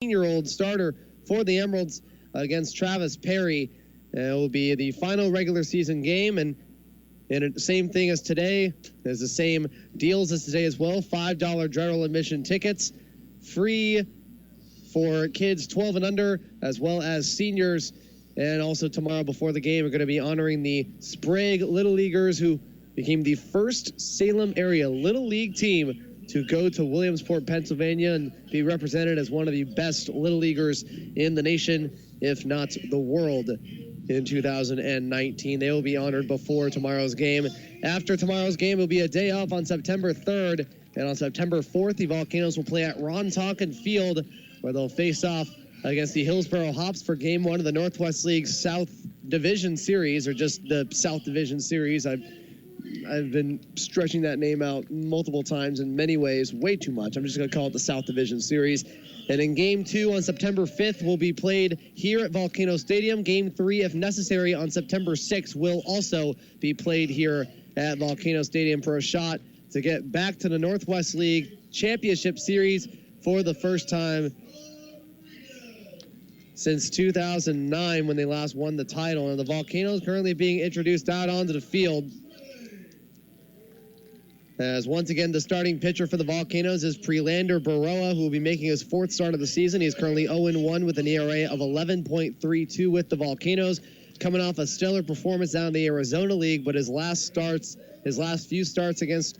18-year-old starter for the Emeralds against Travis Perry. It will be the final regular season game, and same thing as today. There's the same deals as today as well. $5 general admission tickets, free for kids 12 and under, as well as seniors. And also tomorrow before the game, we're going to be honoring the Sprague Little Leaguers who became the first Salem area Little League team to go to Williamsport, Pennsylvania, and be represented as one of the best Little Leaguers in the nation, if not the world, in 2019. They will be honored before tomorrow's game. After tomorrow's game, it will be a day off on September 3rd, and on September 4th, the Volcanoes will play at Rontonkin Field, where they'll face off against the Hillsboro Hops for Game 1 of the Northwest League's South Division Series, or just the South Division Series. I've been stretching that name out multiple times in many ways, way too much. I'm just going to call it the South Division Series. And in Game 2 on September 5th will be played here at Volcano Stadium. Game 3, if necessary, on September 6th will also be played here at Volcano Stadium for a shot to get back to the Northwest League Championship Series for the first time since 2009 when they last won the title. And the Volcanoes currently being introduced out onto the field. As once again, the starting pitcher for the Volcanoes is Prelander Baroa, who will be making his fourth start of the season. He's currently 0-1 with an ERA of 11.32 with the Volcanoes, coming off a stellar performance down in the Arizona League, but his last few starts against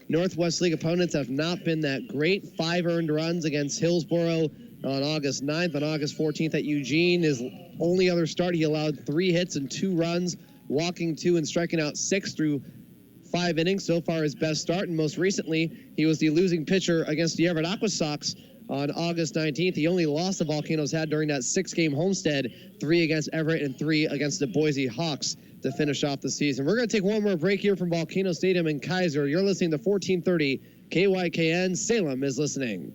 Northwest League opponents have not been that great. 5 earned runs against Hillsboro on August 9th. On August 14th at Eugene, his only other start, he allowed 3 hits and 2 runs, walking 2 and striking out 6 through 5 innings. So far his best start, and most recently he was the losing pitcher against the Everett Aqua Sox on August 19th. The only loss the Volcanoes had during that 6-game homestead, 3 against Everett and 3 against the Boise Hawks to finish off the season. We're going to take one more break here from Volcano Stadium in Keizer. You're listening to 1430 KYKN. Salem is listening.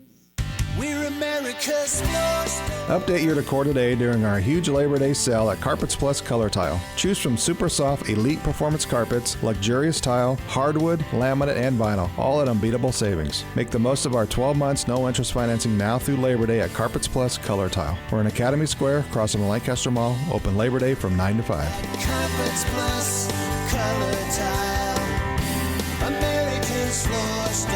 We're America's most. Update your decor today during our huge Labor Day sale at Carpets Plus Color Tile. Choose from super soft elite performance carpets, luxurious tile, hardwood, laminate, and vinyl, all at unbeatable savings. Make the most of our 12 months no interest financing now through Labor Day at Carpets Plus Color Tile. We're in Academy Square, across from the Lancaster Mall, open Labor Day from 9 to 5. Carpets Plus Color Tile, America's floor store.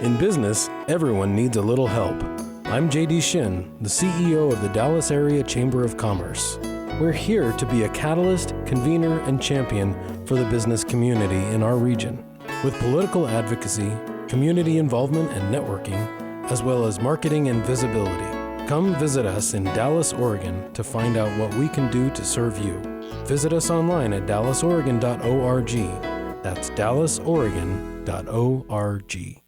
In business, everyone needs a little help. I'm JD Shin, the CEO of the Dallas Area Chamber of Commerce. We're here to be a catalyst, convener, and champion for the business community in our region. With political advocacy, community involvement and networking, as well as marketing and visibility. Come visit us in Dallas, Oregon to find out what we can do to serve you. Visit us online at dallasoregon.org. That's dallasoregon.org.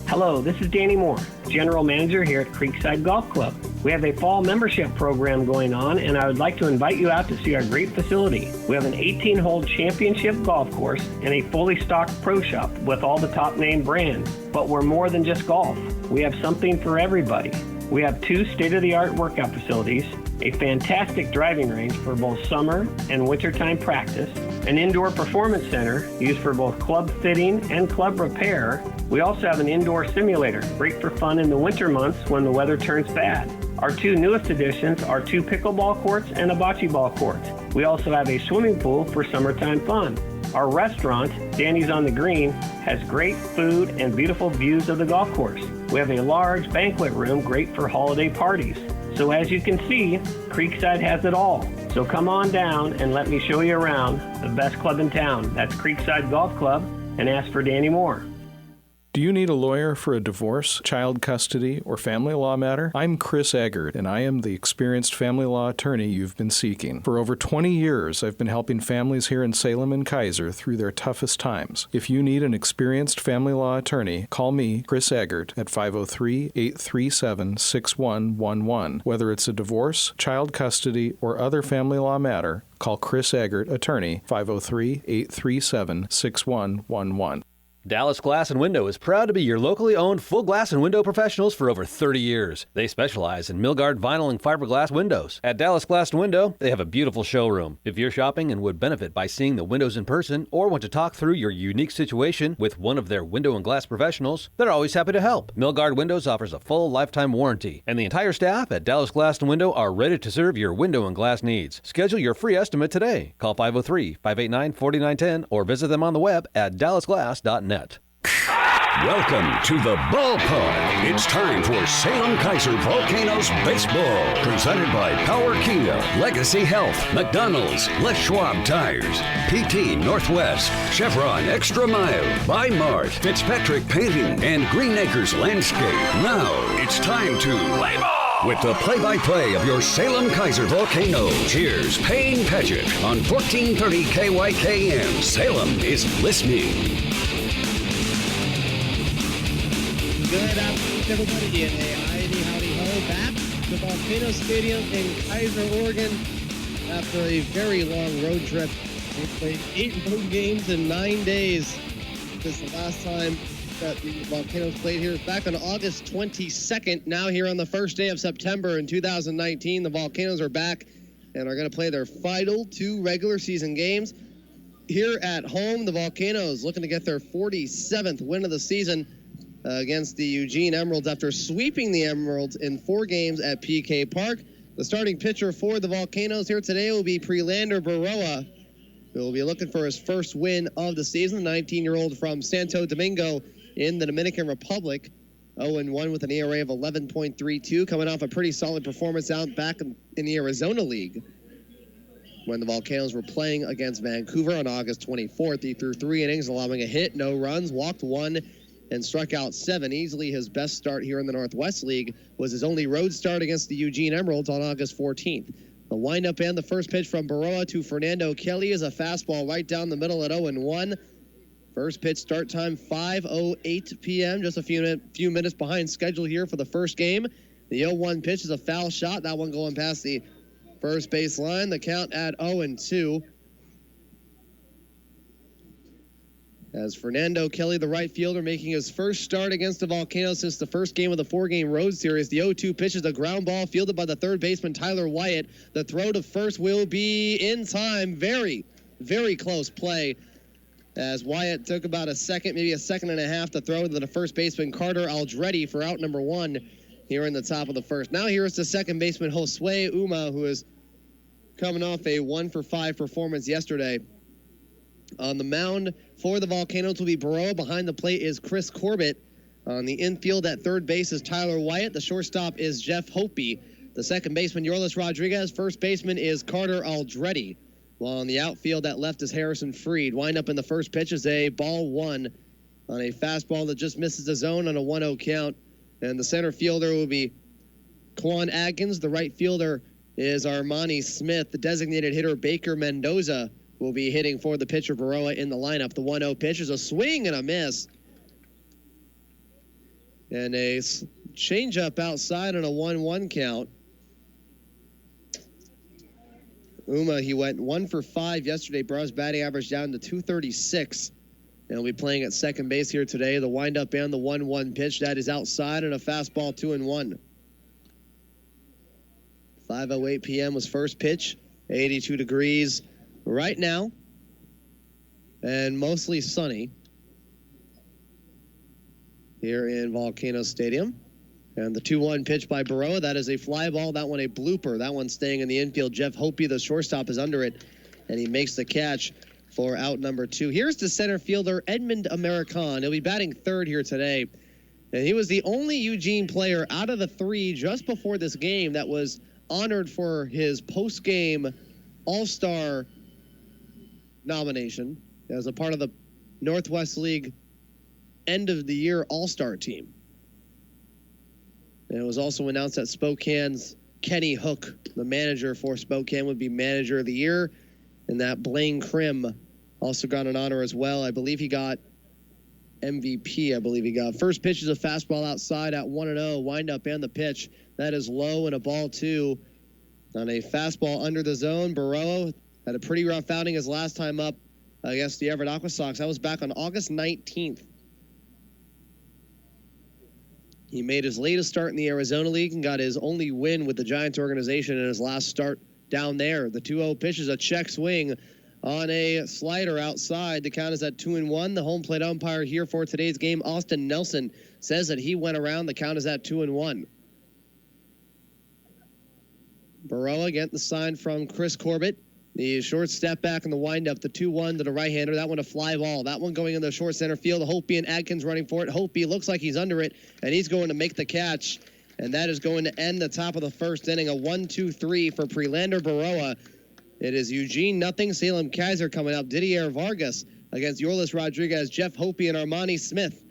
Hello, this is Danny Moore, General Manager here at Creekside Golf Club. We have a fall membership program going on, and I would like to invite you out to see our great facility. We have an 18-hole championship golf course and a fully stocked pro shop with all the top name brands. But we're more than just golf. We have something for everybody. We have 2 state-of-the-art workout facilities, a fantastic driving range for both summer and wintertime practice, an indoor performance center used for both club fitting and club repair. We also have an indoor simulator, great for fun in the winter months when the weather turns bad. Our 2 newest additions are 2 pickleball courts and a bocce ball court. We also have a swimming pool for summertime fun. Our restaurant, Danny's on the Green, has great food and beautiful views of the golf course. We have a large banquet room great for holiday parties. So as you can see, Creekside has it all. So come on down and let me show you around the best club in town. That's Creekside Golf Club, and ask for Danny Moore. Do you need a lawyer for a divorce, child custody, or family law matter? I'm Chris Eggert, and I am the experienced family law attorney you've been seeking. For over 20 years, I've been helping families here in Salem and Keizer through their toughest times. If you need an experienced family law attorney, call me, Chris Eggert, at 503-837-6111. Whether it's a divorce, child custody, or other family law matter, call Chris Eggert, attorney, 503-837-6111. Dallas Glass and Window is proud to be your locally owned full glass and window professionals for over 30 years. They specialize in Milgard vinyl and fiberglass windows. At Dallas Glass and Window, they have a beautiful showroom. If you're shopping and would benefit by seeing the windows in person or want to talk through your unique situation with one of their window and glass professionals, they're always happy to help. Milgard Windows offers a full lifetime warranty, and the entire staff at Dallas Glass and Window are ready to serve your window and glass needs. Schedule your free estimate today. Call 503-589-4910 or visit them on the web at dallasglass.net. Welcome to the ballpark. It's time for Salem-Keizer Volcanoes Baseball. Presented by Power Kia, Legacy Health, McDonald's, Les Schwab Tires, PT Northwest, Chevron Extra Mile, by Mart, Fitzpatrick Painting, and Green Acres Landscape. Now it's time to play ball with the play-by-play of your Salem-Keizer Volcanoes. Here's Payne Paget on 1430 KYKM. Salem is listening. Good afternoon, everybody, and a howdy ho back to Volcano Stadium in Keizer, Oregon. After a very long road trip, we played 8 road games in 9 days. This is the last time that the Volcanoes played here. Back on August 22nd. Now here on the first day of September in 2019, the Volcanoes are back and are going to play their final 2 regular season games. Here at home, the Volcanoes looking to get their 47th win of the season against the Eugene Emeralds after sweeping the Emeralds in 4 games at PK Park. The starting pitcher for the Volcanoes here today will be Prelander Baroa, who will be looking for his first win of the season. The 19-year-old from Santo Domingo in the Dominican Republic, 0-1 with an ERA of 11.32, coming off a pretty solid performance out back in the Arizona League when the Volcanoes were playing against Vancouver on August 24th. He threw 3 innings, allowing a hit, no runs, walked 1, and struck out 7. Easily his best start here in the Northwest League was his only road start against the Eugene Emeralds on August 14th. The windup and the first pitch from Baroa to Fernando Kelly is a fastball right down the middle at 0-1. First pitch start time 5:08 p.m., just a few minutes behind schedule here for the first game. The 0-1 pitch is a foul shot, that one going past the first base line. The count at 0-2. As Fernando Kelly, the right fielder, making his first start against the Volcanoes since the first game of the 4-game road series. The 0-2 pitch is a ground ball fielded by the third baseman, Tyler Wyatt. The throw to first will be in time. Very, very close play, as Wyatt took about a second, maybe a second and a half to throw to the first baseman, Carter Aldretti, for out number 1 here in the top of the first. Now here is the second baseman, Josue Uma, who is coming off a 1-for-5 performance yesterday. On the mound for the Volcanoes will be Baroa. Behind the plate is Chris Corbett. On the infield at third base is Tyler Wyatt. The shortstop is Jeff Hopi. The second baseman, Yorlis Rodriguez. First baseman is Carter Aldretti. While on the outfield at left is Harrison Freed. Wind up in the first pitch is a ball 1 on a fastball that just misses the zone on a 1-0 count. And the center fielder will be Quan Atkins. The right fielder is Armani Smith. The designated hitter, Baker Mendoza, will be hitting for the pitcher Baroa in the lineup. The 1-0 pitch is a swing and a miss. And a changeup outside on a 1-1 count. Uma, he went 1-for-5 yesterday. Baroa's batting average down to 236. And he'll be playing at second base here today. The windup and the 1-1 pitch, that is outside, and a fastball 2-1. 5:08 p.m. was first pitch. 82 degrees right now, and mostly sunny here in Volcano Stadium. And the 2-1 pitch by Baroa, that is a fly ball. That one a blooper. That one staying in the infield. Jeff Hopi, the shortstop, is under it, and he makes the catch for out number 2. Here's the center fielder, Edmund American. He'll be batting third here today. And he was the only Eugene player out of the 3 just before this game that was honored for his post-game All-Star nomination as a part of the Northwest League end-of-the-year All-Star team. And it was also announced that Spokane's Kenny Hook, the manager for Spokane, would be Manager of the Year, and that Blaine Krim also got an honor as well. I believe he got MVP, First pitch is a fastball outside at 1-0, windup and the pitch. That is low and a ball 2 on a fastball under the zone. Baroa had a pretty rough outing his last time up against the Everett Aqua Sox. That was back on August 19th. He made his latest start in the Arizona League and got his only win with the Giants organization in his last start down there. The 2-0 pitch is a check swing on a slider outside. The count is at 2-1. The home plate umpire here for today's game, Austin Nelson, says that he went around. The count is at 2-1. Baroa getting the sign from Chris Corbett. The short step back in the windup, the 2-1 to the right-hander. That one a fly ball. That one going in the short center field. Hopi and Adkins running for it. Hopi looks like he's under it, and he's going to make the catch. And that is going to end the top of the first inning. A 1-2-3 for Prelander Baroa. It is Eugene nothing. Salem-Keizer coming up. Didier Vargas against Yorlis Rodriguez, Jeff Hopi, and Armani Smith.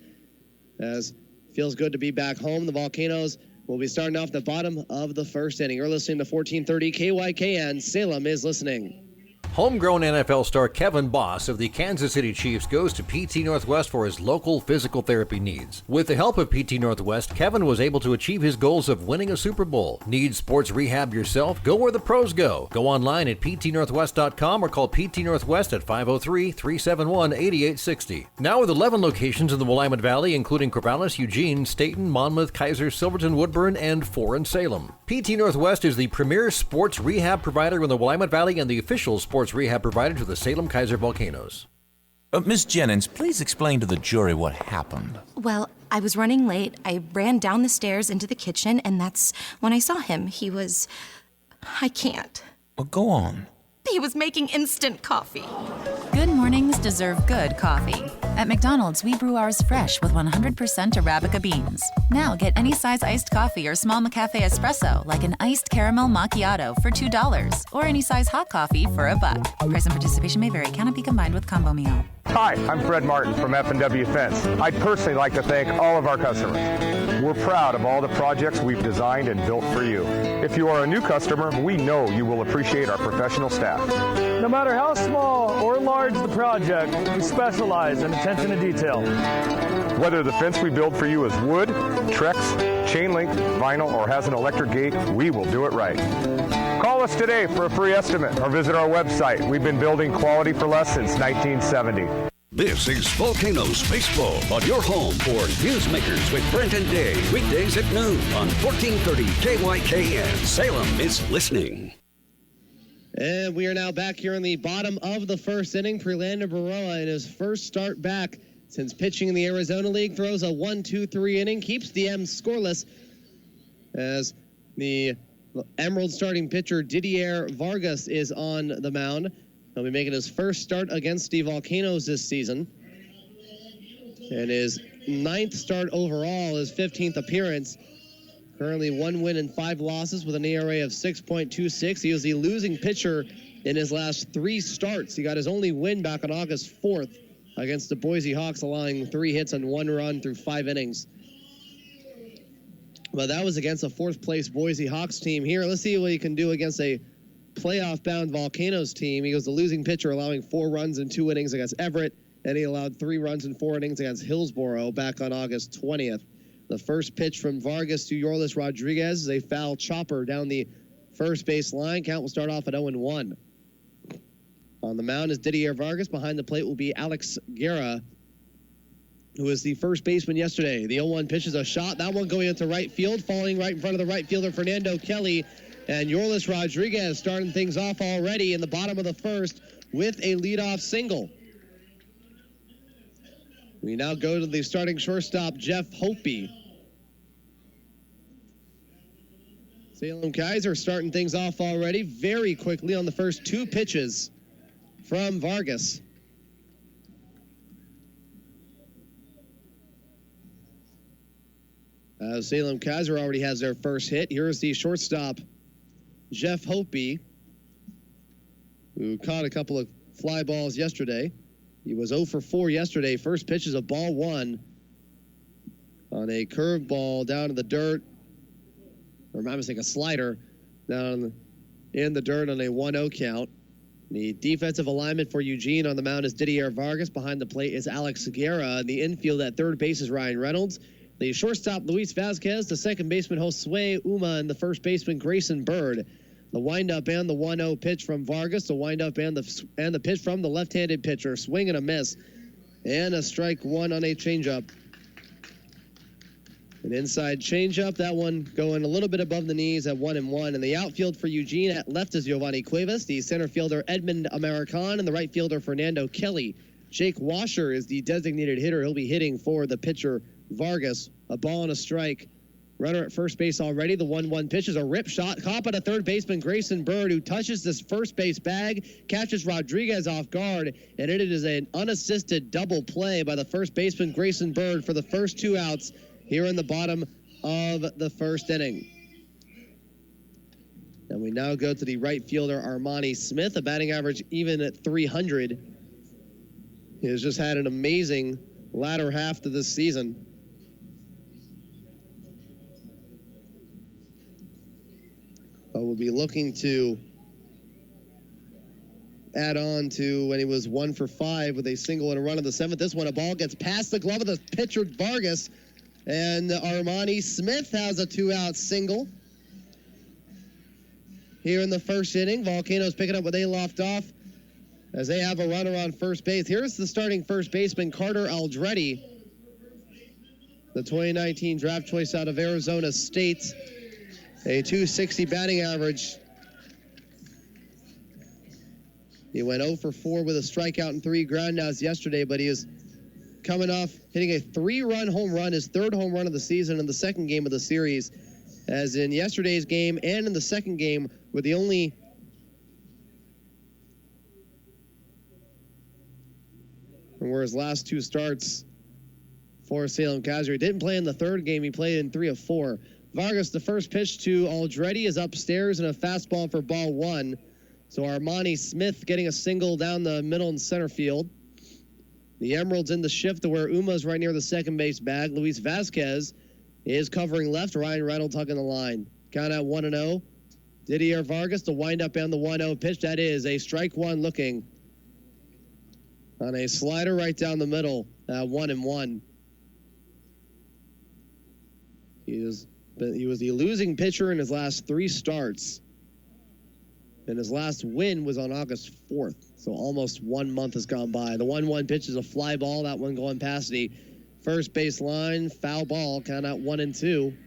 As feels good to be back home. The Volcanoes will be starting off the bottom of the first inning. You're listening to 1430 KYKN. Salem is listening. Homegrown NFL star Kevin Boss of the Kansas City Chiefs goes to PT Northwest for his local physical therapy needs. With the help of PT Northwest, Kevin was able to achieve his goals of winning a Super Bowl. Need sports rehab yourself? Go where the pros go. Go online at ptnorthwest.com or call PT Northwest at 503-371-8860. Now with 11 locations in the Willamette Valley, including Corvallis, Eugene, Staten, Monmouth, Kaiser, Silverton, Woodburn, and 4 in Salem. PT Northwest is the premier sports rehab provider in the Willamette Valley and the official sports rehab provider to the Salem-Keizer Volcanoes. Miss Jennings, please explain to the jury what happened. Well, I was running late. I ran down the stairs into the kitchen, and that's when I saw him. I can't. Well, go on. He was making instant coffee. Good mornings deserve good coffee. At McDonald's, we brew ours fresh with 100% Arabica beans. Now get any size iced coffee or small McCafe espresso, like an iced caramel macchiato for $2, or any size hot coffee for $1. Price and participation may vary. Cannot be combined with combo meal. Hi, I'm Fred Martin from F&W Fence. I'd personally like to thank all of our customers. We're proud of all the projects we've designed and built for you. If you are a new customer, we know you will appreciate our professional staff. No matter how small or large the project, we specialize in attention to detail. Whether the fence we build for you is wood, Trex, chain link, vinyl, or has an electric gate, we will do it right. Call us today for a free estimate or visit our website. We've been building quality for less since 1970. This is Volcanoes Baseball on your home for Newsmakers with Brent and Dave. Weekdays at noon on 1430 KYKN. Salem is listening. And we are now back here in the bottom of the first inning. Prelander Baroa in his first start back since pitching in the Arizona League throws a 1-2-3 inning, keeps the M's scoreless as the Emerald starting pitcher Didier Vargas is on the mound. He'll be making his first start against the Volcanoes this season. And his 9th start overall, his 15th appearance. Currently 1 win and 5 losses with an ERA of 6.26. He was the losing pitcher in his last 3 starts. He got his only win back on August 4th against the Boise Hawks, allowing 3 hits and 1 run through 5 innings. But that was against a 4th place Boise Hawks team. Here, let's see what he can do against a playoff-bound Volcanoes team. He was the losing pitcher, allowing 4 runs in 2 innings against Everett, and he allowed 3 runs in 4 innings against Hillsboro back on August 20th. The first pitch from Vargas to Yorlis Rodriguez is a foul chopper down the first base line. Count will start off at 0-1. On the mound is Didier Vargas. Behind the plate will be Alex Guerra, who was the first baseman yesterday. The 0-1 pitch is a shot. That one going into right field, falling right in front of the right fielder, Fernando Kelly. And Yorlis Rodriguez starting things off already in the bottom of the first with a leadoff single. We now go to the starting shortstop, Jeff Hopi. Salem-Keizer starting things off already very quickly on the first 2 pitches from Vargas. Salem-Keizer already has their first hit. Here's the shortstop, Jeff Hopi, who caught a couple of fly balls yesterday. He was 0 for 4 yesterday. First pitch is a ball 1 on a curved ball down in the dirt. Or my mistake, a slider down in the dirt on a 1-0 count. The defensive alignment for Eugene on the mound is Didier Vargas. Behind the plate is Alex Guerra. The infield at third base is Ryan Reynolds. The shortstop, Luis Vasquez. The second baseman, Josue Uma. And the first baseman, Grayson Bird. The windup and the 1-0 pitch from Vargas. The windup and the pitch from the left-handed pitcher. Swing and a miss. And a strike 1 on a changeup. An inside changeup, that one going a little bit above the knees at 1-1. And the outfield for Eugene at left is Giovanni Cuevas, the center fielder Edmund American, and the right fielder Fernando Kelly. Jake Washer is the designated hitter. He'll be hitting for the pitcher Vargas. A ball and a strike. Runner at first base already. The 1-1 pitch is a rip shot. Caught by the third baseman Grayson Bird, who touches this first base bag, catches Rodriguez off guard, and it is an unassisted double play by the first baseman Grayson Bird for the first 2 outs here in the bottom of the first inning. And we now go to the right fielder Armani Smith, a batting average even at 300. He has just had an amazing latter half to this season. But we'll be looking to add on to when he was 1 for 5 with a single and a run in the 7th. This one, a ball gets past the glove of the pitcher Vargas, and Armani Smith has a 2-out single. Here in the first inning, Volcanoes picking up where they left off as they have a runner on first base. Here's the starting first baseman, Carter Aldretti, the 2019 draft choice out of Arizona State. A .260 batting average. He went 0 for 4 with a strikeout and 3 groundouts yesterday, but he is coming off hitting a 3-run home run, his 3rd home run of the season in the 2nd game of the series, as in yesterday's game and in the 2nd game were the only were his last 2 starts for Salem-Keizer. He didn't play in the 3rd game. He played in 3 of 4. Vargas, the first pitch to Aldretti is upstairs and a fastball for ball 1. So Armani Smith getting a single down the middle and center field. The Emeralds in the shift to where Uma's right near the second base bag. Luis Vasquez is covering left. Ryan Reynolds hugging the line. Count out 1-0. Didier Vargas to wind up on the 1-0 pitch. That is a strike one looking on a slider right down the middle at 1-1. He was the losing pitcher in his last 3 starts. And his last win was on August 4th. So almost 1 month has gone by. The 1-1 pitch is a fly ball. That one going past the first base line. Foul ball. Count out 1-2.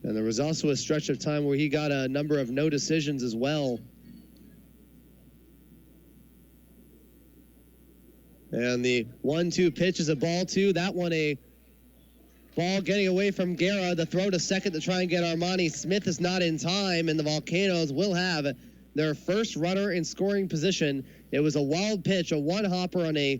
And there was also a stretch of time where he got a number of no decisions as well. And the 1-2 pitch is a ball 2. That one a ball getting away from Guerra. The throw to second to try and get Armani Smith is not in time, and the Volcanoes will have their first runner in scoring position. It was a wild pitch, a one-hopper on a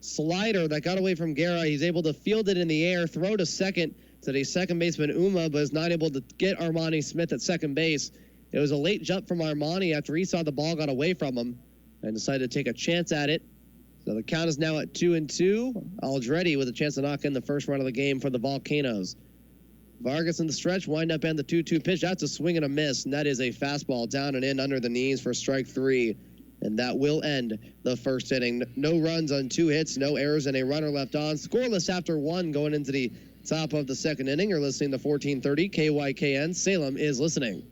slider that got away from Guerra. He's able to field it in the air, throw to second to the second baseman Uma, but is not able to get Armani Smith at second base. It was a late jump from Armani after he saw the ball got away from him and decided to take a chance at it. So the count is now at 2-2. Aldretti with a chance to knock in the first run of the game for the Volcanoes. Vargas in the stretch, wind up and the 2-2 pitch. That's a swing and a miss, and that is a fastball down and in under the knees for strike 3. And that will end the first inning. No runs on 2 hits, no errors, and a runner left on. Scoreless after 1 going into the top of the second inning. You're listening to 1430 KYKN. Salem is listening.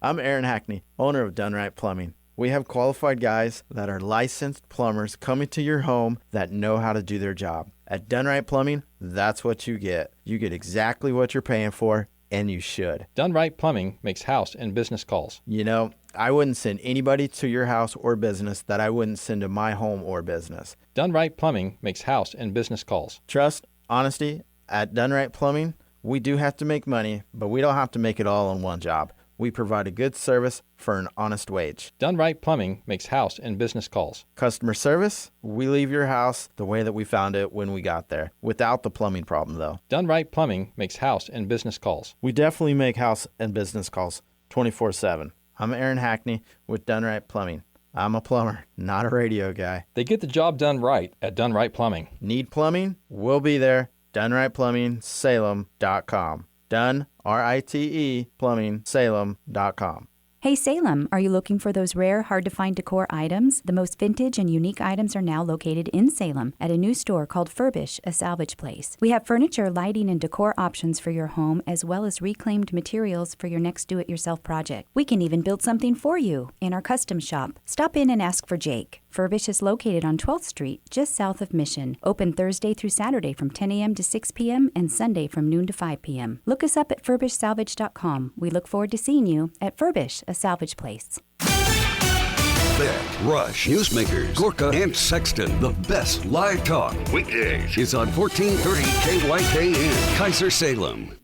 I'm Aaron Hackney, owner of Done Right Plumbing. We have qualified guys that are licensed plumbers coming to your home that know how to do their job. At Done Right Plumbing, that's what you get. You get exactly what you're paying for, and you should. Done Right Plumbing makes house and business calls. You know, I wouldn't send anybody to your house or business that I wouldn't send to my home or business. Done Right Plumbing makes house and business calls. Trust, honesty, at Done Right Plumbing, we do have to make money, but we don't have to make it all on one job. We provide a good service for an honest wage. Done Right Plumbing makes house and business calls. Customer service, we leave your house the way that we found it when we got there, without the plumbing problem though. Done Right Plumbing makes house and business calls. We definitely make house and business calls 24/7. I'm Aaron Hackney with Done Right Plumbing. I'm a plumber, not a radio guy. They get the job done right at Done Right Plumbing. Need plumbing? We'll be there. Done Right Plumbing, Salem.com. Done, R-I-T-E, plumbing, Salem.com. Hey Salem, are you looking for those rare, hard-to-find decor items? The most vintage and unique items are now located in Salem at a new store called Furbish, a salvage place. We have furniture, lighting, and decor options for your home, as well as reclaimed materials for your next do-it-yourself project. We can even build something for you in our custom shop. Stop in and ask for Jake. Furbish is located on 12th Street, just south of Mission. Open Thursday through Saturday from 10 a.m. to 6 p.m. and Sunday from noon to 5 p.m. Look us up at furbishsalvage.com. We look forward to seeing you at Furbish, a salvage place. Beck, Rush, Newsmakers, Gorka, and Sexton. The best live talk weekdays is on 1430 KYKN, Kaiser Salem.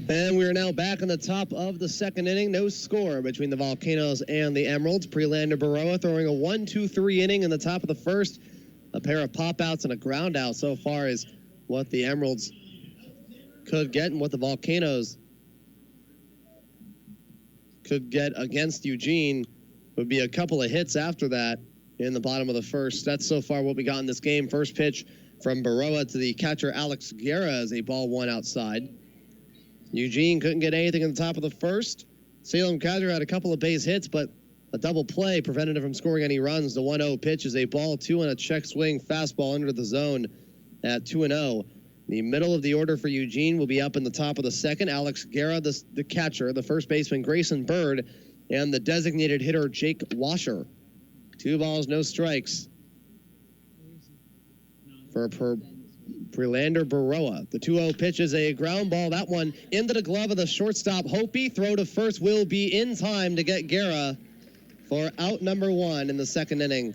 And we are now back on the top of the second inning. No score between the Volcanoes and the Emeralds. Prelander Baroa throwing a 1-2-3 inning in the top of the first. A pair of pop-outs and a ground out so far is what the Emeralds could get and what the Volcanoes could get against Eugene. Would be a couple of hits after that in the bottom of the first. That's so far what we got in this game. First pitch from Baroa to the catcher Alex Guerra as a ball one outside. Eugene couldn't get anything in the top of the first. Salem-Keizer had a couple of base hits, but a double play prevented him from scoring any runs. The 1-0 pitch is a ball two and a check swing fastball under the zone at 2-0. The middle of the order for Eugene will be up in the top of the second. Alex Guerra, the catcher, the first baseman Grayson Bird, and the designated hitter Jake Washer. 2 balls, no strikes for Prelander Baroa. The 2-0 pitch is a ground ball. That one into the glove of the shortstop Hopi. Throw to first will be in time to get Guerra for out number 1 in the second inning.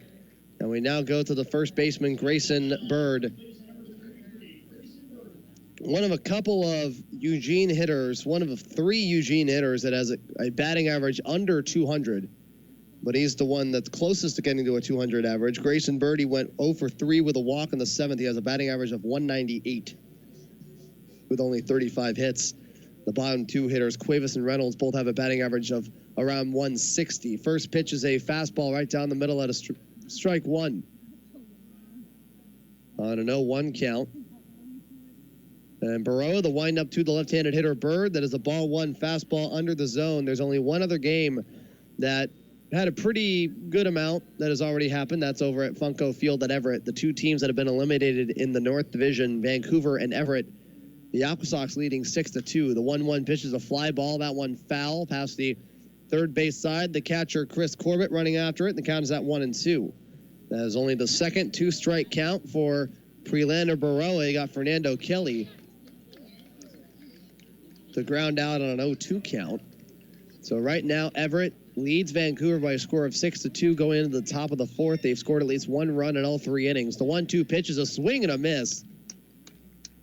And we now go to the first baseman Grayson Bird. One of a couple of Eugene hitters, one of 3 Eugene hitters that has a batting average under 200. But he's the one that's closest to getting to a 200 average. Grayson Bird, he went 0 for 3 with a walk in the 7th. He has a batting average of 198 with only 35 hits. The bottom 2 hitters, Cuevas and Reynolds, both have a batting average of around 160. First pitch is a fastball right down the middle at a strike 1. On a 0-1 count. And Baroa, the windup to the left-handed hitter Bird. That is a ball 1 fastball under the zone. There's only one other game that had a pretty good amount that has already happened. That's over at Funko Field at Everett. The 2 teams that have been eliminated in the North Division, Vancouver and Everett. The Aqua Sox leading 6-2. The 1-1 pitch is a fly ball. That one foul past the third base side. The catcher, Chris Corbett, running after it. The count is at 1-2. That is only the second 2-strike count for Prelander Baroa. He got Fernando Kelly to ground out on an 0-2 count. So right now, Everett leads Vancouver by a score of 6-2 going into the top of the 4th. They've scored at least 1 run in all 3 innings. The 1-2 pitch is a swing and a miss.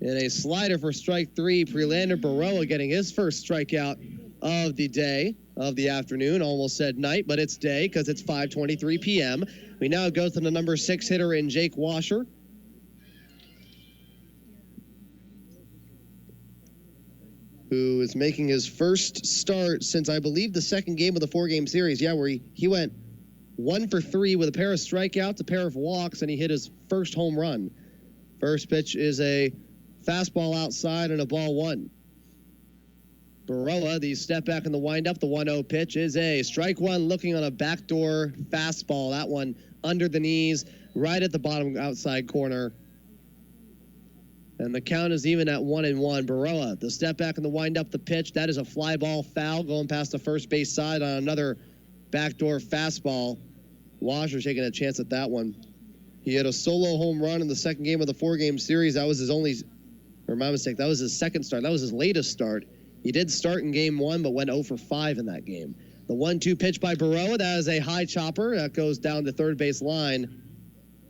And a slider for strike 3. Prelander Baroa getting his first strikeout of the day, of the afternoon. Almost said night, but it's day because it's 5:23 p.m. We now go to the number 6 hitter in Jake Washer. Who is making his first start since, I believe, the second game of the 4-game series. Yeah, where he went 1 for 3 with a pair of strikeouts, a pair of walks, and he hit his first home run. First pitch is a fastball outside and a ball 1. Baroa, the step back in the windup, the 1-0 pitch is a strike 1 looking on a backdoor fastball. That one under the knees, right at the bottom outside corner. And the count is even at 1-1. Baroa, the step back in the windup, the pitch. That is a fly ball foul going past the first base side on another backdoor fastball. Washer taking a chance at that one. He had a solo home run in the second game of the 4-game series. That was his only, or my mistake, that was his second start. That was his latest start. He did start in game 1, but went 0 for 5 in that game. The 1-2 pitch by Baroa, that is a high chopper. That goes down the third base line.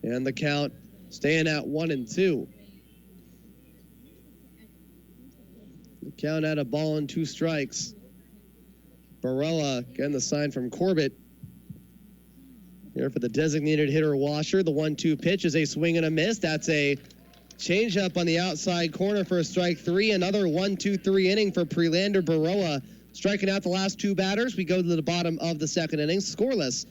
And the count staying at 1-2. The count at a ball and 2 strikes. Baroa getting the sign from Corbett. Here for the designated hitter Washer. The 1-2 pitch is a swing and a miss. That's a changeup on the outside corner for a strike 3. Another 1-2-3 inning for Prelander Baroa. Striking out the last 2 batters. We go to the bottom of the second inning. Scoreless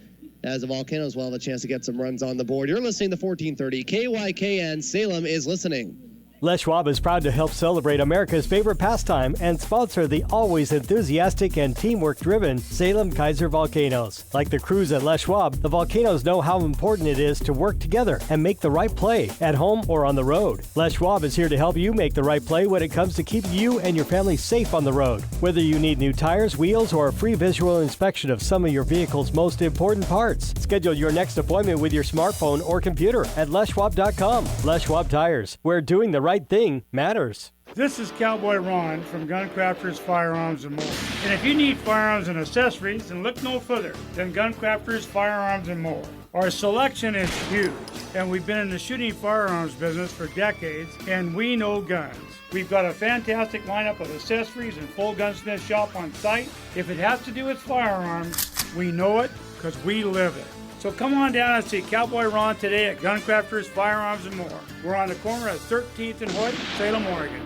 as the Volcanoes will have a chance to get some runs on the board. You're listening to 1430 KYKN. Salem is listening. Les Schwab is proud to help celebrate America's favorite pastime and sponsor the always enthusiastic and teamwork-driven Salem-Keizer Volcanoes. Like the crews at Les Schwab, the Volcanoes know how important it is to work together and make the right play at home or on the road. Les Schwab is here to help you make the right play when it comes to keeping you and your family safe on the road. Whether you need new tires, wheels, or a free visual inspection of some of your vehicle's most important parts, schedule your next appointment with your smartphone or computer at leschwab.com. Les Schwab Tires, where doing the right thing matters. This is Cowboy Ron from Gun Crafters Firearms and More. And if you need firearms and accessories, then look no further than Gun Crafters Firearms and More. Our selection is huge, and we've been in the shooting firearms business for decades, and we know guns. We've got a fantastic lineup of accessories and full gunsmith shop on site. If it has to do with firearms, we know it because we live it. So come on down and see Cowboy Ron today at Gun Crafters Firearms and More. We're on the corner of 13th and Hoyt, Salem, Oregon.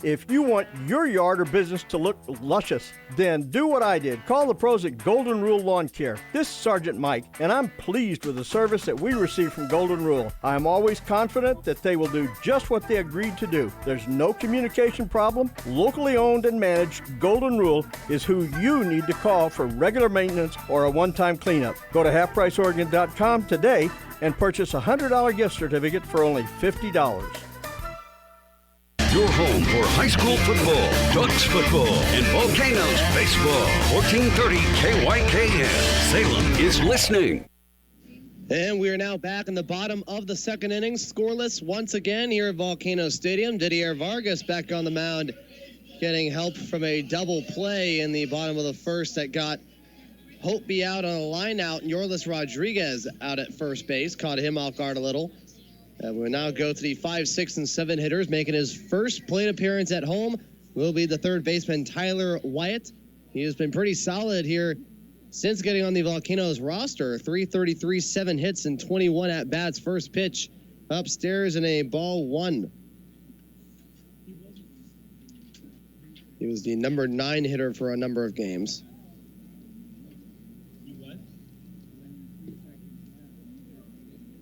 If you want your yard or business to look luscious, then do what I did. Call the pros at Golden Rule Lawn Care. This is Sergeant Mike, and I'm pleased with the service that we receive from Golden Rule. I am always confident that they will do just what they agreed to do. There's no communication problem. Locally owned and managed, Golden Rule is who you need to call for regular maintenance or a one-time cleanup. Go to halfpriceoregon.com today and purchase a $100 gift certificate for only $50. Your home for high school football, Ducks football, and Volcanoes baseball. 1430 KYKN. Salem is listening. And we are now back in the bottom of the second inning, scoreless once again here at Volcano Stadium. Didier Vargas back on the mound, getting help from a double play in the bottom of the first that got Holtby out on a line out, and Yorlis Rodriguez out at first base, caught him off guard a little. We'll now go to the 5, 6, and 7 hitters. Making his first plate appearance at home will be the third baseman, Tyler Wyatt. He has been pretty solid here since getting on the Volcanoes roster. 333, 7 hits, and 21 at-bats. First pitch upstairs in a ball 1. He was the number 9 hitter for a number of games.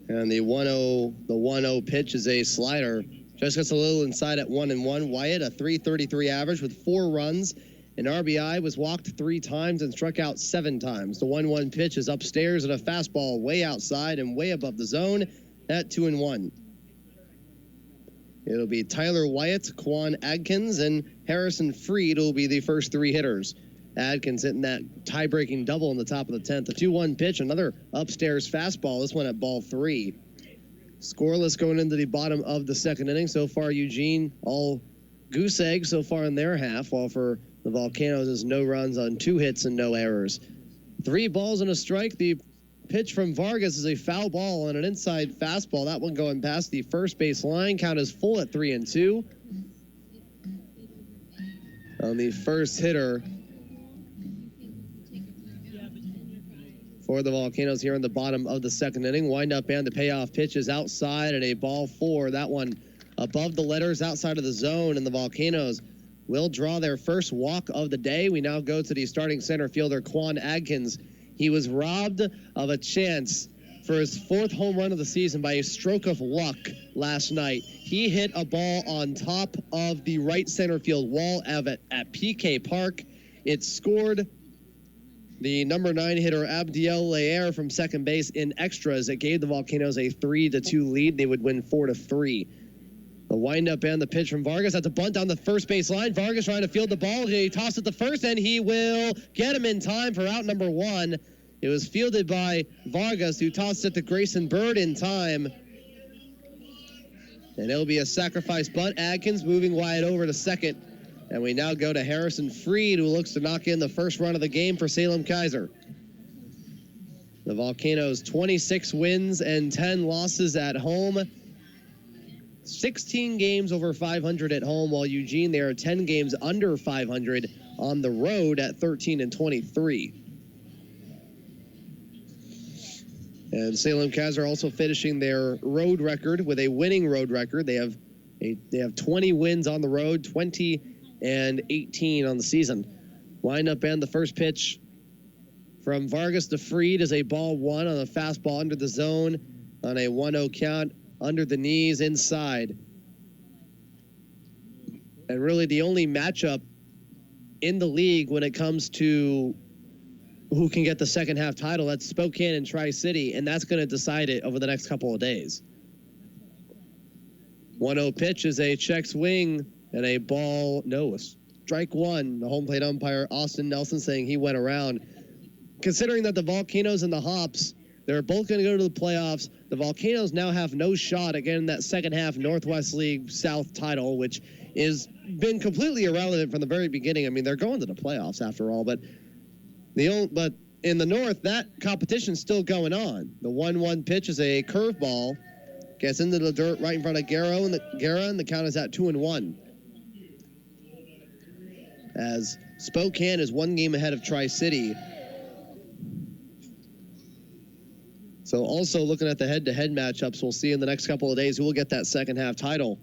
And the 1-0 pitch is a slider. Just gets a little inside at 1-1. Wyatt, a 333 average with 4 runs. An RBI, was walked 3 times and struck out 7 times. The 1-1 pitch is upstairs and a fastball way outside and way above the zone at 2-1. It'll be Tyler Wyatt, Quan Adkins, and Harrison Freed will be the first 3 hitters. Adkins hitting that tie-breaking double in the top of the 10th. The 2-1 pitch, another upstairs fastball, this one at ball 3. Scoreless going into the bottom of the second inning. So far, Eugene, all goose eggs so far in their half, while for the Volcanoes is no runs on 2 hits and no errors. 3 balls and a strike. The pitch from Vargas is a foul ball on an inside fastball. That one going past the first base line. Count is full at 3-2. On the first hitter for the Volcanoes here in the bottom of the second inning. Wind up and the payoff pitch is outside at a ball 4. That one above the letters outside of the zone, and the Volcanoes will draw their first walk of the day. We now go to the starting center fielder, Quan Adkins. He was robbed of a chance for his 4th home run of the season by a stroke of luck last night. He hit a ball on top of the right center field wall at PK Park. It scored the number 9 hitter, Abdiel Laer, from second base in extras. It gave the Volcanoes a 3-2 lead. They would win 4-3. The windup and the pitch from Vargas. That's a bunt down the first base line. Vargas trying to field the ball. He tossed it to first, and he will get him in time for out number 1. It was fielded by Vargas, who tossed it to Grayson Bird in time. And it'll be a sacrifice bunt. Adkins moving wide over to second. And we now go to Harrison Freed, who looks to knock in the first run of the game for Salem-Keizer. The Volcanoes 26 wins and 10 losses at home. 16 games over 500 at home, while Eugene, they are 10 games under 500 on the road at 13-23. And Salem-Keizer also finishing their road record with a winning road record. They have 20 wins on the road, 20 and 18 on the season. Wind up and the first pitch from Vargas to Freed is a ball 1 on a fastball under the zone on a 1-0 count, under the knees inside. and really the only matchup in the league when it comes to who can get the second half title. That's Spokane and Tri-City, and that's going to decide it over the next couple of days. 1-0 pitch is a check swing and a ball. No, a strike one. The home plate umpire, Austin Nelson, saying he went around. Considering that the Volcanoes and the Hops, they're both going to go to the playoffs, the Volcanoes now have no shot at getting that second half Northwest League South title, which is been completely irrelevant from the very beginning. I mean, they're going to the playoffs after all, but in the North, that competition's still going on. The 1-1 pitch is a curveball, gets into the dirt right in front of Guerra, and the count is at 2-1. As Spokane is one game ahead of Tri-City. So also looking at the head-to-head matchups, we'll see in the next couple of days who will get that second half title.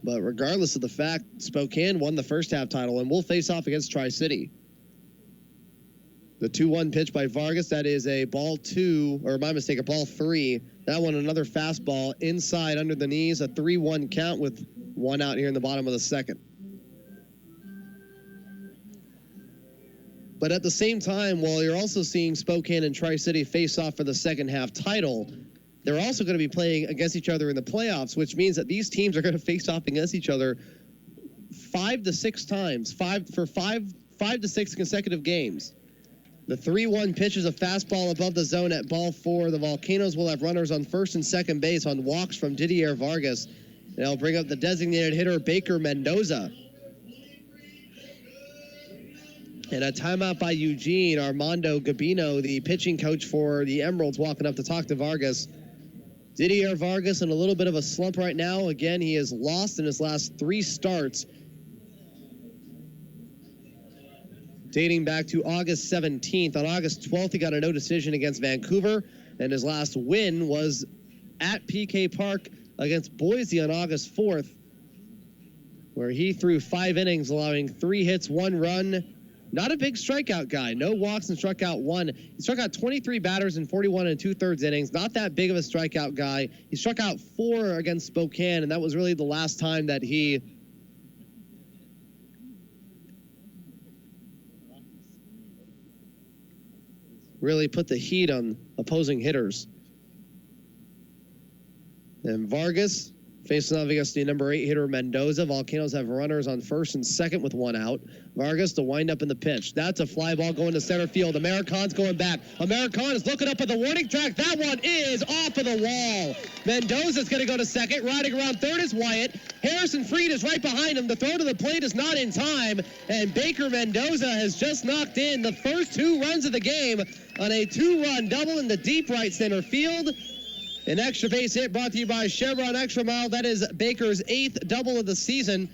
But regardless of the fact, Spokane won the first half title and will face off against Tri-City. The 2-1 pitch by Vargas, that is a ball two, or my mistake, a ball three. That one, another fastball inside under the knees, a 3-1 count with one out here in the bottom of the second. But at the same time, while you're also seeing Spokane and Tri-City face off for the second half title, they're also going to be playing against each other in the playoffs, which means that these teams are going to face off against each other 5 to 6 times, five to six consecutive games. The 3-1 pitch is a fastball above the zone at ball 4. The Volcanoes will have runners on first and second base on walks from Didier Vargas. And I'll bring up the designated hitter, Baker Mendoza. And a timeout by Eugene. Armando Gabino, the pitching coach for the Emeralds, walking up to talk to Vargas. Didier Vargas in a little bit of a slump right now. Again, he has lost in his last 3 starts, dating back to August 17th. On August 12th, he got a no decision against Vancouver, and his last win was at PK Park against Boise on August 4th, where he threw 5 innings, allowing 3 hits, 1 run. Not a big strikeout guy. No walks and struck out 1. He struck out 23 batters in 41 2/3 innings. Not that big of a strikeout guy. He struck out 4 against Spokane, and that was really the last time that he really put the heat on opposing hitters. And Vargas facing off against the number 8 hitter Mendoza. Volcanoes have runners on first and second with 1 out. Vargas to wind up in the pitch. That's a fly ball going to center field. American's going back. American is looking up at the warning track. That one is off of the wall. Mendoza's going to go to second. Riding around third is Wyatt. Harrison Freed is right behind him. The throw to the plate is not in time. And Baker Mendoza has just knocked in the first 2 runs of the game on a 2-run double in the deep right center field. An extra base hit brought to you by Chevron Extra Mile. That is Baker's 8th double of the season.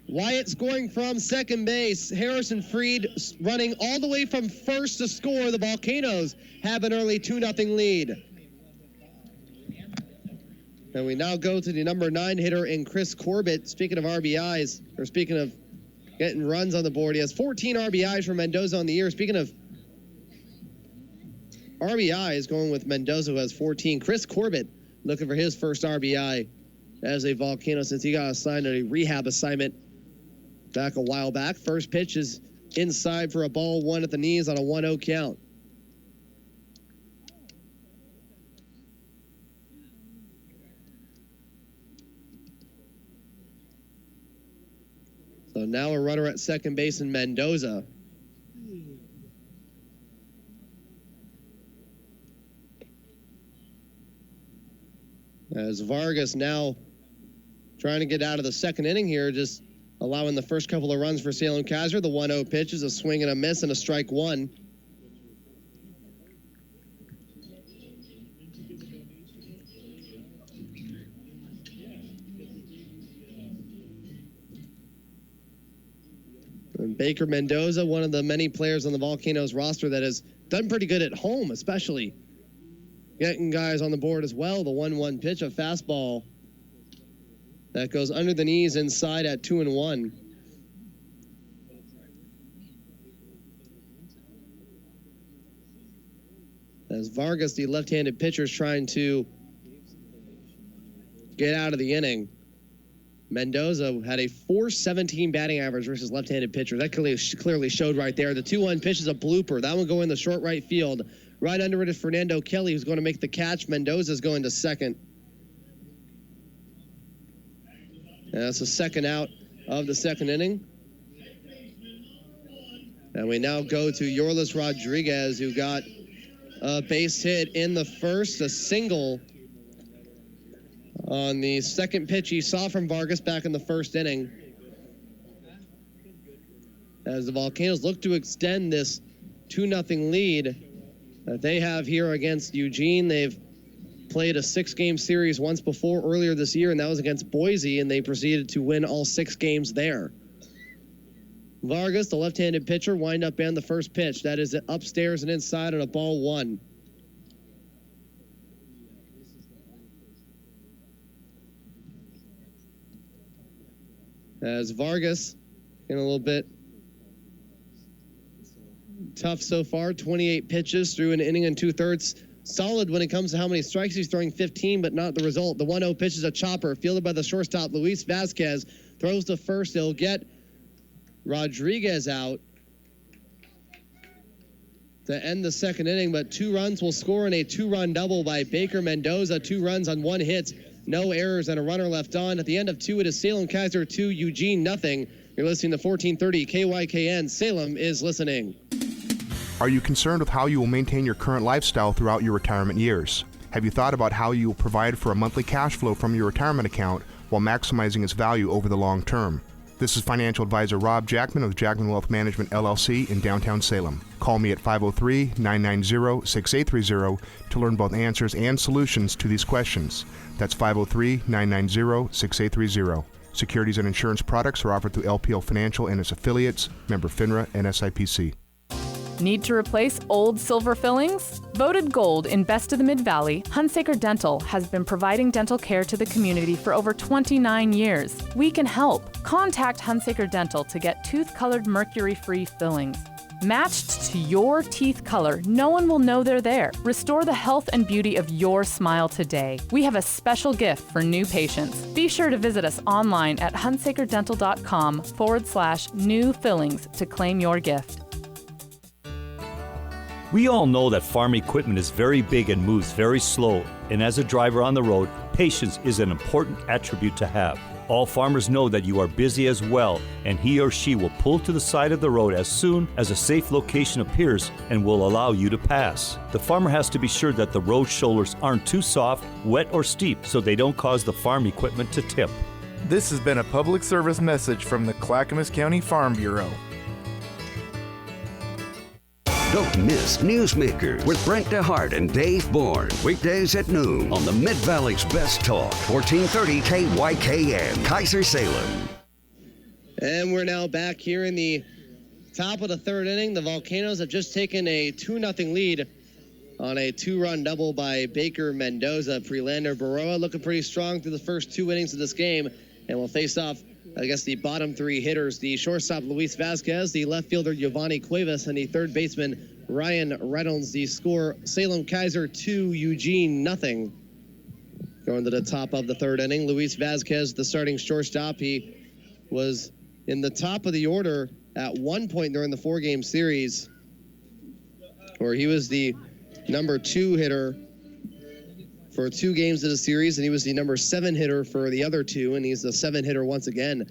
Wyatt scoring from second base. Harrison Freed running all the way from first to score. The Volcanoes have an early 2-0 lead. And we now go to the number 9 hitter in Chris Corbett. Speaking of RBIs, or speaking of getting runs on the board, he has 14 RBIs for Mendoza on the year. Speaking of RBIs, going with Mendoza, who has 14. Chris Corbett looking for his first RBI as a Volcano since he got assigned a rehab assignment back a while back. First pitch is inside for a ball 1 at the knees on a 1-0 count. So now a runner at second base in Mendoza. As Vargas now trying to get out of the second inning here, just allowing the first couple of runs for Salem-Keizer. The 1-0 pitch is a swing and a miss and a strike 1. And Baker Mendoza, one of the many players on the Volcanoes roster that has done pretty good at home, especially getting guys on the board as well. The 1-1 pitch, a fastball that goes under the knees inside at 2-1. As Vargas, the left-handed pitcher, is trying to get out of the inning. Mendoza had a .417 batting average versus left-handed pitcher. That clearly showed right there. The 2-1 pitch is a blooper. That one going in the short right field. Right under it is Fernando Kelly, who's going to make the catch. Mendoza's going to second. And that's the second out of the second inning. And we now go to Yorlis Rodriguez, who got a base hit in the first, a single on the second pitch he saw from Vargas back in the first inning. As the Volcanoes look to extend this 2-0 lead that they have here against Eugene. They've played a 6-game series once before earlier this year, and that was against Boise, and they proceeded to win all 6 games there. Vargas, the left-handed pitcher, wind up and the first pitch. That is upstairs and inside on a ball 1. As Vargas, in a little bit tough so far, 28 pitches through an inning and 2/3. Solid when it comes to how many strikes he's throwing, 15, but not the result. The 1-0 pitch is a chopper, fielded by the shortstop, Luis Vasquez. Throws to first. He'll get Rodriguez out to end the second inning, but 2 runs will score in a 2-run double by Baker Mendoza. 2 runs on 1 hit, no errors, and a runner left on. At the end of 2, it is Salem-Keizer 2, Eugene nothing. You're listening to 1430 KYKN. Salem is listening. Are you concerned with how you will maintain your current lifestyle throughout your retirement years? Have you thought about how you will provide for a monthly cash flow from your retirement account while maximizing its value over the long term? This is financial advisor Rob Jackman of Jackman Wealth Management, LLC in downtown Salem. Call me at 503-990-6830 to learn both answers and solutions to these questions. That's 503-990-6830. Securities and insurance products are offered through LPL Financial and its affiliates, member FINRA and SIPC. Need to replace old silver fillings? Voted gold in Best of the Mid-Valley, Hunsaker Dental has been providing dental care to the community for over 29 years. We can help. Contact Hunsaker Dental to get tooth-colored mercury-free fillings. Matched to your teeth color, no one will know they're there. Restore the health and beauty of your smile today. We have a special gift for new patients. Be sure to visit us online at hunsakerdental.com/new fillings to claim your gift. We all know that farm equipment is very big and moves very slow, and as a driver on the road, patience is an important attribute to have. All farmers know that you are busy as well, and he or she will pull to the side of the road as soon as a safe location appears and will allow you to pass. The farmer has to be sure that the road shoulders aren't too soft, wet, or steep so they don't cause the farm equipment to tip. This has been a public service message from the Clackamas County Farm Bureau. Don't miss Newsmakers with Brent DeHart and Dave Bourne. Weekdays at noon on the Mid-Valley's Best Talk, 1430 KYKN, Keizer, Salem. And we're now back here in the top of the third inning. The Volcanoes have just taken a 2-0 lead on a 2-run double by Baker Mendoza. Prelander Baroa looking pretty strong through the first 2 innings of this game, and will face off against the bottom 3 hitters, the shortstop Luis Vasquez, the left fielder Giovanni Cuevas, and the third baseman Ryan Reynolds. The score, Salem-Keizer 2, Eugene nothing. Going to the top of the third inning, Luis Vasquez, the starting shortstop. He was in the top of the order at one point during the 4-game series, where he was the number 2 hitter for 2 games of the series, and he was the number 7 hitter for the other 2, and he's the 7 hitter once again.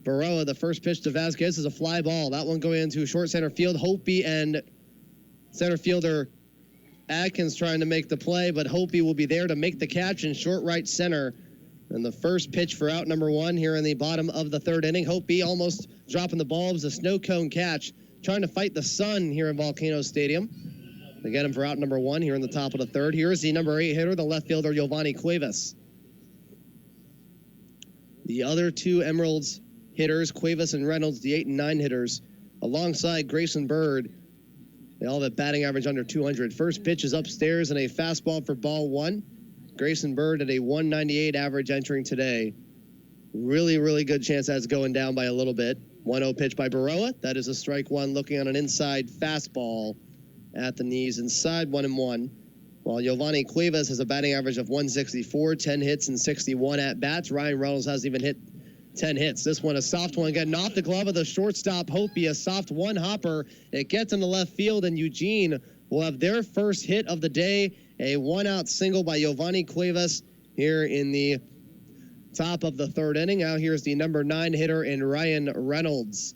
Baroa, the first pitch to Vasquez is a fly ball. That one going into short center field. Hopi and center fielder Adkins trying to make the play, but Hopi will be there to make the catch in short right center. And the first pitch for out number 1 here in the bottom of the third inning. Hopi almost dropping the ball. It was a snow cone catch, trying to fight the sun here in Volcano Stadium. They get him for out number 1 here in the top of the third. Here's the number 8 hitter, the left fielder, Giovanni Cuevas. The other 2 Emeralds hitters, Cuevas and Reynolds, the 8 and 9 hitters, alongside Grayson Bird. They all have a batting average under 200. First pitch is upstairs and a fastball for ball 1. Grayson Bird at a 198 average entering today. Really, really good chance that's going down by a little bit. 1-0 pitch by Baroa. That is a strike 1 looking on an inside fastball at the knees, inside 1-1. While Giovanni Cuevas has a batting average of 164, 10 hits and 61 at-bats. Ryan Reynolds hasn't even hit 10 hits. This one, a soft one, getting off the glove of the shortstop, Hopi, a soft one-hopper. It gets into left field, and Eugene will have their first hit of the day, a one-out single by Giovanni Cuevas here in the top of the third inning. Now here's the number 9 hitter in Ryan Reynolds.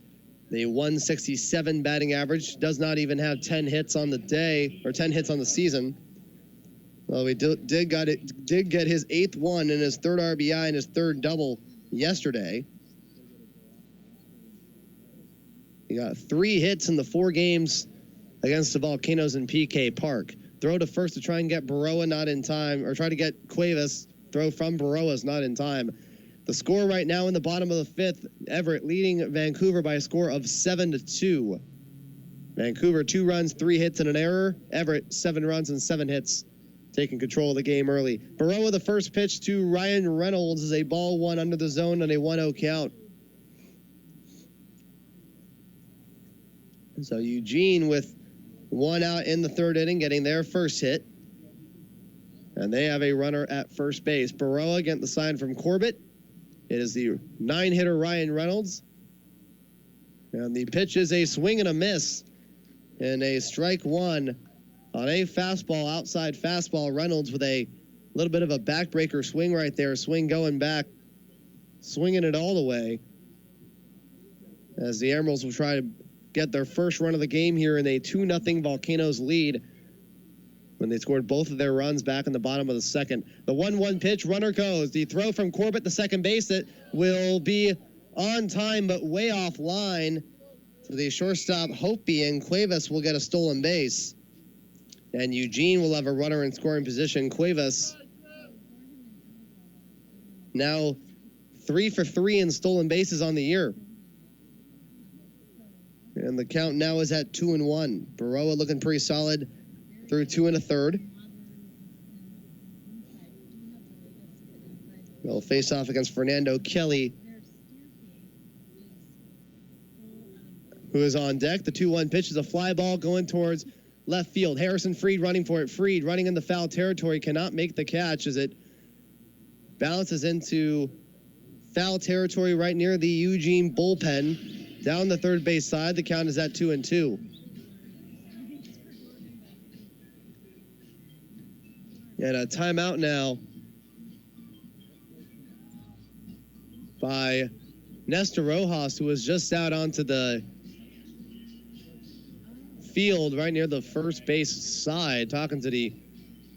The 167 batting average, does not even have 10 hits on the day, or 10 hits on the season. Well, we did get his 8th one and his 3rd RBI and his 3rd double yesterday. He got 3 hits in the 4 games against the Volcanoes in PK Park. Throw to first to try and get Baroa, not in time, or try to get Cuevas. Throw from Baroa's not in time. The score right now in the bottom of the 5th, Everett leading Vancouver by a score of 7-2. Vancouver 2 runs, 3 hits and an error. Everett 7 runs and 7 hits, taking control of the game early. Baroa, the first pitch to Ryan Reynolds, is a ball 1 under the zone on a 1-0 count. So Eugene with 1 out in the 3rd inning, getting their first hit. And they have a runner at first base. Baroa getting the sign from Corbett. It is the 9-hitter Ryan Reynolds. And the pitch is a swing and a miss. And a strike 1 on a fastball, outside fastball. Reynolds with a little bit of a backbreaker swing right there. Swing going back, swinging it all the way. As the Emeralds will try to get their first run of the game here in a 2-0 Volcanoes lead when they scored both of their runs back in the bottom of the 2nd. The 1-1 pitch, runner goes. The throw from Corbett, the second base, that will be on time but way off line to the shortstop Hopi, and Cuevas will get a stolen base. And Eugene will have a runner in scoring position. Cuevas now 3 for 3 in stolen bases on the year. And the count now is at 2-1. Baroa looking pretty solid through 2 1/3. They'll face off against Fernando Kelly, who is on deck. The 2-1 pitch is a fly ball going towards left field. Harrison Freed running for it. Freed running in the foul territory, cannot make the catch as it bounces into foul territory right near the Eugene bullpen. Down the third base side, the count is at 2-2. And a timeout now by Nestor Rojas, who was just out onto the field right near the first base side, talking to the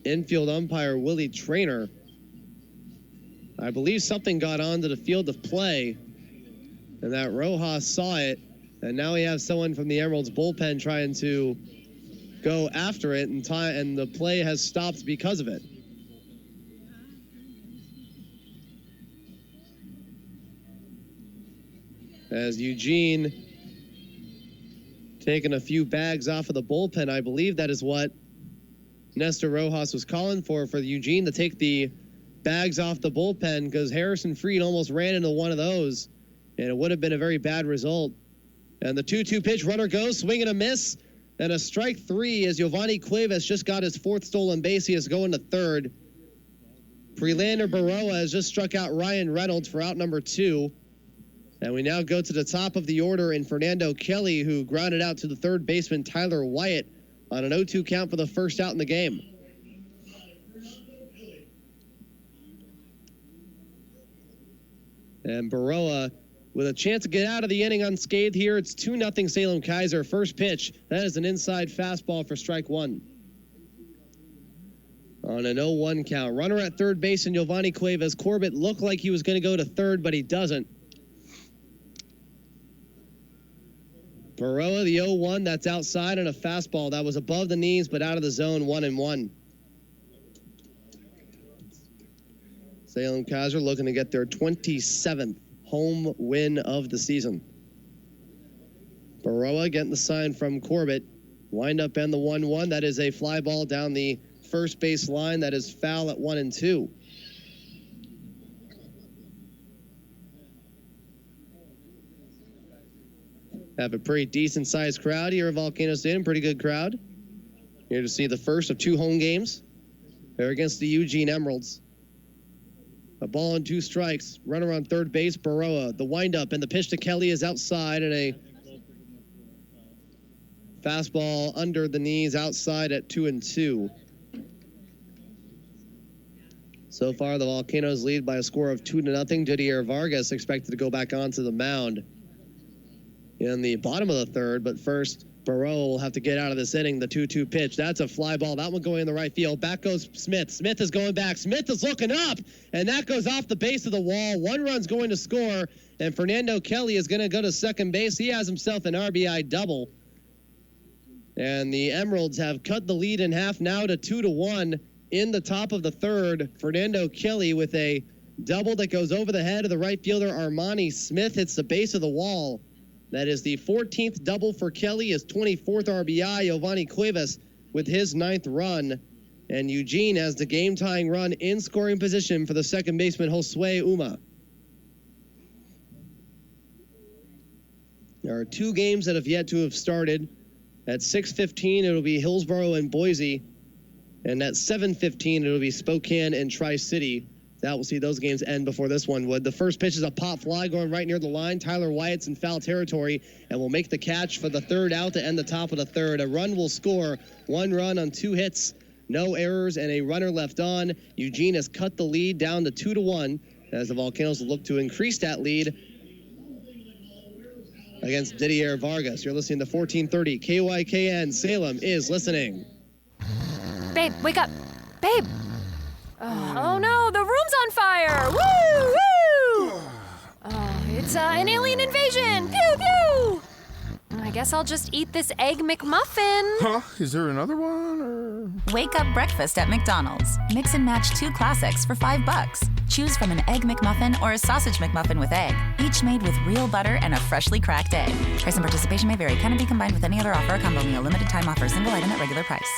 infield umpire, Willie Traynor. I believe something got onto the field of play, and that Rojas saw it, and now we have someone from the Emeralds bullpen trying to go after it, and the play has stopped because of it. As Eugene taking a few bags off of the bullpen, I believe that is what Nestor Rojas was calling for Eugene to take the bags off the bullpen, because Harrison Freed almost ran into one of those, and it would have been a very bad result. And the 2-2 pitch, runner goes, swing and a miss. And a strike 3 as Giovanni Cuevas just got his 4th stolen base. He is going to 3rd. Prelander Baroa has just struck out Ryan Reynolds for out number 2. And we now go to the top of the order in Fernando Kelly, who grounded out to the 3rd baseman Tyler Wyatt on an 0-2 count for the first out in the game. And Baroa with a chance to get out of the inning unscathed here. It's 2-0 Salem-Keizer. First pitch, that is an inside fastball for strike 1. On an 0-1 count. Runner at 3rd base and Giovanni Cuevas. Corbett looked like he was going to go to 3rd, but he doesn't. Baroa, the 0-1, that's outside on a fastball. That was above the knees, but out of the zone, 1-1. Salem-Keizer looking to get their 27th home win of the season. Baroa getting the sign from Corbett. Wind up and the 1-1. That is a fly ball down the first base line. That is foul at 1-2. Have a pretty decent sized crowd here at Volcano Stadium. Pretty good crowd. Here to see the first of 2 home games. They're against the Eugene Emeralds. A ball and 2 strikes. Runner on third base, Baroa. The windup and the pitch to Kelly is outside, and a fastball under the knees outside at 2-2. So far, the Volcanoes lead by a score of 2-0. Didier Vargas expected to go back onto the mound in the bottom of the third, but first, Baroa will have to get out of this inning. The 2-2 pitch. That's a fly ball. That one going in the right field. Back goes Smith. Smith is going back. Smith is looking up, and that goes off the base of the wall. 1 run's going to score, and Fernando Kelly is going to go to second base. He has himself an RBI double. And the Emeralds have cut the lead in half now to 2-1 in the top of the third. Fernando Kelly with a double that goes over the head of the right fielder Armani Smith. Hits the base of the wall. That is the 14th double for Kelly, his 24th RBI. Giovanni Cuevas with his 9th run. And Eugene has the game-tying run in scoring position for the second baseman Josue Uma. There are 2 games that have yet to have started. At 6:15, it'll be Hillsborough and Boise. And at 7:15, it'll be Spokane and Tri-City. That will see those games end before this one would. The first pitch is a pop fly going right near the line. Tyler Wyatt's in foul territory and will make the catch for the third out to end the top of the third. A run will score. 1 run on 2 hits, no errors, and a runner left on. Eugene has cut the lead down to 2-1 as the Volcanoes look to increase that lead against Didier Vargas. You're listening to 1430 KYKN. Salem is listening. Babe, wake up. Babe. Oh no, the room's on fire! Woo! Woo! Oh, it's an alien invasion! Pew pew! I guess I'll just eat this egg McMuffin. Huh? Is there another one? Or... Wake up breakfast at McDonald's. Mix and match 2 classics for $5. Choose from an Egg McMuffin or a Sausage McMuffin with egg, each made with real butter and a freshly cracked egg. Price and participation may vary. Cannot be combined with any other offer or combo meal. Limited time offer. Single item at regular price.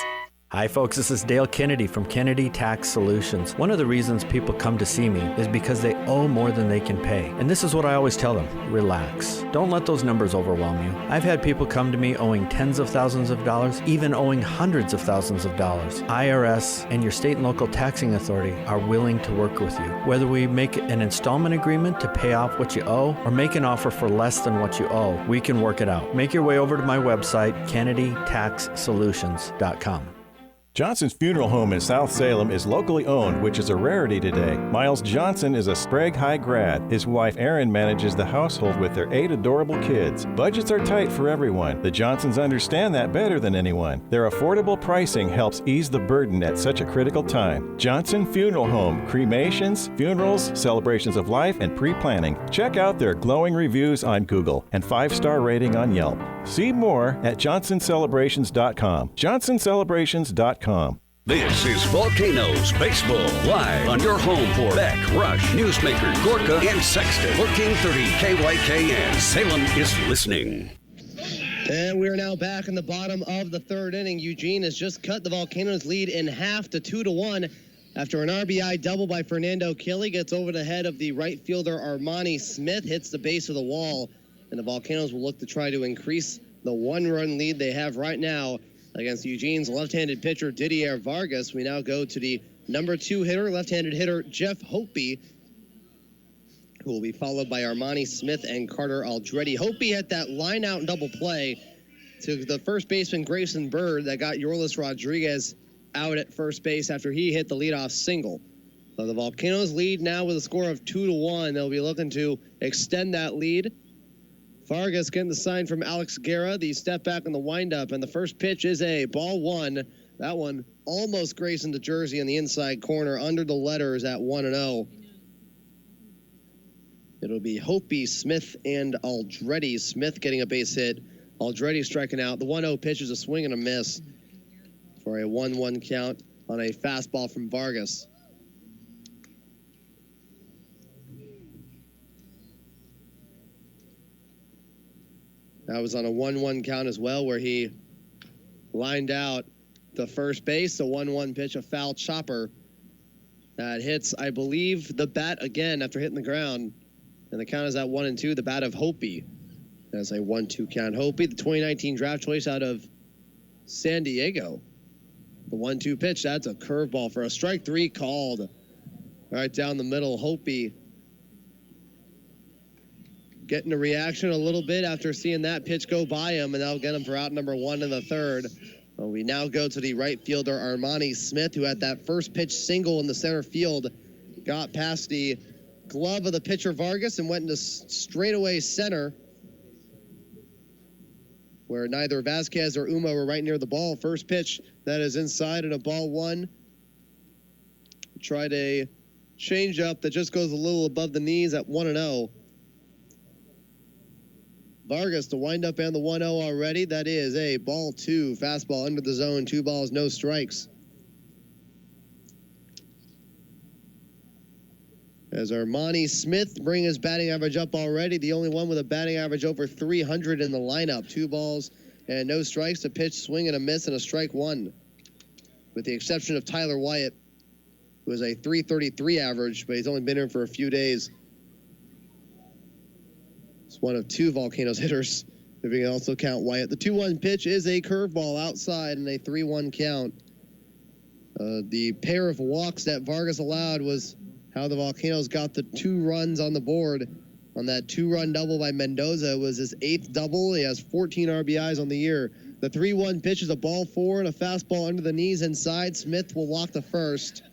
Hi folks, this is Dale Kennedy from Kennedy Tax Solutions. One of the reasons people come to see me is because they owe more than they can pay. And this is what I always tell them, relax. Don't let those numbers overwhelm you. I've had people come to me owing tens of thousands of dollars, even owing hundreds of thousands of dollars. IRS and your state and local taxing authority are willing to work with you. Whether we make an installment agreement to pay off what you owe or make an offer for less than what you owe, we can work it out. Make your way over to my website, KennedyTaxSolutions.com. Johnson's Funeral Home in South Salem is locally owned, which is a rarity today. Miles Johnson is a Sprague High grad. His wife Erin manages the household with their 8 adorable kids. Budgets are tight for everyone. The Johnsons understand that better than anyone. Their affordable pricing helps ease the burden at such a critical time. Johnson Funeral Home, cremations, funerals, celebrations of life, and pre-planning. Check out their glowing reviews on Google and 5-star rating on Yelp. See more at johnsonscelebrations.com. johnsonscelebrations.com. This is Volcanoes Baseball, live on your home for Beck, Rush, Newsmaker, Gorka, and Sexton. 1430 KYKN. Salem is listening. And we're now back in the bottom of the third inning. Eugene has just cut the Volcanoes lead in half to 2-1 after an RBI double by Fernando Kelly. Gets over the head of the right fielder Armani Smith, hits the base of the wall, and the Volcanoes will look to try to increase the 1-run lead they have right now against Eugene's left-handed pitcher, Didier Vargas. We now go to the number 2 hitter, left-handed hitter, Jeff Hope, who will be followed by Armani Smith and Carter Aldretti. Hope had that line-out double play to the first baseman, Grayson Bird, that got Yorlis Rodriguez out at first base after he hit the leadoff single. So the Volcanoes lead now with a score of 2-1. They'll be looking to extend that lead. Vargas getting the sign from Alex Guerra, the step back on the windup, and the first pitch is a ball 1. That one almost grazing the jersey in the inside corner under the letters at 1-0. It'll be Hope, Smith, and Aldretti. Smith getting a base hit. Aldretti striking out. The 1-0 pitch is a swing and a miss for a 1-1 count on a fastball from Vargas. That was on a 1-1 count as well, where he lined out to first base. A 1-1 pitch, a foul chopper that hits, I believe, the bat again after hitting the ground. And the count is at 1-2, the bat of Hopi. That's a 1-2 count. Hopi, the 2019 draft choice out of San Diego. The 1-2 pitch, that's a curveball for a strike 3 called. Right down the middle, Hopi getting a reaction a little bit after seeing that pitch go by him, and that'll get him for out number 1 in the third. Well, we now go to the right fielder, Armani Smith, who had that first pitch single in the center field, got past the glove of the pitcher Vargas and went into straightaway center, where neither Vasquez or Uma were right near the ball. First pitch that is inside and a ball 1. Tried a changeup that just goes a little above the knees at 1-0. Vargas to wind up and the 1-0 already. That is a ball 2. Fastball under the zone. 2 balls, no strikes. As Armani Smith bring his batting average up already. The only one with a batting average over 300 in the lineup. 2 balls and no strikes. A pitch, swing and a miss, and a strike 1. With the exception of Tyler Wyatt, who has a 333 average, but he's only been here for a few days. It's one of 2 Volcanoes hitters, if you can also count Wyatt. The 2-1 pitch is a curveball outside and a 3-1 count. The pair of walks that Vargas allowed was how the Volcanoes got the 2 runs on the board on that 2-run double by Mendoza. It was his 8th double. He has 14 RBIs on the year. The 3-1 pitch is a ball 4 and a fastball under the knees inside. Smith will walk to first.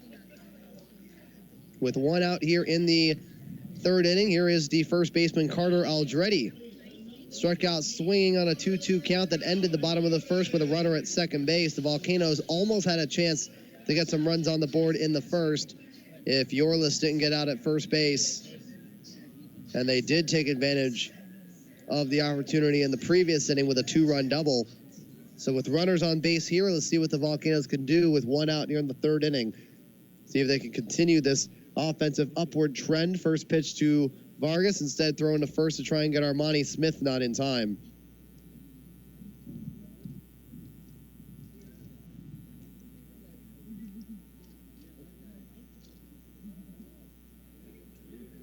With 1 out here in the 3rd inning, here is the first baseman, Carter Aldretti. Struck out swinging on a 2-2 count that ended the bottom of the 1st with a runner at second base. The Volcanoes almost had a chance to get some runs on the board in the 1st if Yorlis didn't get out at first base. And they did take advantage of the opportunity in the previous inning with a 2-run double. So with runners on base here, let's see what the Volcanoes can do with 1 out here in the 3rd inning. See if they can continue this offensive upward trend. First pitch to Vargas, instead throwing to first to try and get Armani Smith not in time.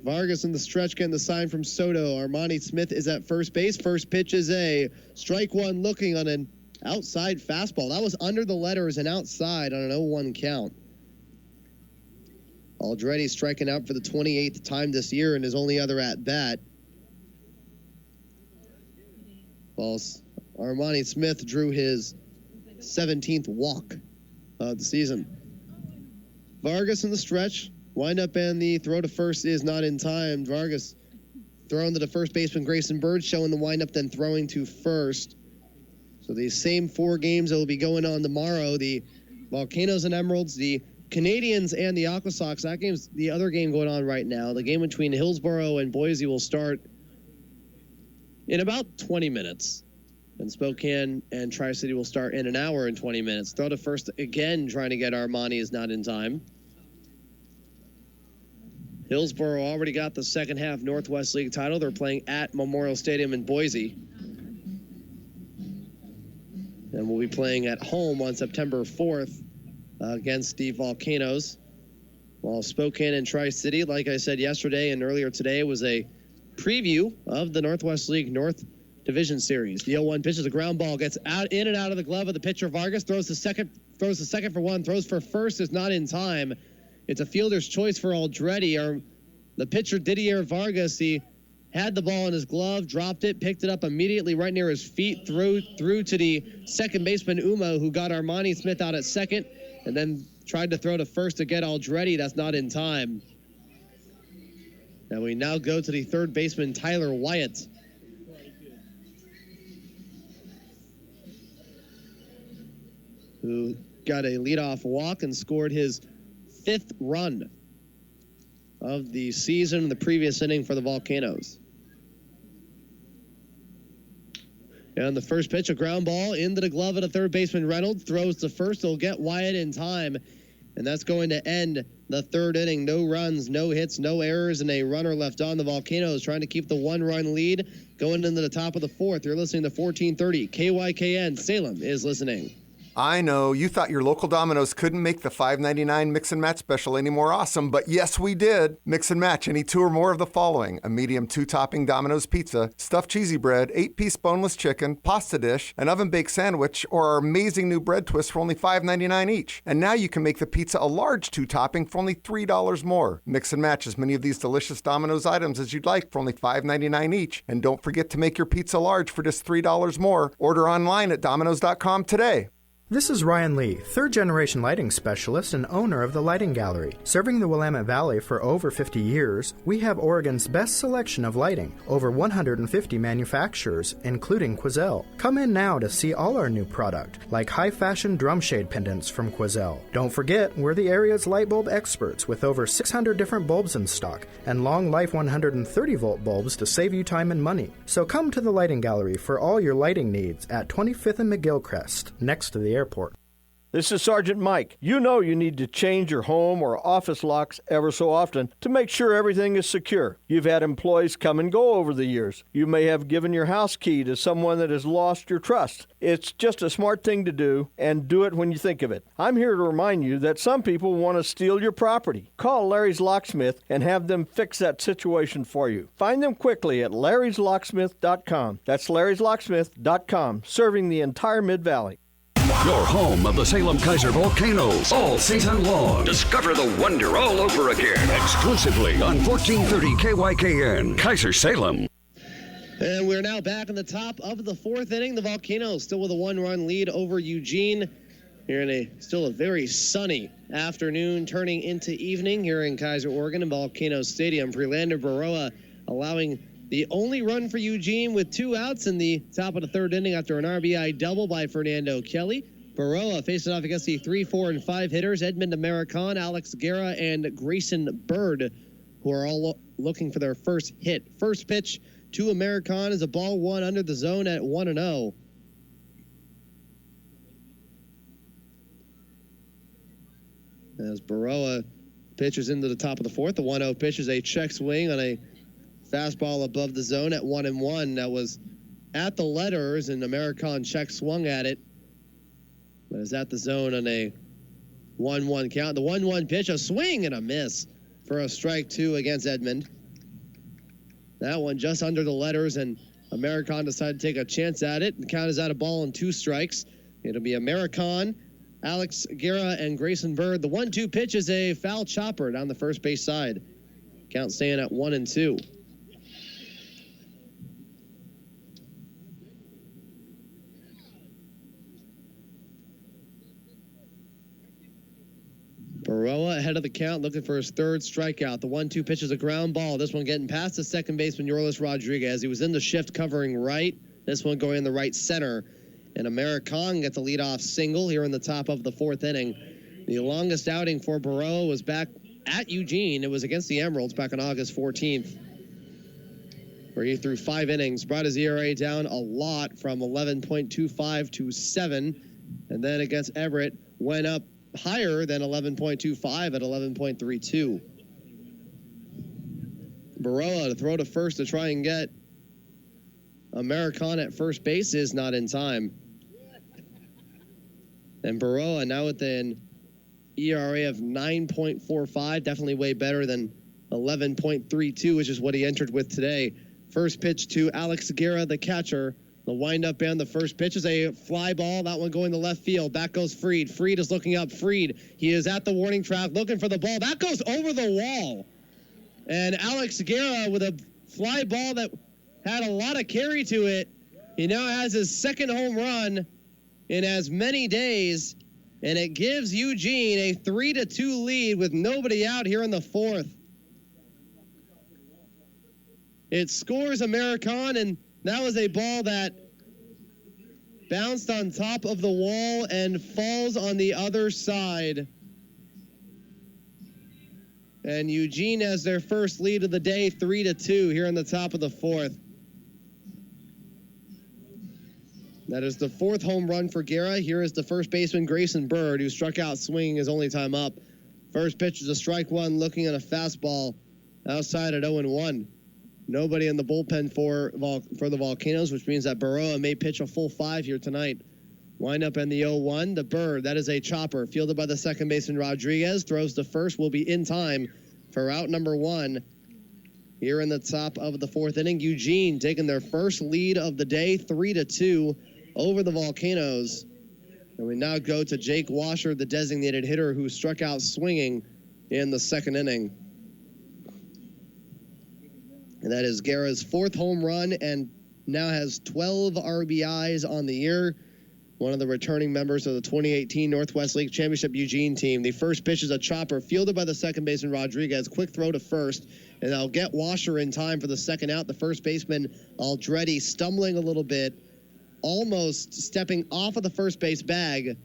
Vargas in the stretch getting the sign from Soto. Armani Smith is at first base. First pitch is a strike 1 looking on an outside fastball. That was under the letters and outside on an 0-1 count. Aldretti striking out for the 28th time this year in his only other at-bat. While Armani Smith drew his 17th walk of the season. Vargas in the stretch. Wind up and the throw to first is not in time. Vargas throwing to the first baseman, Grayson Bird, showing the windup, then throwing to first. So these same 4 games that will be going on tomorrow, the Volcanoes and Emeralds, the Canadians and the Aqua Sox. That game's the other game going on right now. The game between Hillsboro and Boise will start in about 20 minutes. And Spokane and Tri-City will start in an hour and 20 minutes. Throw to first again, trying to get Armani is not in time. Hillsboro already got the second half Northwest League title. They're playing at Memorial Stadium in Boise. And we'll be playing at home on September 4th against the Volcanoes. While Spokane and Tri-City, like I said yesterday and earlier today, was a preview of the Northwest League North Division Series. The 0-1 pitch is a ground ball, gets out in and out of the glove of the pitcher Vargas, throws the second for 1, throws for first, is not in time. It's a fielder's choice for Aldretti. The pitcher Didier Vargas, he had the ball in his glove, dropped it, picked it up immediately right near his feet, threw to the second baseman Uma, who got Armani Smith out at second, and then tried to throw to first to get Aldretti. That's not in time. And we now go to the third baseman, Tyler Wyatt. Who got a leadoff walk and scored his 5th run of the season in the previous inning for the Volcanoes. And the first pitch, a ground ball into the glove of the third baseman Reynolds, throws to first. He'll get Wyatt in time, and that's going to end the 3rd inning. No runs, no hits, no errors, and a runner left on. The Volcanoes trying to keep the 1-run lead going into the top of the 4th. You're listening to 1430 KYKN. Salem is listening. I know, you thought your local Domino's couldn't make the $5.99 Mix and Match special any more awesome, but yes, we did. Mix and match any 2 or more of the following: a medium 2-topping Domino's pizza, stuffed cheesy bread, 8-piece boneless chicken, pasta dish, an oven-baked sandwich, or our amazing new bread twist for only $5.99 each. And now you can make the pizza a large 2-topping for only $3 more. Mix and match as many of these delicious Domino's items as you'd like for only $5.99 each. And don't forget to make your pizza large for just $3 more. Order online at Domino's.com today. This is Ryan Lee, third-generation lighting specialist and owner of the Lighting Gallery. Serving the Willamette Valley for over 50 years, we have Oregon's best selection of lighting, over 150 manufacturers, including Quoizel. Come in now to see all our new product, like high-fashion drum shade pendants from Quoizel. Don't forget, we're the area's light bulb experts with over 600 different bulbs in stock and long-life 130-volt bulbs to save you time and money. So come to the Lighting Gallery for all your lighting needs at 25th and McGillcrest, next to the airport. This is Sergeant Mike. You know you need to change your home or office locks ever so often to make sure everything is secure. You've had employees come and go over the years. You may have given your house key to someone that has lost your trust. It's just a smart thing to do, and do it when you think of it. I'm here to remind you that some people want to steal your property. Call Larry's Locksmith and have them fix that situation for you. Find them quickly at larryslocksmith.com. That's larryslocksmith.com, serving the entire Mid-Valley. Your home of the Salem-Keizer volcanoes all season long. Discover the wonder all over again. Exclusively on 1430 KYKN, Keizer Salem. And we're now back in the top of the 4th inning. The Volcanoes still with a 1-run lead over Eugene. Here in still a very sunny afternoon, turning into evening here in Keizer, Oregon, in Volcano Stadium. Prelander Baroa allowing the only run for Eugene with 2 outs in the top of the 3rd inning after an RBI double by Fernando Kelly. Baroa facing off against the 3, 4, and 5 hitters, Edmund American, Alex Guerra, and Grayson Bird, who are all looking for their first hit. First pitch to American is a ball 1 under the zone at 1-0. As Baroa pitches into the top of the 4th, the 1-0 pitch is a check swing on a fastball above the zone at 1-1. That was at the letters, and American check swung at it. But it's at the zone on a 1-1 count. The 1-1 pitch, a swing and a miss for a strike 2 against Edmund. That one just under the letters, and American decided to take a chance at it. The count is at a ball and 2 strikes. It'll be American, Alex Guerra, and Grayson Bird. The 1-2 pitch is a foul chopper down the first base side. Count staying at 1-2. Baroa ahead of the count, looking for his 3rd strikeout. The 1-2 pitch is a ground ball. This one getting past the second baseman, Yorlis Rodriguez. He was in the shift covering right. This one going in the right center. And American gets a leadoff single here in the top of the 4th inning. The longest outing for Baroa was back at Eugene. It was against the Emeralds back on August 14th, where he threw 5 innings, brought his ERA down a lot from 11.25 to 7. And then against Everett, went up higher than 11.25 at 11.32. Baroa to throw to first to try and get American at first base is not in time. And Baroa now with an ERA of 9.45, definitely way better than 11.32, which is what he entered with today. First pitch to Alex Guerra, the catcher. The windup and the first pitch is a fly ball. That one going to left field. Back goes Fried. Fried is looking up. Fried, he is at the warning track looking for the ball. That goes over the wall. And Alex Guerra with a fly ball that had a lot of carry to it. He now has his 2nd home run in as many days. And it gives Eugene a 3-2 lead with nobody out here in the 4th. It scores American, and that was a ball that bounced on top of the wall and falls on the other side. And Eugene has their first lead of the day, 3-2 here in the top of the 4th. That is the 4th home run for Guerra. Here is the first baseman, Grayson Bird, who struck out swinging his only time up. First pitch is a strike 1, looking at a fastball outside at 0-1. Nobody in the bullpen for the Volcanoes, which means that Baroa may pitch a full 5 here tonight. Wind up in the 0-1. The bird, that is a chopper. Fielded by the second baseman Rodriguez. Throws to first. Will be in time for out number 1. Here in the top of the 4th inning, Eugene taking their first lead of the day, 3-2 over the Volcanoes. And we now go to Jake Washer, the designated hitter, who struck out swinging in the 2nd inning. And that is Guerra's 4th home run and now has 12 RBIs on the year. One of the returning members of the 2018 Northwest League Championship Eugene team. The first pitch is a chopper fielded by the second baseman Rodriguez. Quick throw to first, and they'll get Washer in time for the second out. The first baseman Aldretti stumbling a little bit, almost stepping off of the first base bag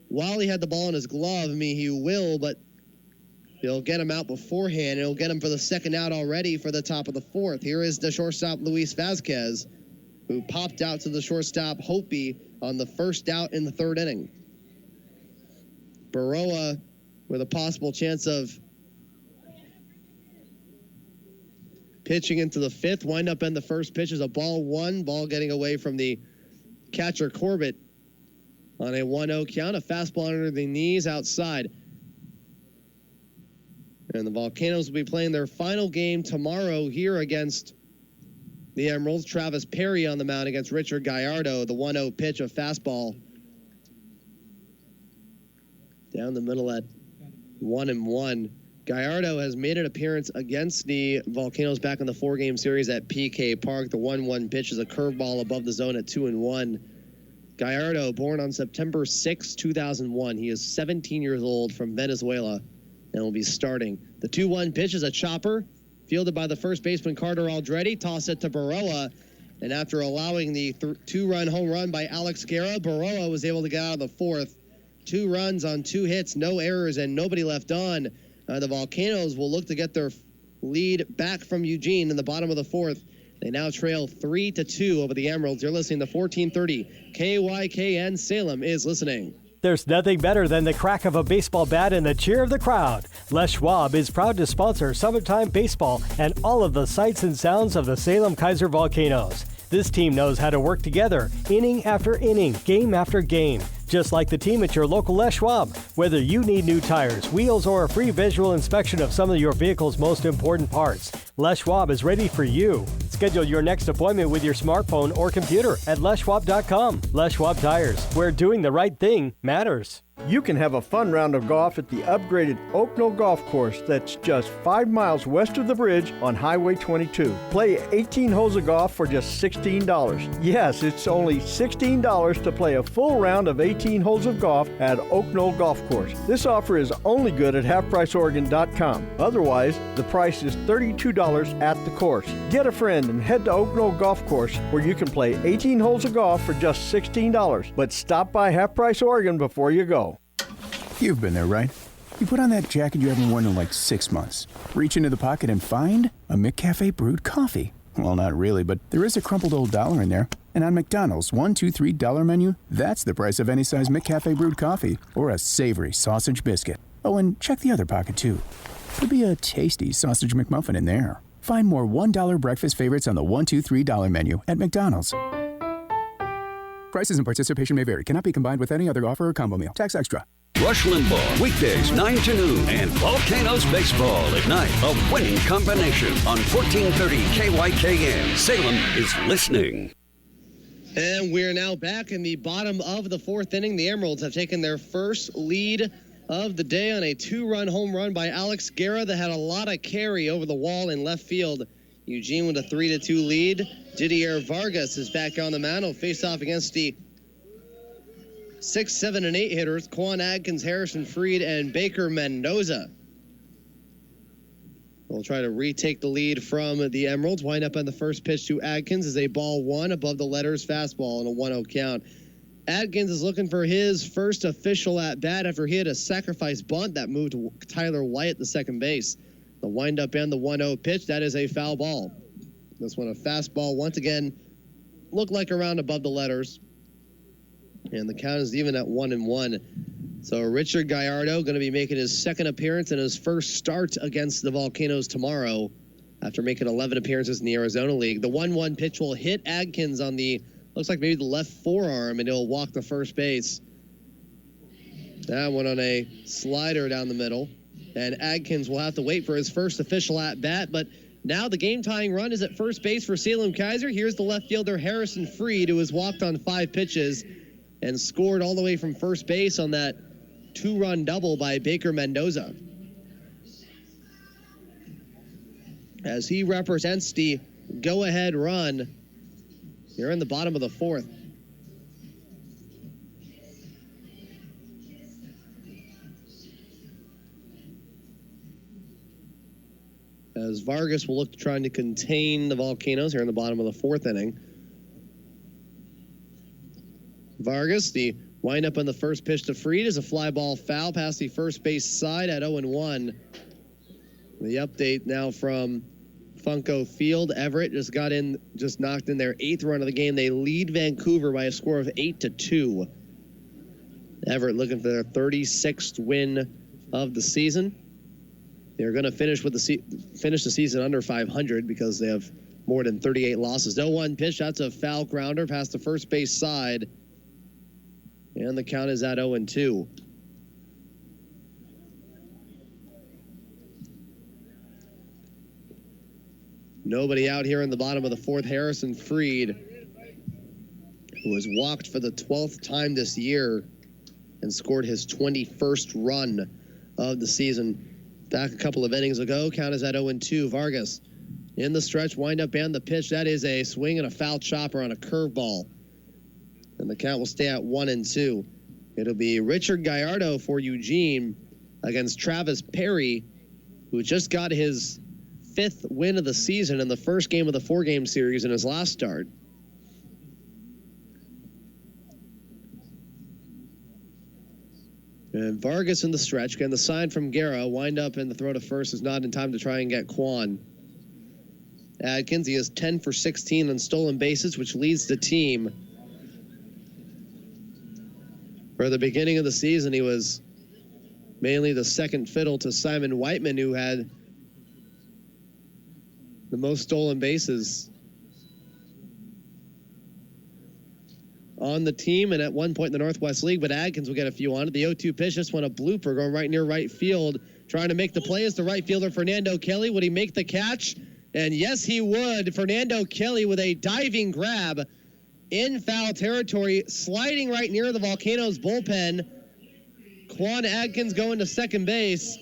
while he had the ball in his glove. I mean, he will, but he'll get him out beforehand, and he'll get him for the second out already for the top of the 4th. Here is the shortstop Luis Vasquez, who popped out to the shortstop Hopi on the first out in the 3rd inning. Baroa with a possible chance of pitching into the 5th. Wind up in the first pitch is a ball 1. Ball getting away from the catcher Corbett on a 1-0 count. A fastball under the knees outside. And the Volcanoes will be playing their final game tomorrow here against the Emeralds. Travis Perry on the mound against Richard Gallardo. The 1-0 pitch, a fastball. Down the middle at 1-1. Gallardo has made an appearance against the Volcanoes back in the 4-game series at PK Park. The 1-1 pitch is a curveball above the zone at 2-1. Gallardo, born on September 6, 2001. He is 17 years old, from Venezuela and will be starting. The 2-1 pitch is a chopper fielded by the first baseman Carter Aldretti. Toss it to Baroa, and after allowing the 2-run home run by Alex Guerra, Baroa was able to get out of the 4th. 2 runs on 2 hits, no errors, and nobody left on. The Volcanoes will look to get their lead back from Eugene in the bottom of the 4th. They now trail 3-2 over the Emeralds. You're listening to 1430 KYKN. Salem is listening. There's nothing better than the crack of a baseball bat and the cheer of the crowd. Les Schwab is proud to sponsor Summertime Baseball and all of the sights and sounds of the Salem-Keizer Volcanoes. This team knows how to work together, inning after inning, game after game. Just like the team at your local Les Schwab. Whether you need new tires, wheels, or a free visual inspection of some of your vehicle's most important parts, Les Schwab is ready for you. Schedule your next appointment with your smartphone or computer at leschwab.com. Les Schwab Tires, where doing the right thing matters. You can have a fun round of golf at the upgraded Oak Knoll Golf Course that's just 5 miles west of the bridge on Highway 22. Play 18 holes of golf for just $16. Yes, it's only $16 to play a full round of 18 holes of golf at Oak Knoll Golf Course. This offer is only good at halfpriceoregon.com. Otherwise, the price is $32 at the course. Get a friend and head to Oak Knoll Golf Course, where you can play 18 holes of golf for just $16. But stop by Half Price Oregon before you go. You've been there, right? You put on that jacket you haven't worn in like 6 months. Reach into the pocket and find a McCafe brewed coffee. Well, not really, but there is a crumpled old dollar in there. And on McDonald's $1, $2, $3 menu, that's the price of any size McCafe brewed coffee or a savory sausage biscuit. Oh, and check the other pocket, too. Could be a tasty sausage McMuffin in there. Find more $1 breakfast favorites on the $1, $2, $3 menu at McDonald's. Prices and participation may vary. Cannot be combined with any other offer or combo meal. Tax extra. Rush Limbaugh, weekdays 9 to noon, and Volcanoes Baseball at night. A winning combination on 1430 KYKN. Salem is listening. And we're now back in the bottom of the 4th inning. The Emeralds have taken their first lead of the day on a 2-run home run by Alex Guerra that had a lot of carry over the wall in left field. Eugene with a 3-2 lead. Didier Vargas is back on the mound. He'll face off against the 6, 7, and 8 hitters, Quan Adkins, Harrison Freed, and Baker Mendoza. We'll try to retake the lead from the Emeralds. Wind up on the first pitch to Adkins is a ball 1 above the letters, fastball, and a 1-0 count. Adkins is looking for his first official at-bat after he had a sacrifice bunt that moved Tyler White to second base. The wind-up and the 1-0 pitch, that is a foul ball. This one a fastball, once again, looked like around above the letters. And the count is even at 1-1. So Richard Gallardo going to be making his second appearance and his first start against the Volcanoes tomorrow after making 11 appearances in the Arizona League. The 1-1 pitch will hit Adkins on the looks like maybe the left forearm, and he'll walk to first base. That one on a slider down the middle. And Adkins will have to wait for his first official at-bat, but now the game-tying run is at first base for Salem-Keizer. Here's the left fielder Harrison Freed, who has walked on 5 pitches and scored all the way from first base on that 2-run double by Baker Mendoza. As he represents the go-ahead run here in the bottom of the 4th. As Vargas will look to trying to contain the Volcanoes here in the bottom of the 4th inning. Vargas, the windup on the first pitch to Freed is a fly ball foul past the first base side at 0-1. The update now from Funko Field. Everett just knocked in their 8th run of the game. They lead Vancouver by a score of 8-2. Everett looking for their 36th win of the season. They're going to finish the season under 500 because they have more than 38 losses. 0-1 pitch. That's a foul grounder past the first base side. And the count is at 0-2. Nobody out here in the bottom of the 4th. Harrison Freed, who has walked for the 12th time this year and scored his 21st run of the season. Back a couple of innings ago, count is at 0-2. Vargas in the stretch, windup and the pitch. That is a swing and a foul chopper on a curveball. And the count will stay at 1-2. It'll be Richard Gallardo for Eugene against Travis Perry, who just got his 5th win of the season in the first game of the 4-game series in his last start. And Vargas in the stretch, getting the sign from Guerra. Wind up and the throw to first is not in time to try and get Quan. Adkins, he is 10 for 16 on stolen bases, which leads the team. For the beginning of the season, he was mainly the second fiddle to Simon Whiteman, who had the most stolen bases on the team and at one point in the Northwest League, but Adkins will get a few on it. The 0-2 pitch, this one a blooper going right near right field. Trying to make the play is the right fielder Fernando Kelly. Would he make the catch? And yes, he would. Fernando Kelly with a diving grab in foul territory, sliding right near the Volcanoes bullpen. Quan Adkins going to second base,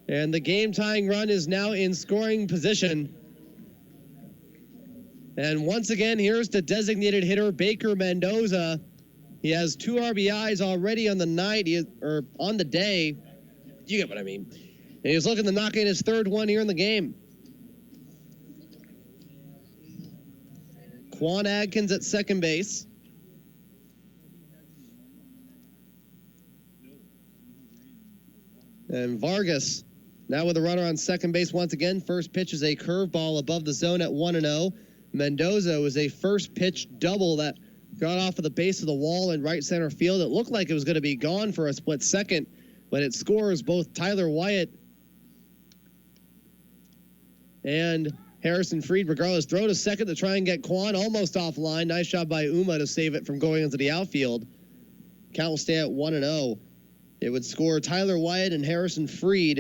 and the game-tying run is now in scoring position. And once again, here's the designated hitter, Baker Mendoza. He has 2 RBIs already on the night, or on the day. You get what I mean. And he's looking to knock in his 3rd one here in the game. Quan Adkins at second base. And Vargas now with a runner on second base once again. First pitch is a curveball above the zone at 1-0. Mendoza was a first pitch double that got off of the base of the wall in right center field. It looked like it was going to be gone for a split second, but it scores both Tyler Wyatt and Harrison Freed. Regardless, throw to second to try and get Quan almost offline. Nice job by Uma to save it from going into the outfield. Count will stay at 1-0. It would score Tyler Wyatt and Harrison Freed,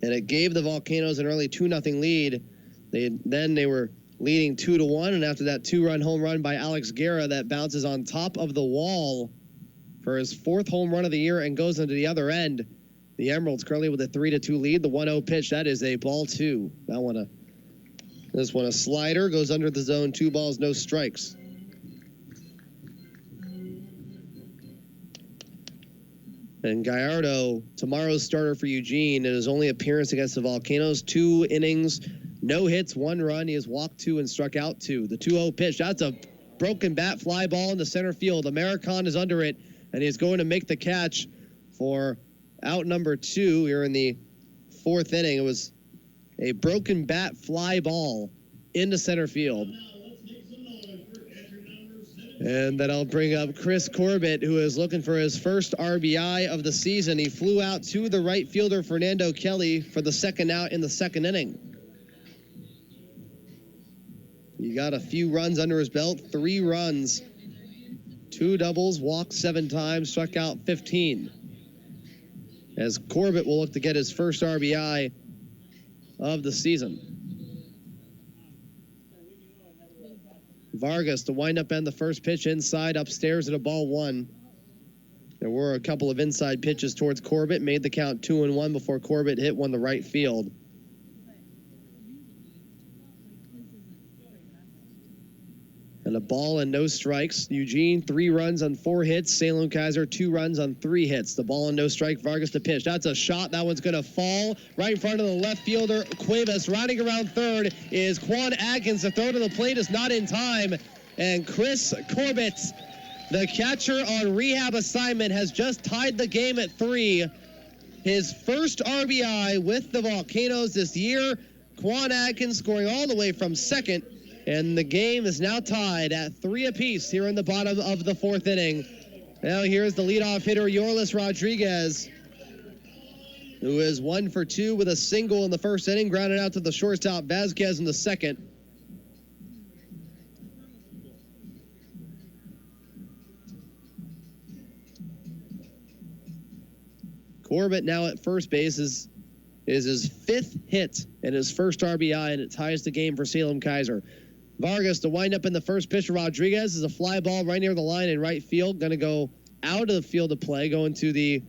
and it gave the Volcanoes an early 2-0 lead. They were leading 2-1, and after that 2-run home run by Alex Guerra that bounces on top of the wall for his 4th home run of the year and goes into the other end. The Emeralds currently with a 3-2 lead. The 1-0 pitch, that is a ball 2. This one a slider, goes under the zone, 2 balls, no strikes. And Gallardo, tomorrow's starter for Eugene, in his only appearance against the Volcanoes, 2 innings, no hits, 1 run. He has walked 2 and struck out 2. The 2-0 pitch, that's a broken bat fly ball in the center field. American is under it, and he's going to make the catch for out number 2 here in the 4th inning. It was a broken bat fly ball into center field. And then I'll bring up Chris Corbett, who is looking for his first RBI of the season. He flew out to the right fielder, Fernando Kelly, for the second out in the 2nd inning. He got a few runs under his belt, 3 runs, 2 doubles, walked 7 times, struck out 15. As Corbett will look to get his first RBI of the season. Vargas to wind up on the first pitch inside, upstairs at a ball 1. There were a couple of inside pitches towards Corbett, made the count 2-1 before Corbett hit one to right field. And a ball and no strikes. Eugene, 3 runs on 4 hits. Salem-Keizer, 2 runs on 3 hits. The ball and no strike. Vargas to pitch. That's a shot. That one's going to fall right in front of the left fielder, Cuevas. Riding around third is Quan Atkins. The throw to the plate is not in time. And Chris Corbett, the catcher on rehab assignment, has just tied the game at 3. His first RBI with the Volcanoes this year. Quan Atkins scoring all the way from second. And the game is now tied at 3 apiece here in the bottom of the 4th inning. Now here's the leadoff hitter, Yorlis Rodriguez, who is 1 for 2 with a single in the first inning, grounded out to the shortstop Vasquez in the second. Corbett now at first base is his 5th hit and his first RBI, and it ties the game for Salem-Keizer. Vargas to wind up in the first pitch. Rodriguez is a fly ball right near the line in right field. Going to go out of the field of play, going to the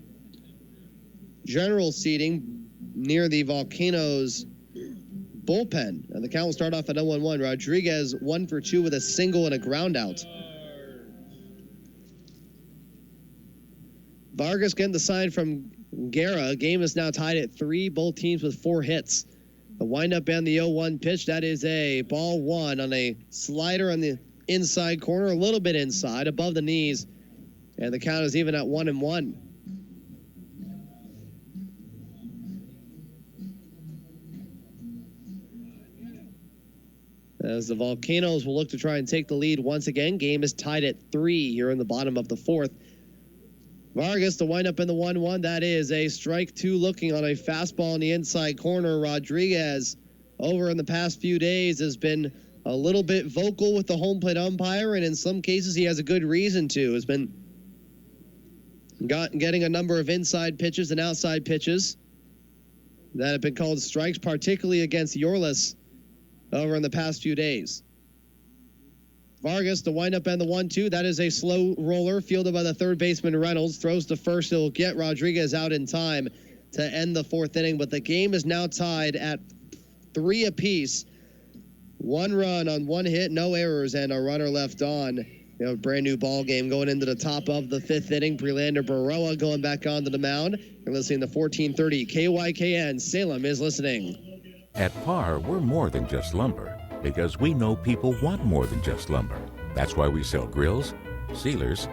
general seating near the Volcanoes bullpen. And the count will start off at 0-1. Rodriguez 1 for 2 with a single and a ground out. Vargas getting the sign from Guerra. Game is now tied at 3. Both teams with 4 hits. The windup and the 0-1 pitch, that is a ball 1 on a slider on the inside corner, a little bit inside, above the knees. And the count is even at 1-1. As the Volcanoes will look to try and take the lead once again. Game is tied at 3 here in the bottom of the 4th. Vargas to wind up in the 1-1. That is a strike 2 looking on a fastball in the inside corner. Rodriguez, over in the past few days, has been a little bit vocal with the home plate umpire, and in some cases he has a good reason to. Has been getting a number of inside pitches and outside pitches that have been called strikes, particularly against Yorlis over in the past few days. Vargas to wind up and the 1-2. That is a slow roller fielded by the third baseman Reynolds. Throws to first. It'll get Rodriguez out in time to end the 4th inning. But the game is now tied at 3 apiece. 1 run on 1 hit, no errors, and a runner left on. You know, brand new ball game going into the top of the 5th inning. Prelander Baroa going back onto the mound. You're listening to 1430 KYKN. Salem is listening. At Par, we're more than just lumber. Because we know people want more than just lumber. That's why we sell grills, sealers,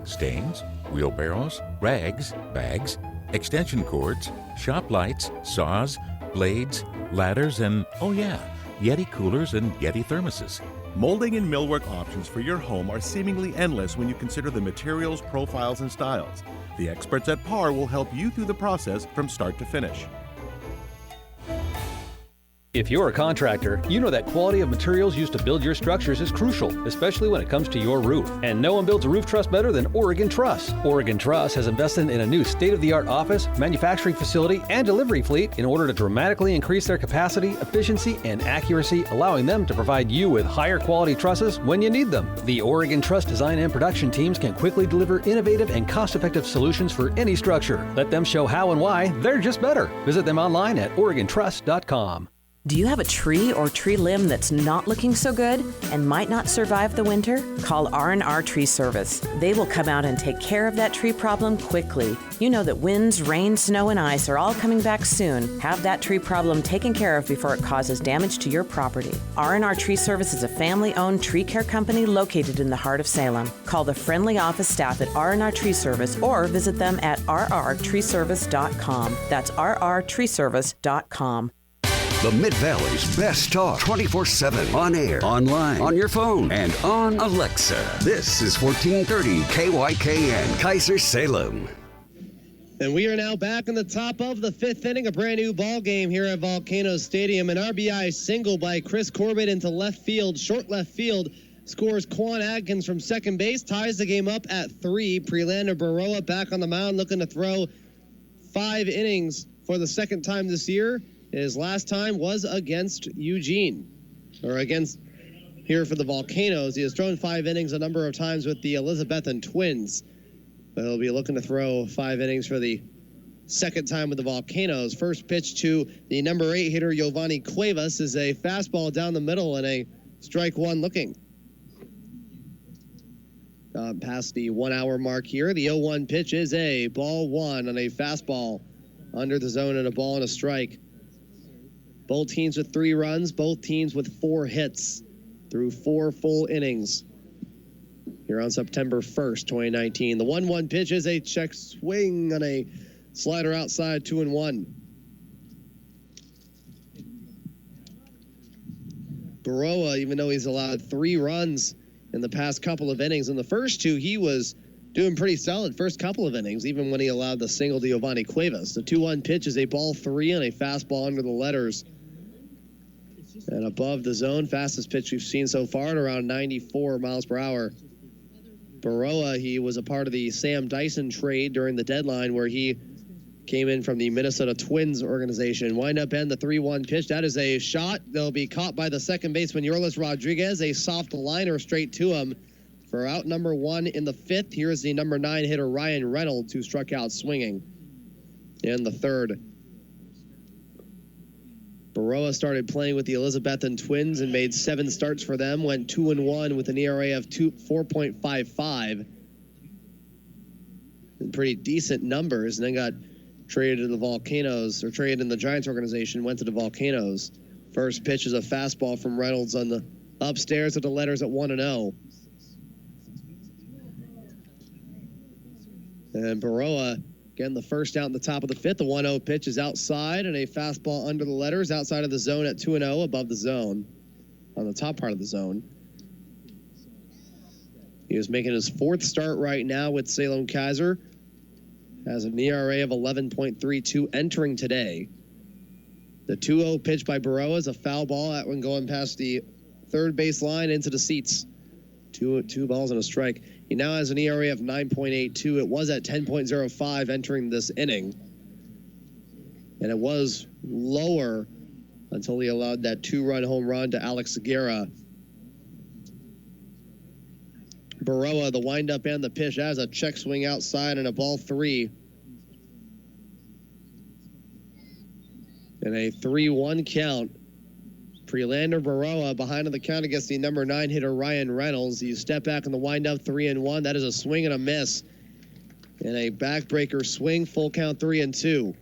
stains, wheelbarrows, rags, bags, extension cords, shop lights, saws, blades, ladders, and, oh yeah, Yeti coolers and Yeti thermoses. Molding and millwork options for your home are seemingly endless when you consider the materials, profiles, and styles. The experts at Par will help you through the process from start to finish. If you're a contractor, you know that quality of materials used to build your structures is crucial, especially when it comes to your roof. And no one builds a roof truss better than Oregon Truss. Oregon Truss has invested in a new state-of-the-art office, manufacturing facility, and delivery fleet in order to dramatically increase their capacity, efficiency, and accuracy, allowing them to provide you with higher quality trusses when you need them. The Oregon Truss design and production teams can quickly deliver innovative and cost-effective solutions for any structure. Let them show how and why they're just better. Visit them online at OregonTruss.com. Do you have a tree or tree limb that's not looking so good and might not survive the winter? Call R&R Tree Service. They will come out and take care of that tree problem quickly. You know that winds, rain, snow, and ice are all coming back soon. Have that tree problem taken care of before it causes damage to your property. R&R Tree Service is a family-owned tree care company located in the heart of Salem. Call the friendly office staff at R&R Tree Service or visit them at rrtreeservice.com. That's rrtreeservice.com. The Mid-Valley's best talk 24/7 on air, online, on your phone, and on Alexa. This is 1430 KYKN, Keizer Salem. And we are now back in the top of the 5th inning, a brand new ball game here at Volcano Stadium. An RBI single by Chris Corbett into left field, short left field, scores Quan Adkins from second base, ties the game up at 3. Prelander Baroa back on the mound looking to throw 5 innings for the second time this year. His last time was against Eugene, or against here for the Volcanoes. He has thrown 5 innings a number of times with the Elizabethan Twins. He'll be looking to throw 5 innings for the second time with the Volcanoes. First pitch to the number 8 hitter, Giovanni Cuevas, is a fastball down the middle and a strike one looking. Past the 1 hour mark here. The 0-1 pitch is a ball 1 on a fastball under the zone and a ball and a strike. Both teams with 3 runs, both teams with 4 hits through 4 full innings here on September 1st, 2019. The 1-1 pitch is a check swing on a slider outside, 2-1. Baroa, even though he's allowed 3 runs in the past couple of innings, in the first 2, he was doing pretty solid first couple of innings, even when he allowed the single to Giovanni Cuevas. The 2-1 pitch is a ball 3 and a fastball under the letters. And above the zone, fastest pitch we've seen so far at around 94 miles per hour. Baroa, he was a part of the Sam Dyson trade during the deadline where he came in from the Minnesota Twins organization. Wind up and the 3-1 pitch. That is a shot. They'll be caught by the second baseman, Yorlis Rodriguez. A soft liner straight to him for out number 1 in the 5th. Here's the number 9 hitter, Ryan Reynolds, who struck out swinging in the 3rd. Baroa started playing with the Elizabethan Twins and made 7 starts for them, went 2-1 with an ERA of 4.55. And pretty decent numbers, and then got traded to the Volcanoes, or traded in the Giants organization, went to the Volcanoes. First pitch is a fastball from Reynolds on the upstairs at the letters at 1-0. And Baroa, again, the first out in the top of the 5th. The 1-0 pitch is outside, and a fastball under the letters outside of the zone at 2-0, above the zone, on the top part of the zone. He is making his 4th start right now with Salem-Keizer. Has an ERA of 11.32 entering today. The 2-0 pitch by Baroa is a foul ball. That one going past the third base line into the seats. Two balls and a strike. He now has an ERA of 9.82. It was at 10.05 entering this inning. And it was lower until he allowed that 2-run home run to Alex Guerra. Baroa, the windup and the pitch, has a check swing outside and a ball 3. And a 3-1 count. Prelander Baroa behind on the count against the number 9 hitter Ryan Reynolds. You step back in the windup, 3-1. That is a swing and a miss. And a backbreaker swing, full count 3-2.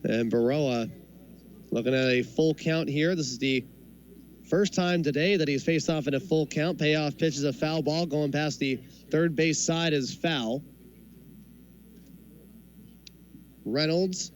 And Baroa looking at a full count here. This is the first time today that he's faced off in a full count. Payoff pitch is a foul ball going past the third base side is foul. Reynolds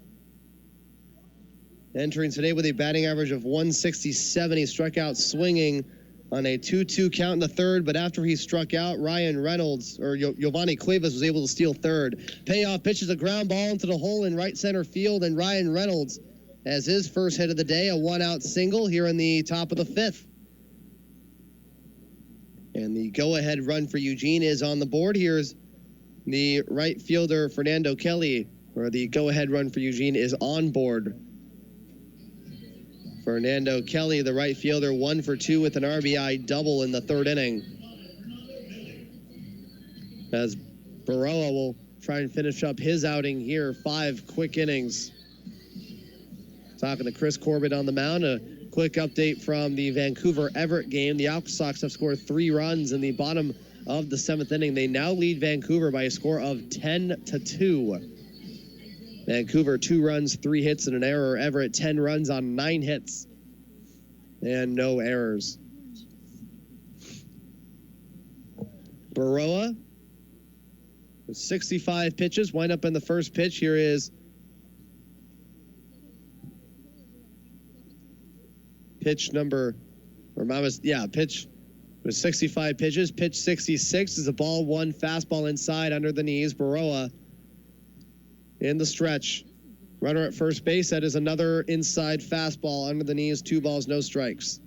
entering today with a batting average of 167. He struck out swinging on a 2-2 count in the 3rd, but after he struck out, Ryan Reynolds, or Giovanni Cuevas, was able to steal 3rd. Payoff pitch is a ground ball into the hole in right center field, and Ryan Reynolds has his first hit of the day, a 1-out single here in the top of the 5th. And the go-ahead run for Eugene is on the board. Here's the right fielder, Fernando Kelly, or the go-ahead run for Eugene is on board. Fernando Kelly, the right fielder, 1 for 2 with an RBI double in the 3rd inning. As Baroa will try and finish up his outing here, 5 quick innings. Talking to Chris Corbett on the mound, a quick update from the Vancouver-Everett game. The Alka Sox have scored 3 runs in the bottom of the 7th inning. They now lead Vancouver by a score of 10-2. Vancouver, 2 runs, 3 hits, and an error. Everett, 10 runs on 9 hits and no errors. Baroa with 65 pitches. Wind up in the first pitch. Here is pitch with 65 pitches. Pitch 66 is a ball one, fastball inside under the knees. Baroa in the stretch. Runner at first base. That is another inside fastball under the knees. 2 balls, no strikes.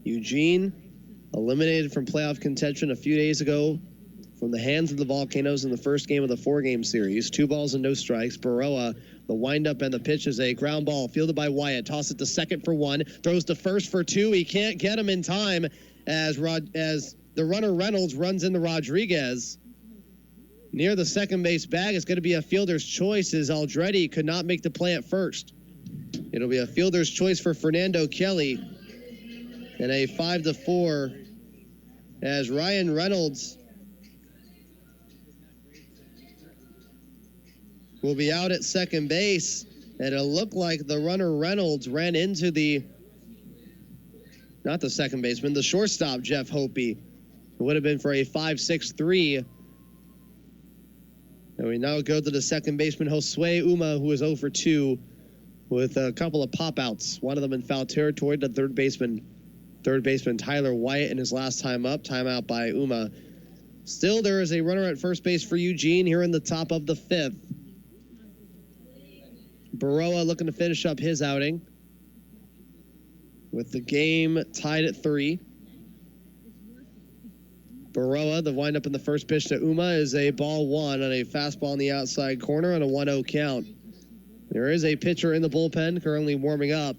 Eugene eliminated from playoff contention a few days ago from the hands of the Volcanoes in the first game of the 4-game series. 2 balls and no strikes. Baroa, the windup and the pitch is a ground ball fielded by Wyatt. Toss it to second for 1. Throws to first for 2. He can't get him in time as the runner Reynolds runs into Rodriguez. Near the second base bag, it's going to be a fielder's choice as Aldretti could not make the play at first. It'll be a fielder's choice for Fernando Kelly. And a 5-4 as Ryan Reynolds will be out at second base. And it'll look like the runner Reynolds ran into not the second baseman, the shortstop, Jeff Hoppe. It would have been for a 5-6-3. And we now go to the second baseman, Josue Uma, who is 0 for 2 with a couple of pop-outs. One of them in foul territory to third baseman Tyler Wyatt in his last time up. Timeout by Uma. Still, there is a runner at first base for Eugene here in the top of the 5th. Baroa looking to finish up his outing with the game tied at 3. Baroa, the windup in the first pitch to Uma is a ball 1 on a fastball in the outside corner on a 1-0 count. There is a pitcher in the bullpen currently warming up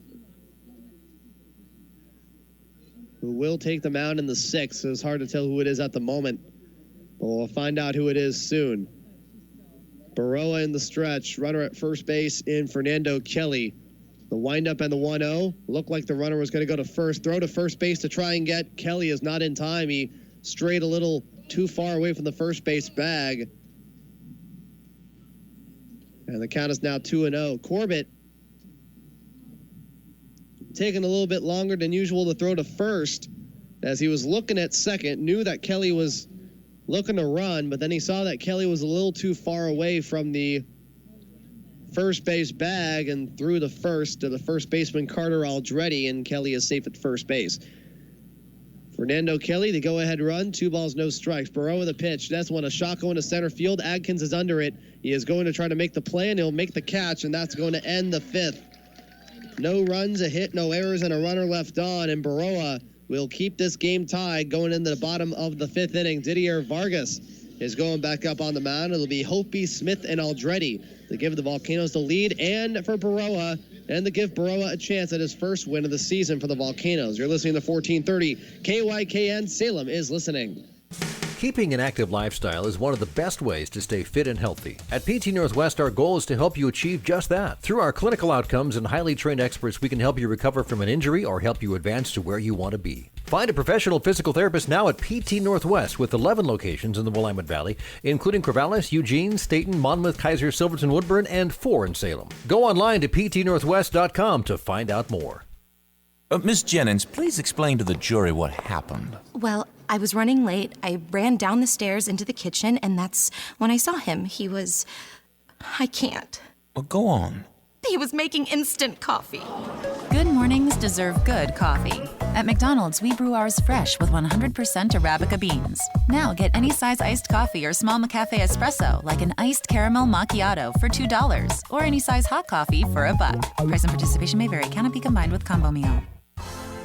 who will take the mound in the 6th. It's hard to tell who it is at the moment, but we'll find out who it is soon. Baroa in the stretch, runner at first base in Fernando Kelly. The windup and the 1-0. Looked like the runner was going to go to first. Throw to first base to try and get Kelly is not in time. He strayed a little too far away from the first base bag. And the count is now 2-0. Corbett taking a little bit longer than usual to throw to first as he was looking at second, knew that Kelly was looking to run, but then he saw that Kelly was a little too far away from the first base bag and threw the first to the first baseman Carter Aldretti, and Kelly is safe at first base. Fernando Kelly, the go-ahead run, 2 balls, no strikes. Baroa the pitch. That's one. A shot going to center field. Adkins is under it. He is going to try to make the play, and he'll make the catch, and that's going to end the 5th. No runs, a hit, no errors, and a runner left on, and Baroa will keep this game tied going into the bottom of the 5th inning. Didier Vargas is going back up on the mound. It'll be Hoppe, Smith, and Aldretti to give the Volcanoes the lead, and for Baroa, and to give Baroa a chance at his first win of the season for the Volcanoes. You're listening to 1430 KYKN. Salem is listening. Keeping an active lifestyle is one of the best ways to stay fit and healthy. At PT Northwest, our goal is to help you achieve just that. Through our clinical outcomes and highly trained experts, we can help you recover from an injury or help you advance to where you want to be. Find a professional physical therapist now at PT Northwest with 11 locations in the Willamette Valley, including Corvallis, Eugene, Staten, Monmouth, Keizer, Silverton, Woodburn, and 4 in Salem. Go online to ptnorthwest.com to find out more. Miss Jennings, please explain to the jury what happened. Well, I was running late. I ran down the stairs into the kitchen, and that's when I saw him. I can't. Well, go on. He was making instant coffee. Good mornings deserve good coffee. At McDonald's, we brew ours fresh with 100% Arabica beans. Now get any size iced coffee or small McCafe espresso, like an iced caramel macchiato for $2, or any size hot coffee for $1. Price and participation may vary. Cannot be combined with combo meal.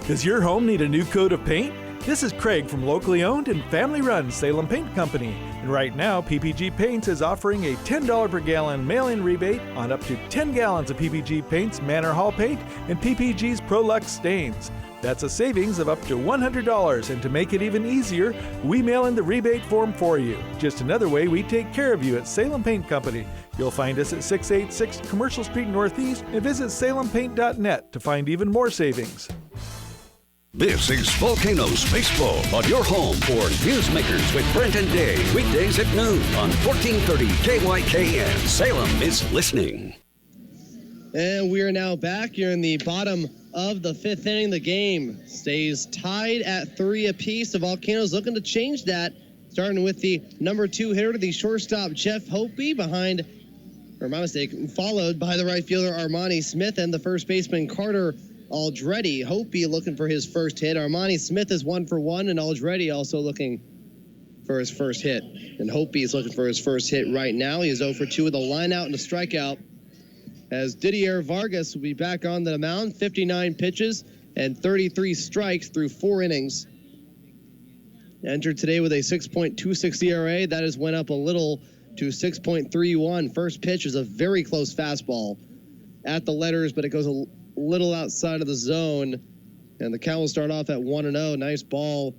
Does your home need a new coat of paint? This is Craig from locally owned and family-run Salem Paint Company. And right now, PPG Paints is offering a $10 per gallon mail-in rebate on up to 10 gallons of PPG Paints Manor Hall paint and PPG's ProLux stains. That's a savings of up to $100, and to make it even easier, we mail in the rebate form for you. Just another way we take care of you at Salem Paint Company. You'll find us at 686 Commercial Street Northeast and visit salempaint.net to find even more savings. This is Volcanoes Baseball on your home for Newsmakers with Brent and Dave. Weekdays at noon on 1430 KYKN. Salem is listening. And we are now back here in the bottom of the 5th inning. The game stays tied at 3 apiece. The Volcanoes looking to change that, starting with the number 2 hitter, the shortstop Jeff Hoppe, behind or my mistake, followed by the right fielder Armani Smith and the first baseman Carter Aldretti. Hopi looking for his first hit. Armani Smith is 1 for 1, and Aldretti also looking for his first hit. And Hopi is looking for his first hit right now. He is 0 for 2 with a line out and a strikeout. As Didier Vargas will be back on the mound, 59 pitches and 33 strikes through 4 innings. Entered today with a 6.26 ERA. That has went up a little to 6.31. First pitch is a very close fastball at the letters, but it goes a little outside of the zone. And the count will start off at 1-0. Nice ball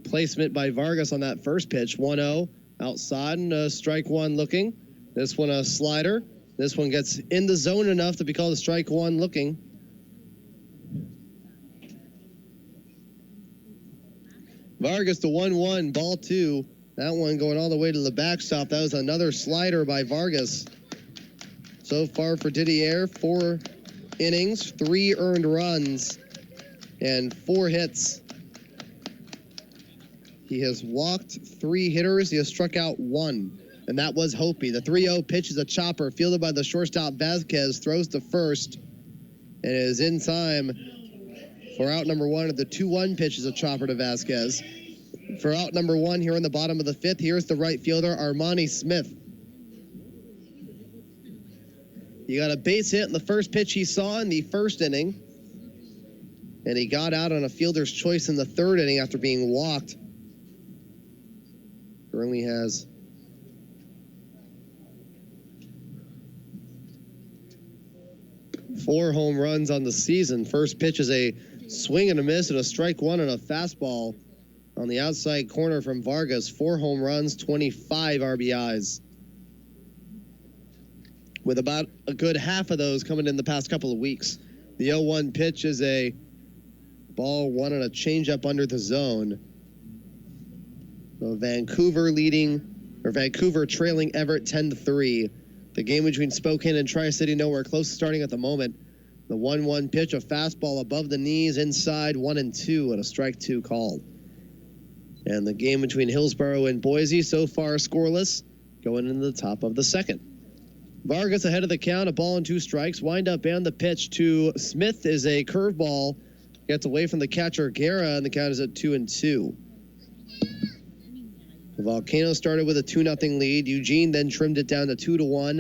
placement by Vargas on that first pitch. 1-0 outside and strike one looking. This one a slider. This one gets in the zone enough to be called a strike one looking. Vargas to 1-1, ball 2. That one going all the way to the backstop. That was another slider by Vargas. So far for Didier, 4 innings, 3 earned runs, and 4 hits. He has walked 3 hitters. He has struck out 1, and that was Hopi. The 3-0 pitch is a chopper fielded by the shortstop Vasquez, throws to first, and is in time for out number 1. The 2-1 pitch is a chopper to Vasquez. For out number 1 here in the bottom of the 5th, here's the right fielder, Armani Smith. He got a base hit in the first pitch he saw in the first inning, and he got out on a fielder's choice in the 3rd inning after being walked. Currently has 4 home runs on the season. First pitch is a swing and a miss and a strike one and a fastball on the outside corner from Vargas. 4 home runs, 25 RBIs. With about a good half of those coming in the past couple of weeks. The 0-1 pitch is a ball 1 and a changeup under the zone. So Vancouver trailing Everett 10-3. The game between Spokane and Tri-City nowhere close to starting at the moment. The 1-1 pitch, a fastball above the knees, inside 1-2, and a strike 2 called. And the game between Hillsborough and Boise so far scoreless, going into the top of the 2nd. Vargas ahead of the count, a ball and 2 strikes. Wind up and the pitch to Smith is a curveball. Gets away from the catcher Guerra, and the count is at 2-2. The Volcanoes started with a 2-0 lead. Eugene then trimmed it down to 2-1,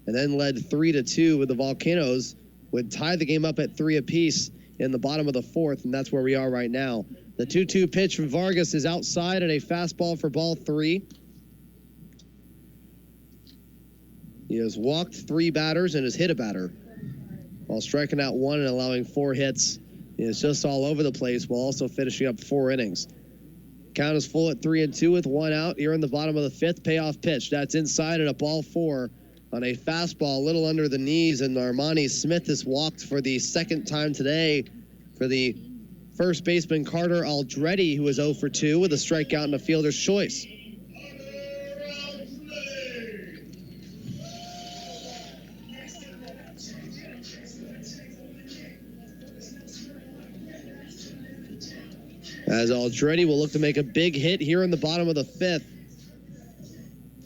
and then led 3-2 with the Volcanoes would tie the game up at 3 apiece in the bottom of the 4th, and that's where we are right now. The 2-2 pitch from Vargas is outside and a fastball for ball 3. He has walked 3 batters and has hit a batter while striking out 1 and allowing 4 hits. He is just all over the place while also finishing up 4 innings. Count is full at 3-2 with 1 out here in the bottom of the 5th. Payoff pitch. That's inside and a ball 4 on a fastball a little under the knees, and Armani Smith has walked for the 2nd time today for the first baseman Carter Aldretti, who is 0 for 2 with a strikeout and a fielder's choice. As Aldretti will look to make a big hit here in the bottom of the 5th.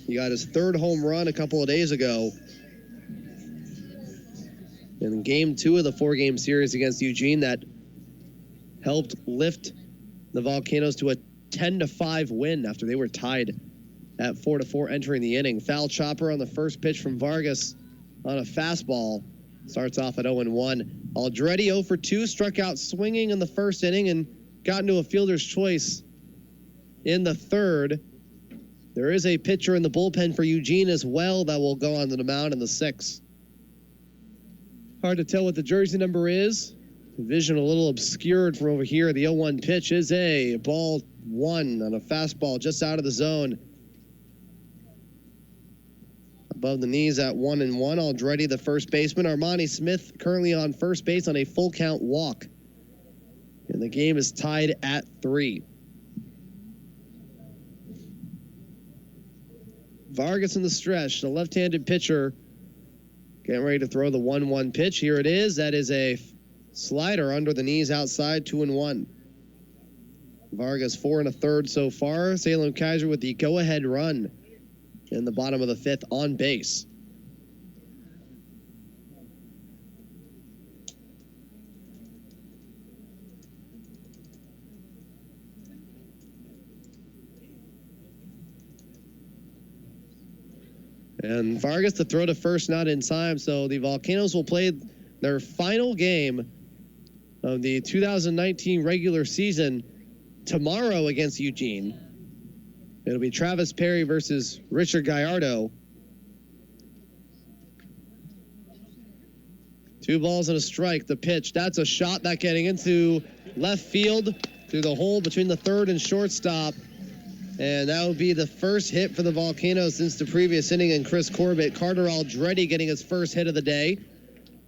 He got his 3rd home run a couple of days ago in game 2 of the 4-game series against Eugene that helped lift the Volcanoes to a 10-5 win after they were tied at 4-4 entering the inning. Foul chopper on the first pitch from Vargas on a fastball. Starts off at 0-1. Aldretti 0 for 2, struck out swinging in the first inning and got into a fielder's choice in the 3rd. There is a pitcher in the bullpen for Eugene as well that will go onto the mound in the 6th. Hard to tell what the jersey number is. Vision a little obscured from over here. The 0-1 pitch is a ball 1 on a fastball just out of the zone. Above the knees at 1-1. Aldretti, the first baseman. Armani Smith currently on first base on a full count walk. And the game is tied at 3. Vargas in the stretch, the left-handed pitcher, getting ready to throw the 1-1 pitch. Here it is. That is a slider under the knees outside, 2-1. Vargas 4 1/3 so far. Salem-Keizer with the go-ahead run in the bottom of the 5th on base. And Vargas to throw to first, not in time. So the Volcanoes will play their final game of the 2019 regular season tomorrow against Eugene. It'll be Travis Perry versus Richard Gallardo. 2 balls and a strike. The pitch. That's a shot that getting into left field through the hole between the third and shortstop. And that would be the first hit for the Volcanoes since the previous inning. And Chris Corbett, Carter Aldretti getting his first hit of the day.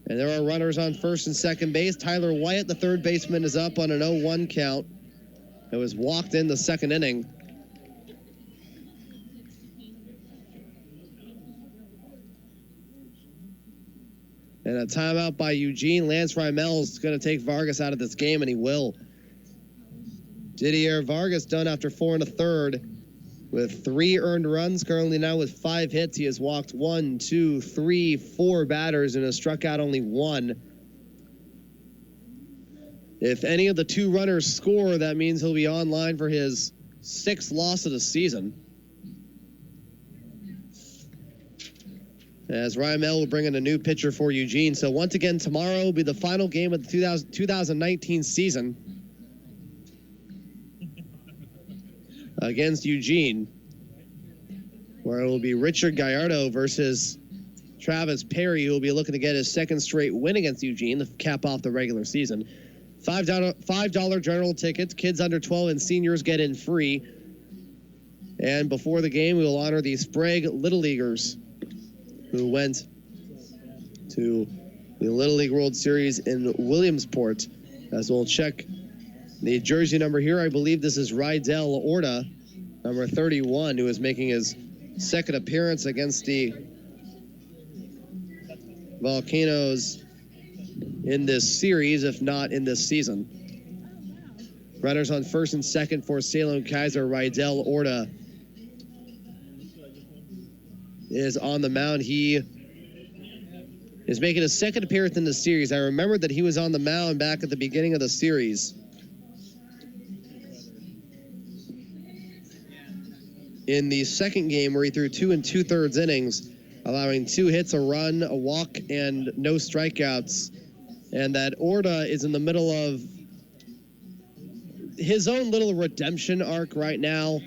And there are runners on first and second base. Tyler Wyatt, the third baseman, is up on an 0-1 count. It was walked in the second inning. And a timeout by Eugene. Lance Rymel is going to take Vargas out of this game, and he will. Didier Vargas done after 4 1/3 with 3 earned runs. Currently now with 5 hits. He has walked 1, 2, 3, 4 batters and has struck out only 1. If any of the 2 runners score, that means he'll be online for his 6th loss of the season. As Rymel will bring in a new pitcher for Eugene. So once again, tomorrow will be the final game of the 2019 season against Eugene, where it will be Richard Gallardo versus Travis Perry, who will be looking to get his 2nd straight win against Eugene to cap off the regular season. $5 general tickets. Kids under 12 and seniors get in free. And before the game, we will honor the Sprague Little Leaguers who went to the Little League World Series in Williamsport. As we'll check the jersey number here, I believe this is Rydell Orta, number 31, who is making his 2nd appearance against the Volcanoes in this series, if not in this season. Runners on first and second for Salem-Keizer. Rydell Orta is on the mound. He is making his 2nd appearance in the series. I remember that he was on the mound back at the beginning of the series. In the 2nd game, where he threw 2 2/3 innings, allowing 2 hits, a run, a walk, and no strikeouts. And that Orta is in the middle of his own little redemption arc right now.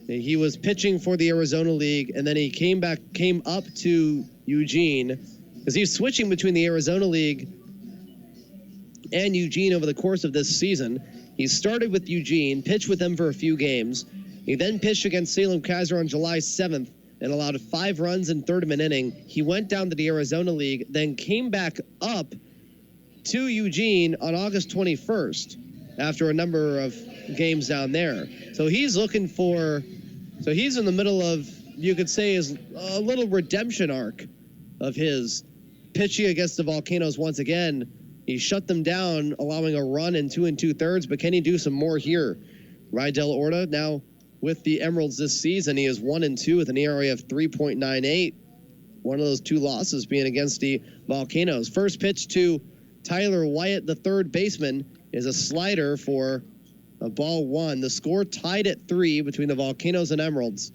He was pitching for the Arizona League, and then he came up to Eugene, because he's switching between the Arizona League and Eugene over the course of this season. He started with Eugene, pitched with them for a few games. He then pitched against Salem-Keizer on July 7th and allowed 5 runs in 3rd of an inning. He went down to the Arizona League, then came back up to Eugene on August 21st after a number of games down there. So he's looking for... So he's in the middle of, you could say, is a little redemption arc of his pitching against the Volcanoes once again. He shut them down, allowing a run in 2 2/3, but can he do some more here? Rydell Orta now with the Emeralds this season. He is 1-2 with an ERA of 3.98. One of those 2 losses being against the Volcanoes. First pitch to Tyler Wyatt, the third baseman, is a slider for a ball 1. The score tied at 3 between the Volcanoes and Emeralds.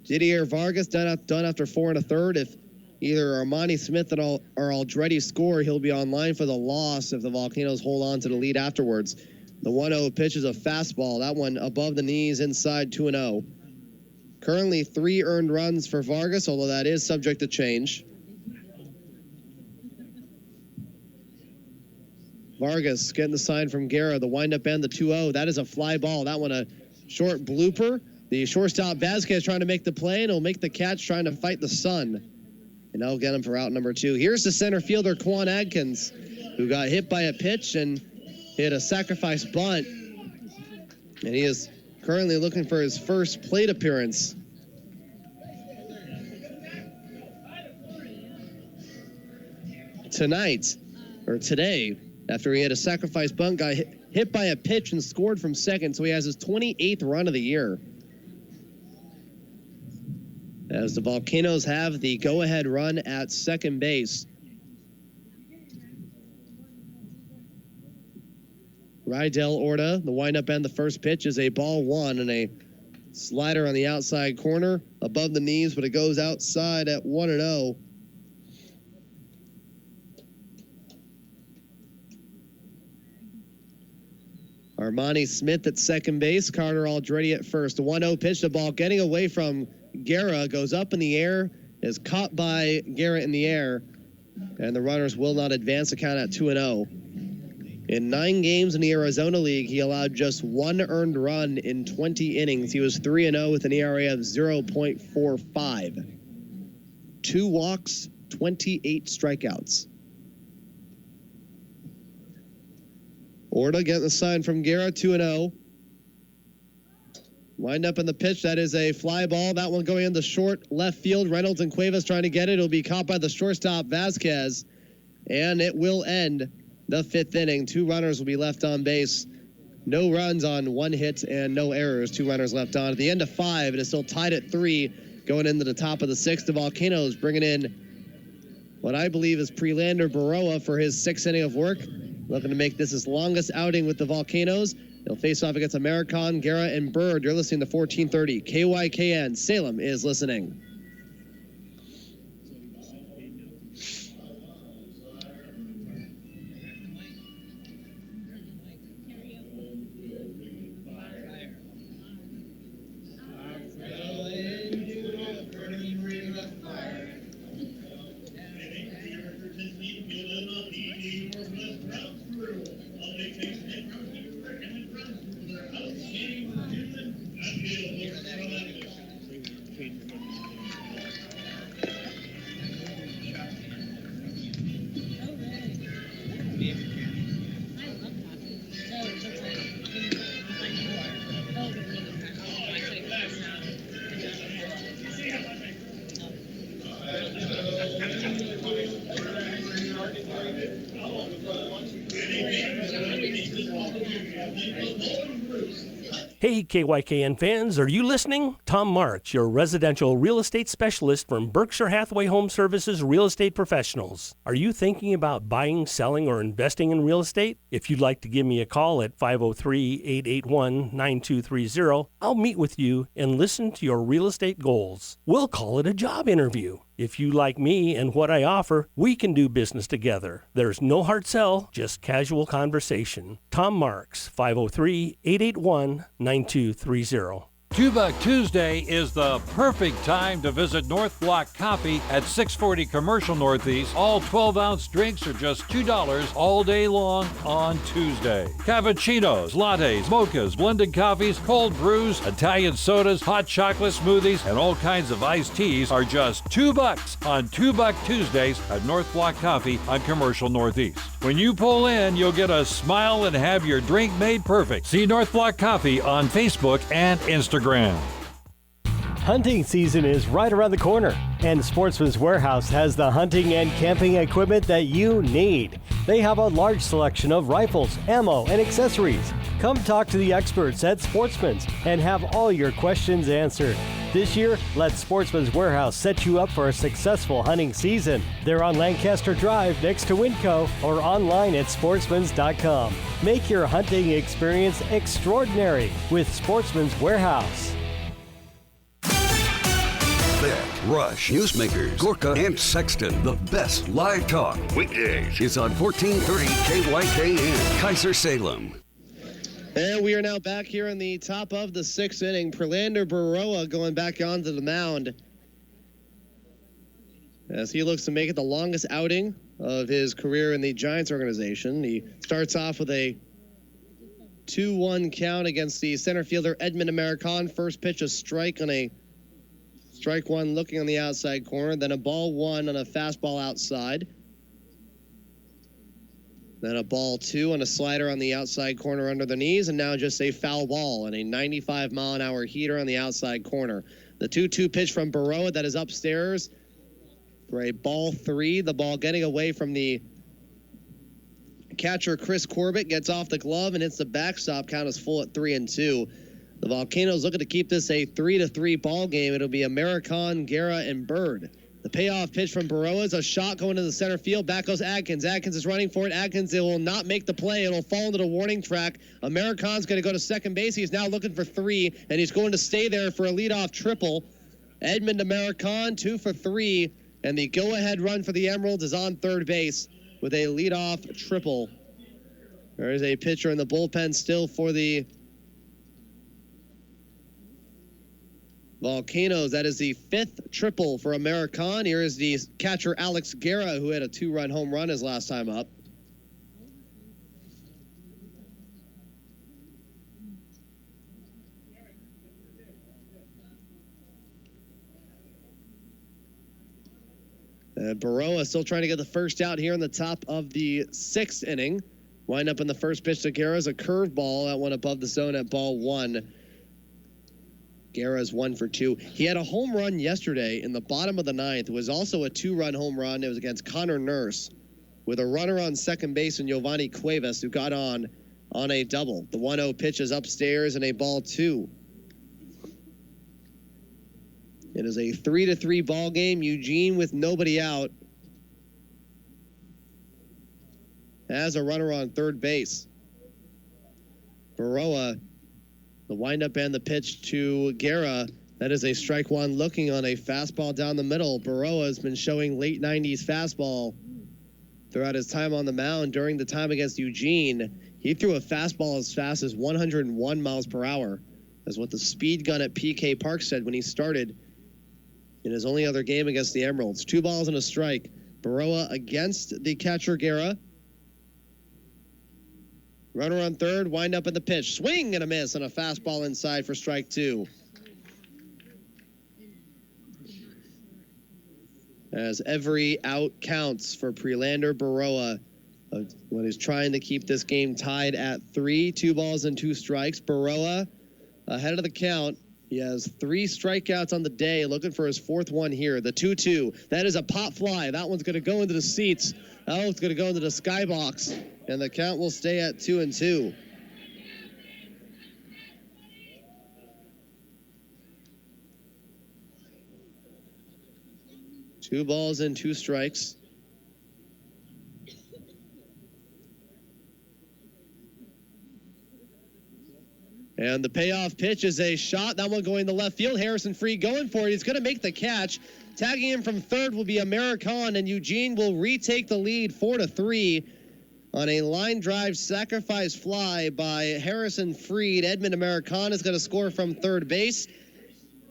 Didier Vargas done after 4 1/3. If either Armani Smith or Aldretti score, he'll be online for the loss if the Volcanoes hold on to the lead afterwards. The 1-0 pitch is a fastball. That one above the knees, inside 2-0. Currently 3 earned runs for Vargas, although that is subject to change. Vargas getting the sign from Guerra. The windup and the 2-0. That is a fly ball. That one a short blooper. The shortstop Vasquez trying to make the play, and he'll make the catch trying to fight the sun. And that'll get him for out number 2. Here's the center fielder, Quan Adkins, who got hit by a pitch and hit a sacrifice bunt. And he is currently looking for his first plate appearance. Today, after he had a sacrifice bunt, got hit by a pitch and scored from second, so he has his 28th run of the year. As the Volcanoes have the go-ahead run at second base. Rydell Orta, the windup and the first pitch is a ball 1 and a Slider on the outside corner, above the knees, but it goes outside at 1-0. Armani Smith at second base. Carter Aldretti at first. 1-0 pitch. The ball getting away from Guerra. Goes up in the air. Is caught by Guerra in the air. And the runners will not advance the count at 2-0. In 9 games in the Arizona League, he allowed just 1 earned run in 20 innings. He was 3-0 with an ERA of 0.45. 2 walks, 28 strikeouts. Orta getting the sign from Guerra, 2-0. Wind up in the pitch. That is a fly ball. That one going into short left field. Reynolds and Cuevas trying to get it. It'll be caught by the shortstop, Vasquez. And it will end the 5th inning. 2 runners will be left on base. No runs on 1 hit and no errors. 2 runners left on. At the end of 5, it is still tied at 3 going into the top of the 6th. The Volcanoes bringing in what I believe is Prelander Baroa for his 6th inning of work. Looking to make this his longest outing with the Volcanoes. They'll face off against American, Guerra, and Bird. You're listening to 1430 KYKN. Salem is listening. Hey, KYKN fans, are you listening? Tom Marks, your residential real estate specialist from Berkshire Hathaway Home Services Real Estate Professionals. Are you thinking about buying, selling, or investing in real estate? If you'd like to give me a call at 503-881-9230, I'll meet with you and listen to your real estate goals. We'll call it a job interview. If you like me and what I offer, we can do business together. There's no hard sell, just casual conversation. Tom Marks, 503-881-9230. $2 Tuesday is the perfect time to visit North Block Coffee at 640 Commercial Northeast. All 12-ounce drinks are just $2 all day long on Tuesday. Cappuccinos, lattes, mochas, blended coffees, cold brews, Italian sodas, hot chocolate smoothies, and all kinds of iced teas are just $2 on $2 Tuesdays at North Block Coffee on Commercial Northeast. When you pull in, you'll get a smile and have your drink made perfect. See North Block Coffee on Facebook and Instagram. Hunting season is right around the corner, and Sportsman's Warehouse has the hunting and camping equipment that you need. They have a large selection of rifles, ammo, and accessories. Come talk to the experts at Sportsman's and have all your questions answered. This year, let Sportsman's Warehouse set you up for a successful hunting season. They're on Lancaster Drive next to Winco or online at sportsmans.com. Make your hunting experience extraordinary with Sportsman's Warehouse. Beck, Rush, Newsmakers, Gorka, and Sexton. The best live talk weekdays is on 1430 KYKN, Kaiser Salem. And we are now back here in the top of the 6th inning. Prelander Baroa going back onto the mound as he looks to make it the longest outing of his career in the Giants organization. He starts off with a 2-1 count against the center fielder Edmund American. First pitch a strike on a strike one looking on the outside corner, then a ball 1 on a fastball outside. Then a ball 2 on a slider on the outside corner under the knees, and now just a foul ball and a 95-mile-an-hour heater on the outside corner. The 2-2 pitch from Baroa that is upstairs for a ball 3. The ball getting away from the catcher Chris Corbett, gets off the glove and hits the backstop. Count is full at 3-2. The Volcanoes looking to keep this a 3-3 ball game. It'll be American, Guerra, and Bird The payoff pitch from Baroa is a shot going to the center field. Back goes Adkins. Adkins is running for it. Adkins, it will not make the play. It'll fall into the warning track. American's going to go to second base. He's now looking for 3, and he's going to stay there for a leadoff triple. Edmund American, 2 for 3, and the go-ahead run for the Emeralds is on third base with a leadoff triple. There is a pitcher in the bullpen still for the Volcanoes. That is the 5th triple for American. Here is the catcher Alex Guerra, who had a 2-run home run his last time up. Baroa still trying to get the first out here in the top of the 6th inning. Wind up in the first pitch to Guerra is a curveball. That one above the zone at ball 1. Guerra's 1 for 2. He had a home run yesterday in the bottom of the 9th. It was also a 2-run home run. It was against Connor Nurse with a runner on second base and Giovanni Cuevas, who got on a double. The 1-0 pitch is upstairs and a ball 2. It is a 3-3 ball game. Eugene with nobody out has a runner on third base. Baroa, the windup and the pitch to Guerra. That is a strike one looking on a fastball down the middle. Baroa has been showing late 90s fastball throughout his time on the mound. During the time against Eugene, he threw a fastball as fast as 101 miles per hour. That's what the speed gun at PK Park said when he started in his only other game against the Emeralds. 2 balls and a strike. Baroa against the catcher Guerra. Runner on third, wind up in the pitch. Swing and a miss on a fastball inside for strike 2. As every out counts for Prelander Baroa when he's trying to keep this game tied at 3. 2 balls and 2 strikes. Baroa ahead of the count. He has 3 strikeouts on the day, looking for his 4th one here. The 2-2. That is a pop fly. That one's going to go into the seats. That one's going to go into the skybox. And the count will stay at 2-2. Two balls and 2 strikes. And the payoff pitch is a shot. That one going to left field. Harrison Freed going for it. He's going to make the catch. Tagging him from third will be American, and Eugene will retake the lead 4-3 on a line drive sacrifice fly by Harrison Freed. Edmund American is going to score from third base.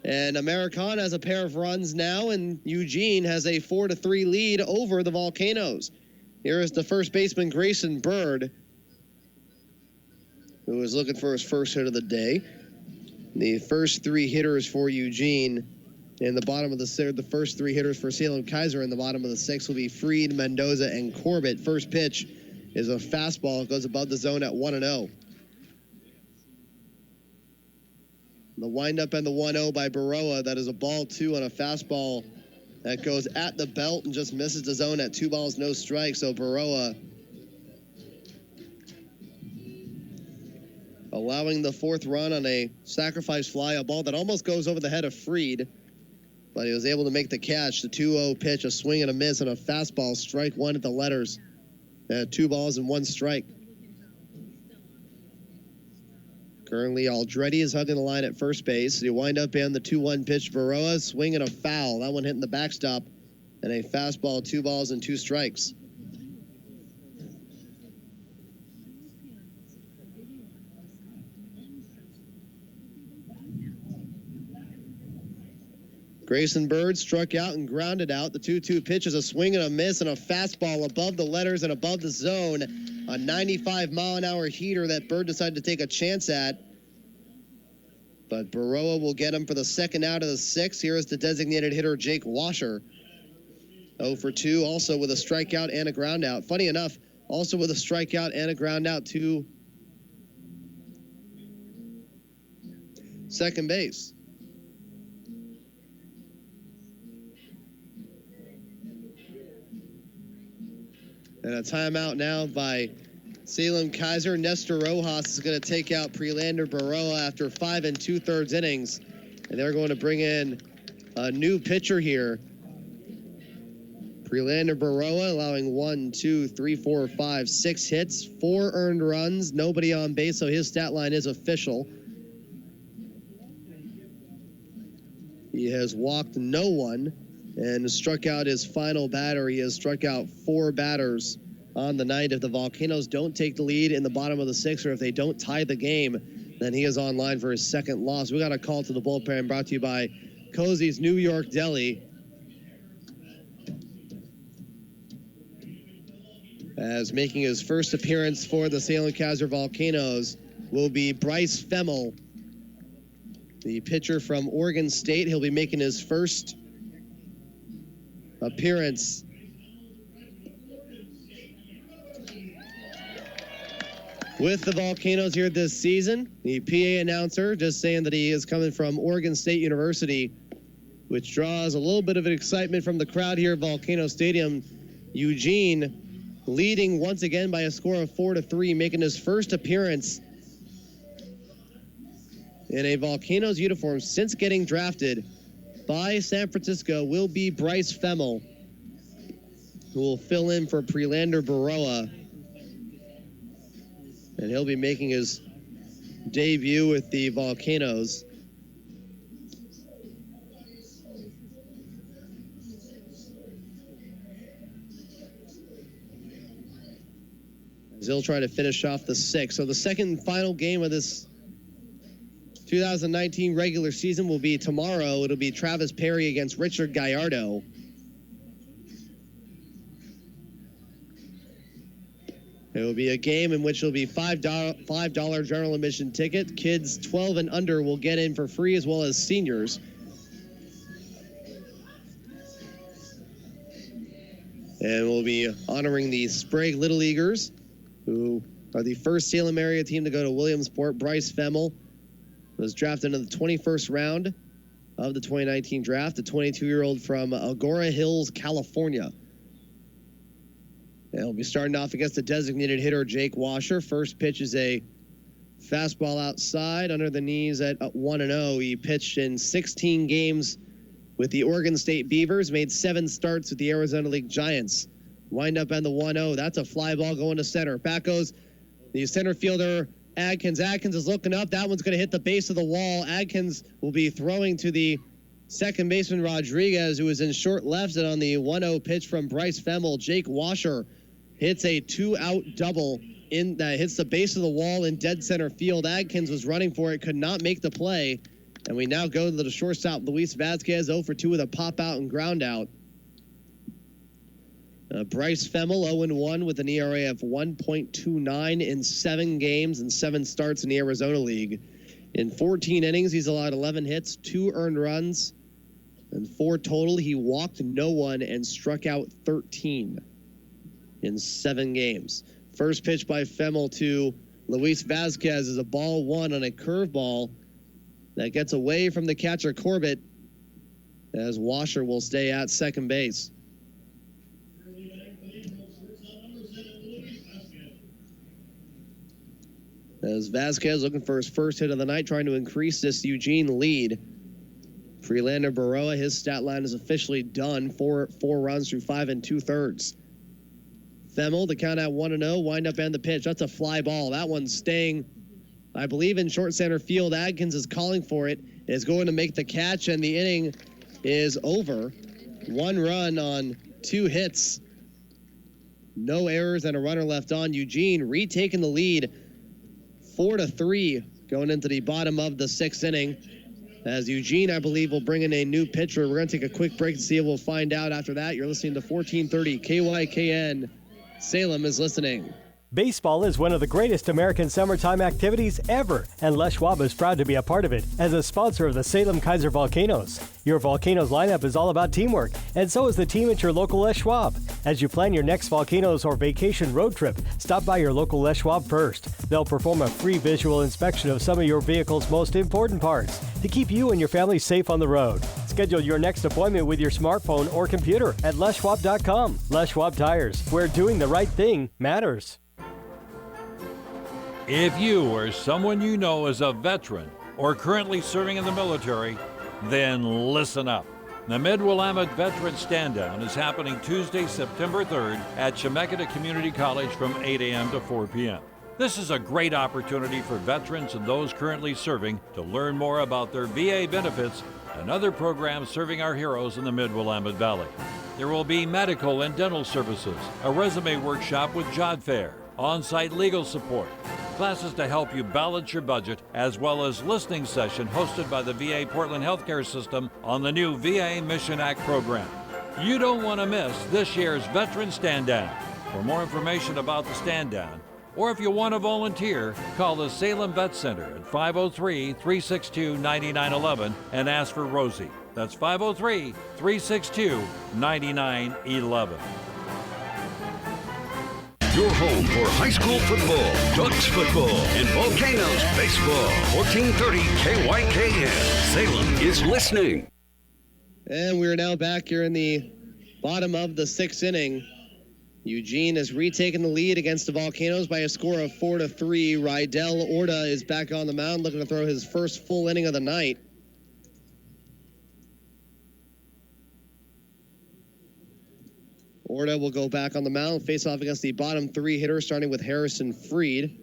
And American has a pair of runs now, and Eugene has a 4-3 lead over the Volcanoes. Here is the first baseman, Grayson Bird, who is looking for his first hit of the day. The first 3 hitters for Eugene in the bottom of the first 3 hitters for Salem-Keizer in the bottom of the 6th will be Freed, Mendoza, and Corbett. First pitch is a fastball. It goes above the zone at 1-0. The windup and the 1-0 by Baroa. That is a ball 2 on a fastball that goes at the belt and just misses the zone at 2 balls, no strikes. So Baroa allowing the 4th run on a sacrifice fly, a ball that almost goes over the head of Freed, but he was able to make the catch. The 2-0 pitch, a swing and a miss on a fastball, strike 1 at the letters. 2 balls and 1 strike. Currently, Aldretti is hugging the line at first base. You wind up in the 2-1 pitch. Baroa, swing and a foul. That one hitting the backstop. And a fastball, 2 balls and 2 strikes. Grayson Bird struck out and grounded out. The 2-2 pitch is a swing and a miss and a fastball above the letters and above the zone. A 95-mile-an-hour heater that Bird decided to take a chance at. But Baroa will get him for the 2nd out of the 6th. Here is the designated hitter, Jake Washer. 0 for 2, also with a strikeout and a groundout. Funny enough, also with a strikeout and a groundout to second base. And a timeout now by Salem-Keizer. Nestor Rojas is going to take out Prelander Baroa after 5 2/3 innings. And they're going to bring in a new pitcher here Prelander Baroa allowing 6 hits, 4 earned runs, nobody on base, so his stat line is official. He has walked no one and struck out his final batter. He has struck out 4 batters on the night. If the Volcanoes don't take the lead in the bottom of the 6th, or if they don't tie the game, then he is on line for his second loss. We got a call to the bullpen brought to you by Cozy's New York Deli. As making his first appearance for the Salem-Keizer Volcanoes will be Bryce Femmel, the pitcher from Oregon State. He'll be making his first appearance with the Volcanoes here this season. The PA announcer just saying that he is coming from Oregon State University, which draws a little bit of an excitement from the crowd here at Volcano Stadium. Eugene leading once again by a score of 4-3, making his first appearance in a Volcanoes uniform since getting drafted by San Francisco will be Bryce Femmel, who will fill in for Prelander Baroa. And he'll be making his debut with the Volcanoes. As he'll try to finish off the 6th. So the second and final game of this 2019 regular season will be tomorrow. It'll be Travis Perry against Richard Gallardo. It will be a game in which there will be $5 general admission ticket. Kids 12 and under will get in for free, as well as seniors. And we'll be honoring the Sprague Little Leaguers, who are the first Salem area team to go to Williamsport. Bryce Femmel was drafted in the 21st round of the 2019 draft, a 22-year-old from Agora Hills, California. And he'll be starting off against the designated hitter, Jake Washer. First pitch is a fastball outside, under the knees at 1-0. He pitched in 16 games with the Oregon State Beavers, made 7 starts with the Arizona League Giants. Wind up on the 1-0. That's a fly ball going to center. Back goes the center fielder, Adkins. Adkins is looking up. That one's going to hit the base of the wall. Adkins will be throwing to the second baseman, Rodriguez, who is in short left. And on the 1-0 pitch from Bryce Femmel, Jake Washer hits a 2-out double that hits the base of the wall in dead center field. Adkins was running for it, could not make the play. And we now go to the shortstop, Luis Vasquez, 0 for 2 with a pop out and ground out. Bryce Femmel, 0-1 with an ERA of 1.29 in 7 games and 7 starts in the Arizona League. In 14 innings, he's allowed 11 hits, 2 earned runs, and 4 total. He walked no one and struck out 13 in 7 games. First pitch by Femmel to Luis Vasquez is a ball 1 on a curveball that gets away from the catcher Corbett, as Washer will stay at second base. As Vasquez looking for his first hit of the night, trying to increase this Eugene lead. Prelander Baroa, his stat line is officially done. 4 runs through 5 2/3. Femmel, the count at 1-0, wind up and the pitch. That's a fly ball. That one's staying, I believe, in short center field. Adkins is calling for it. Is going to make the catch, and the inning is over. 1 run on 2 hits. No errors and a runner left on. Eugene retaking the lead, 4-3, going into the bottom of the 6th inning. As Eugene, I believe, will bring in a new pitcher. We're going to take a quick break to see if we'll find out after that. You're listening to 1430 KYKN. Salem is listening. Baseball is one of the greatest American summertime activities ever, and Les Schwab is proud to be a part of it as a sponsor of the Salem-Keizer Volcanoes. Your Volcanoes lineup is all about teamwork, and so is the team at your local Les Schwab. As you plan your next Volcanoes or vacation road trip, stop by your local Les Schwab first. They'll perform a free visual inspection of some of your vehicle's most important parts to keep you and your family safe on the road. Schedule your next appointment with your smartphone or computer at leschwab.com. Les Schwab Tires, where doing the right thing matters. If you or someone you know is a veteran or currently serving in the military, then listen up. The Mid-Willamette Veteran Stand-Down is happening Tuesday, September 3rd at Chemeketa Community College from 8 a.m. to 4 p.m. This is a great opportunity for veterans and those currently serving to learn more about their VA benefits and other programs serving our heroes in the Mid-Willamette Valley. There will be medical and dental services, a resume workshop with job fair, on-site legal support, classes to help you balance your budget, as well as listening session hosted by the VA Portland Healthcare System on the new VA Mission Act program. You don't want to miss this year's Veteran Stand-Down. For more information about the stand-down, or if you want to volunteer, call the Salem Vet Center at 503-362-9911 and ask for Rosie. That's 503-362-9911. Your home for high school football, Ducks football, and Volcanoes baseball. 1430 KYKN. Salem is listening. And we're now back here in the bottom of the 6th inning. Eugene has retaken the lead against the Volcanoes by a score of 4-3. Rydell Orta is back on the mound, looking to throw his first full inning of the night. Orta will go back on the mound, face off against the bottom 3 hitters, starting with Harrison Freed.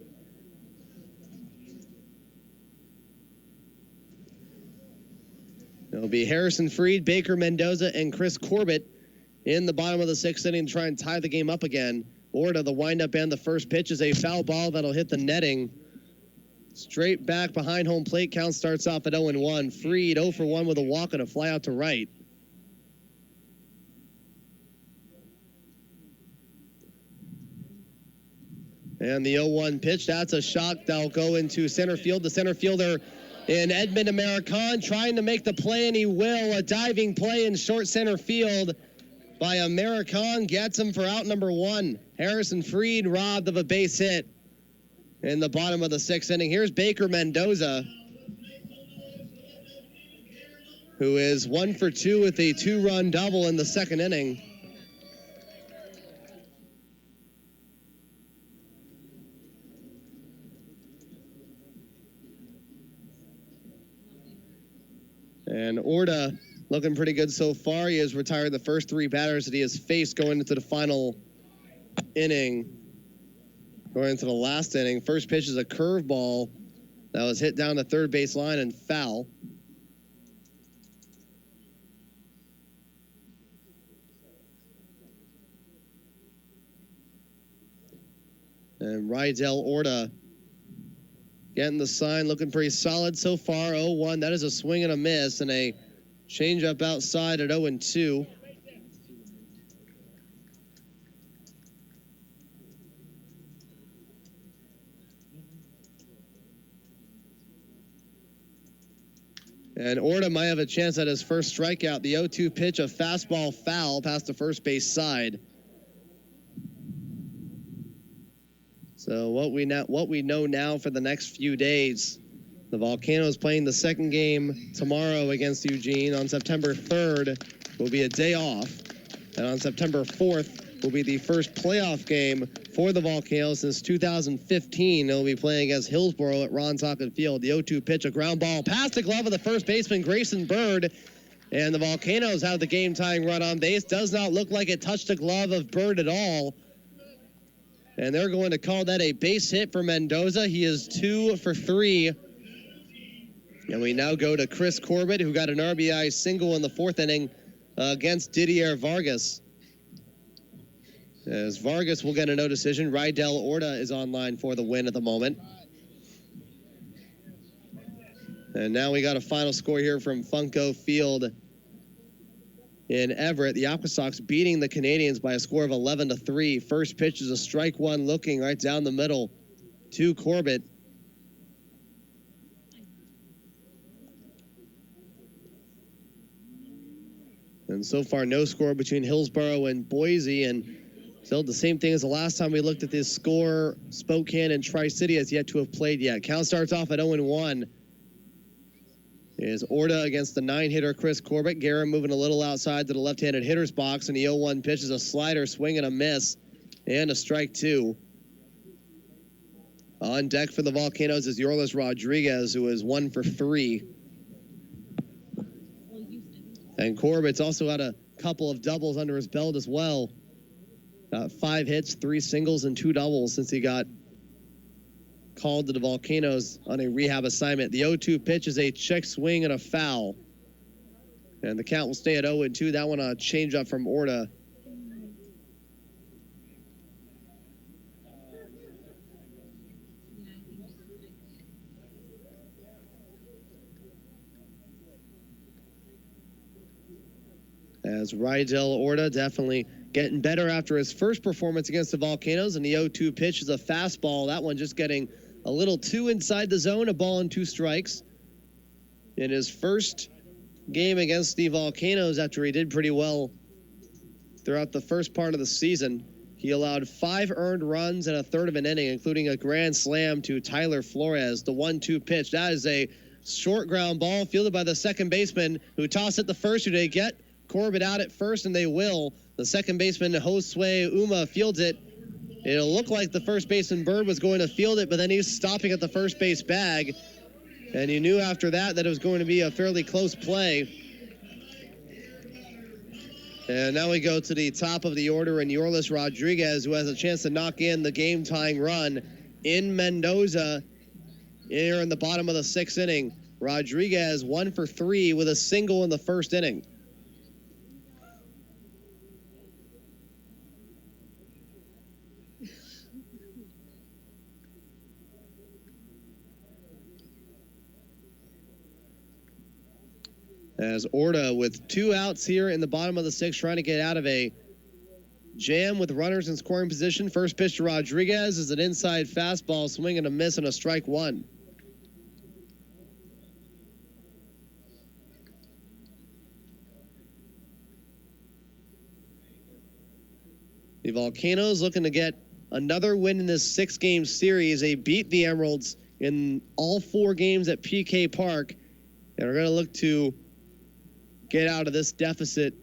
It'll be Harrison Freed, Baker Mendoza, and Chris Corbett in the bottom of the 6th inning to try and tie the game up again. Orta, the windup and the first pitch is a foul ball that'll hit the netting. Straight back behind home plate, count starts off at 0-1. Freed 0 for 1 with a walk and a fly out to right. And the 0-1 pitch, that's a shot that'll go into center field. The center fielder in Edmund American trying to make the play, and he will. A diving play in short center field by American gets him for out number 1. Harrison Freed robbed of a base hit in the bottom of the 6th inning. Here's Baker Mendoza, who is 1 for 2 with a 2-run double in the 2nd inning. And Orta looking pretty good so far. He has retired the first 3 batters that he has faced going into the final inning. Going into the last inning. First pitch is a curveball that was hit down the third base line and foul. And Rydell Orta getting the sign, looking pretty solid so far. 0-1, that is a swing and a miss, and a changeup outside at 0-2. And Orta might have a chance at his first strikeout. The 0-2 pitch, a fastball foul past the first base side. So what we know now for the next few days, the Volcanoes playing the 2nd game tomorrow against Eugene. On September 3rd will be a day off. And on September 4th will be the first playoff game for the Volcanoes since 2015. They'll be playing against Hillsborough at Ron Tocken Field. The 0-2 pitch, a ground ball past the glove of the first baseman, Grayson Bird. And the Volcanoes have the game-tying run on base. Does not look like it touched the glove of Bird at all. And they're going to call that a base hit for Mendoza. He is 2 for 3. And we now go to Chris Corbett, who got an RBI single in the 4th inning against Didier Vargas. As Vargas will get a no decision, Rydell Orta is online for the win at the moment. And now we got a final score here from Funko Field in Everett. The Aqua Sox beating the Canadians by a score of 11-3. First pitch is a strike 1 looking right down the middle to Corbett. And so far, no score between Hillsborough and Boise. And still the same thing as the last time we looked at this score. Spokane and Tri-City has yet to have played yet. Count starts off at 0-1. Is Orta against the 9-hitter Chris Corbett. Guerin moving a little outside to the left-handed hitter's box. And the 0-1 pitch is a slider, swing and a miss. And a strike 2. On deck for the Volcanoes is Yorlis Rodriguez, who is 1 for 3. A And Corbett's also had a couple of doubles under his belt as well. 5 hits, 3 singles, and 2 doubles since he got called to the Volcanoes on a rehab assignment. The 0-2 pitch is a check swing and a foul. And the count will stay at 0-2. That one a changeup from Orta. As Rydell Orta definitely getting better after his first performance against the Volcanoes, and the 0-2 pitch is a fastball. That one just getting a little too inside the zone, a ball and 2 strikes. In his first game against the Volcanoes, after he did pretty well throughout the first part of the season, he allowed 5 earned runs in a third of an inning, including a grand slam to Tyler Flores. The 1-2 pitch, that is a short ground ball fielded by the second baseman, who tossed it the first. Who they get Corbett out at first, and they will. The second baseman, Josue Uma, fields it. It'll look like the first baseman, Bird, was going to field it, but then he's stopping at the first base bag. And you knew after that it was going to be a fairly close play. And now we go to the top of the order, and Yorlis Rodriguez, who has a chance to knock in the game-tying run in Mendoza here in the bottom of the 6th inning. Rodriguez 1 for 3 with a single in the first inning. As Orta with 2 outs here in the bottom of the 6th, trying to get out of a jam with runners in scoring position. First pitch to Rodriguez is an inside fastball, swing and a miss, and a strike 1. The Volcanoes looking to get another win in this 6-game series. They beat the Emeralds in all 4 games at PK Park, and are going to look to get out of this deficit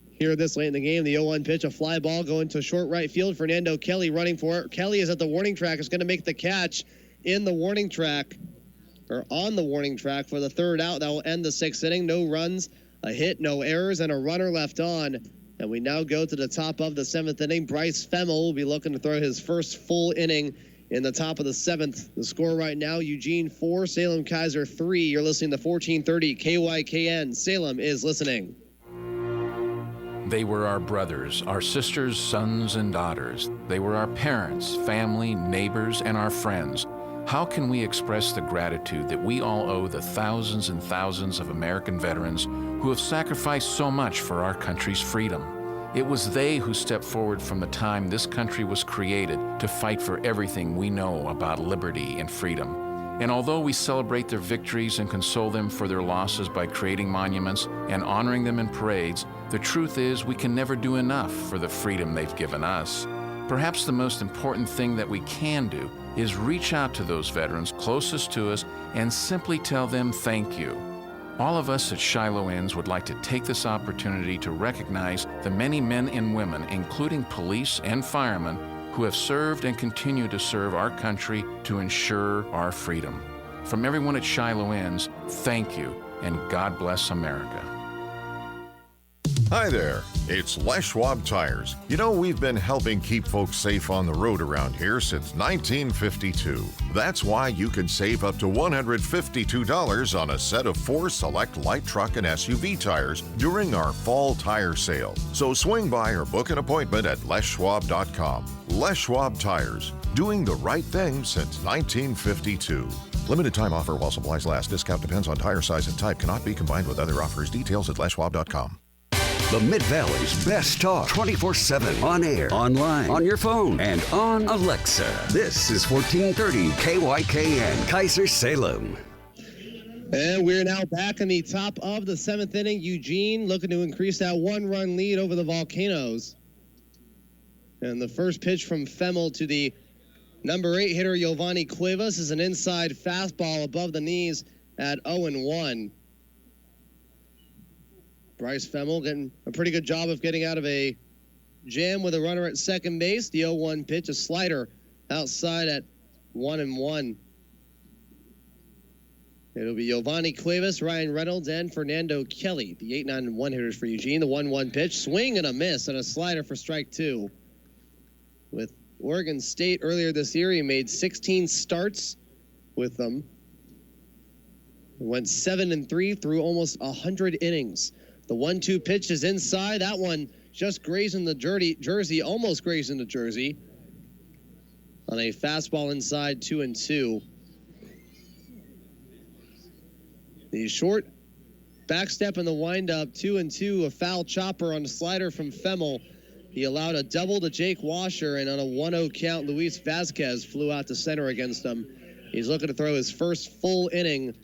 here this late in the game. The 0-1 pitch, a fly ball going to short right field. Fernando Kelly running for it. Kelly is at the warning track, is going to make the catch in the warning track, or on the warning track for the 3rd out. That will end the 6th inning. No runs, a hit, no errors, and a runner left on. And we now go to the top of the 7th inning. Bryce Femmel will be looking to throw his first full inning in the top of the 7th. The score right now, Eugene 4, Salem-Keizer 3. You're listening to 1430 KYKN. Salem is listening. They were our brothers, our sisters, sons, and daughters. They were our parents, family, neighbors, and our friends. How can we express the gratitude that we all owe the thousands and thousands of American veterans who have sacrificed so much for our country's freedom? It was they who stepped forward from the time this country was created to fight for everything we know about liberty and freedom. And although we celebrate their victories and console them for their losses by creating monuments and honoring them in parades, the truth is we can never do enough for the freedom they've given us. Perhaps the most important thing that we can do is reach out to those veterans closest to us and simply tell them thank you. All of us at Shiloh Inns would like to take this opportunity to recognize the many men and women, including police and firemen, who have served and continue to serve our country to ensure our freedom. From everyone at Shiloh Inns, thank you, and God bless America. Hi there, it's Les Schwab Tires. You know, we've been helping keep folks safe on the road around here since 1952. That's why you can save up to $152 on a set of 4 select light truck and SUV tires during our fall tire sale. So swing by or book an appointment at leschwab.com. Les Schwab Tires, doing the right thing since 1952. Limited time offer while supplies last. Discount depends on tire size and type. Cannot be combined with other offers. Details at leschwab.com. The Mid-Valley's best talk 24/7 on air, online, on your phone, and on Alexa. This is 1430 KYKN, Keizer Salem. And we're now back in the top of the 7th inning. Eugene looking to increase that 1-run lead over the Volcanoes. And the first pitch from Femmel to the number 8 hitter, Giovanni Cuevas, is an inside fastball above the knees at 0-1. Bryce Femmel getting a pretty good job of getting out of a jam with a runner at second base. The 0-1 pitch, a slider outside at 1-1. It'll be Giovanni Cuevas, Ryan Reynolds, and Fernando Kelly, the 8-9 and 1 hitters for Eugene. The 1-1 pitch, swing and a miss, and a slider for strike 2. With Oregon State earlier this year, he made 16 starts with them. Went 7-3 through almost 100 innings. The 1-2 pitch is inside. That one just grazing the jersey, almost grazing the jersey. On a fastball inside, 2-2. The short backstep and the windup, 2-2. A foul chopper on the slider from Femmel. He allowed a double to Jake Washer, and on a 1-0 count, Luis Vasquez flew out to center against him. He's looking to throw his first full inning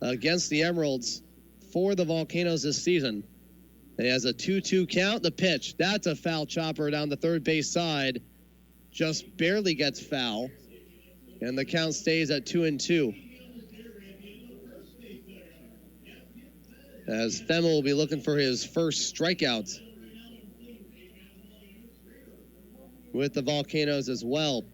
against the Emeralds for the Volcanoes this season. He has a 2-2 count. The pitch, that's a foul chopper down the third base side. Just barely gets foul, and the count stays at 2-2. As Femmel will be looking for his first strikeout with the Volcanoes as well.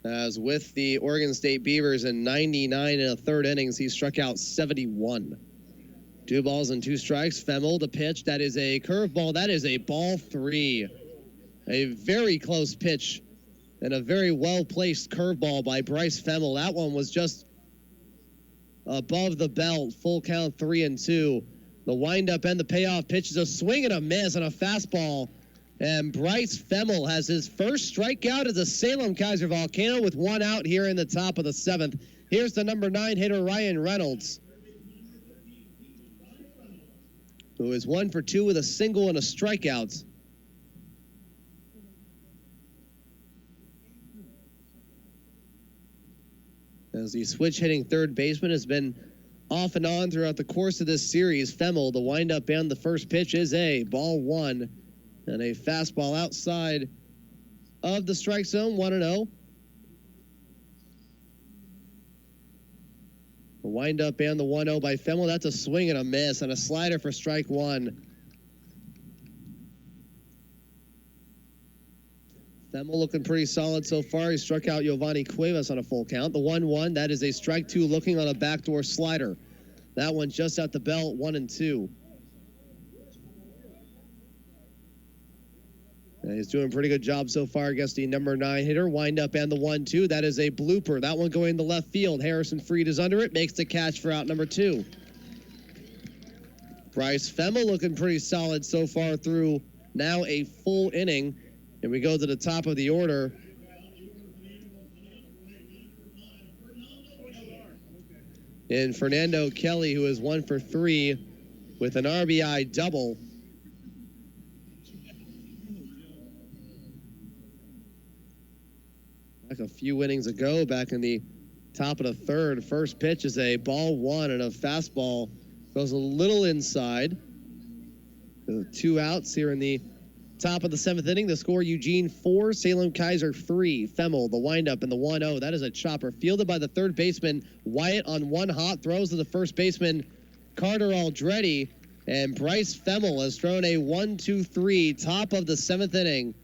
As with the Oregon State Beavers in 99 and a third innings, he struck out 71. 2 balls and 2 strikes. Femmel, the pitch, that is a curveball. That is a ball 3. A very close pitch and a very well-placed curveball by Bryce Femmel. That one was just above the belt, full count 3-2. The windup and the payoff pitch is a swing and a miss and a fastball. And Bryce Femmel has his first strikeout as a Salem-Keizer Volcano with 1 out here in the top of the 7th. Here's the number 9 hitter, Ryan Reynolds, who is 1 for 2 with a single and a strikeout. As the switch-hitting third baseman has been off and on throughout the course of this series. Femmel, the windup and the first pitch is a ball 1. And a fastball outside of the strike zone, 1-0. The windup and the 1-0 by Femmel. That's a swing and a miss and a slider for strike 1. Femmel looking pretty solid so far. He struck out Giovanni Cuevas on a full count. The 1-1, that is a strike 2 looking on a backdoor slider. That one just at the belt, 1-2. And he's doing a pretty good job so far against the number 9 hitter. Windup and the 1-2. That is a blooper. That one going to left field. Harrison Freed is under it. Makes the catch for out number 2. Bryce Femmel looking pretty solid so far through now a full inning. And we go to the top of the order. And Fernando Kelly, who is 1 for 3 with an RBI double. Back a few innings ago, back in the top of the third. First pitch is a ball 1 and a fastball goes a little inside. 2 outs here in the top of the 7th inning. The score, Eugene 4, Salem-Keizer 3. Femmel, the windup and the 1-0. That is a chopper fielded by the third baseman. Wyatt on one hop throws to the first baseman, Carter Aldretti. And Bryce Femmel has thrown a 1-2-3, top of the 7th inning.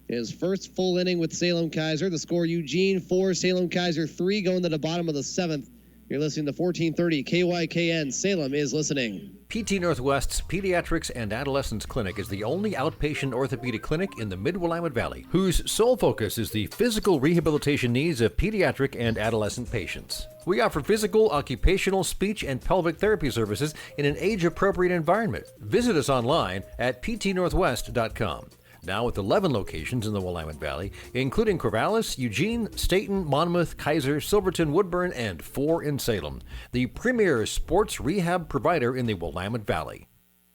His first full inning with Salem-Keizer. The score, Eugene 4, Salem-Keizer 3, going to the bottom of the 7th. You're listening to 1430 KYKN. Salem is listening. PT Northwest's Pediatrics and Adolescents Clinic is the only outpatient orthopedic clinic in the Mid-Willamette Valley, whose sole focus is the physical rehabilitation needs of pediatric and adolescent patients. We offer physical, occupational, speech, and pelvic therapy services in an age-appropriate environment. Visit us online at ptnorthwest.com. Now with 11 locations in the Willamette Valley, including Corvallis, Eugene, Staten, Monmouth, Keizer, Silverton, Woodburn, and 4 in Salem. The premier sports rehab provider in the Willamette Valley.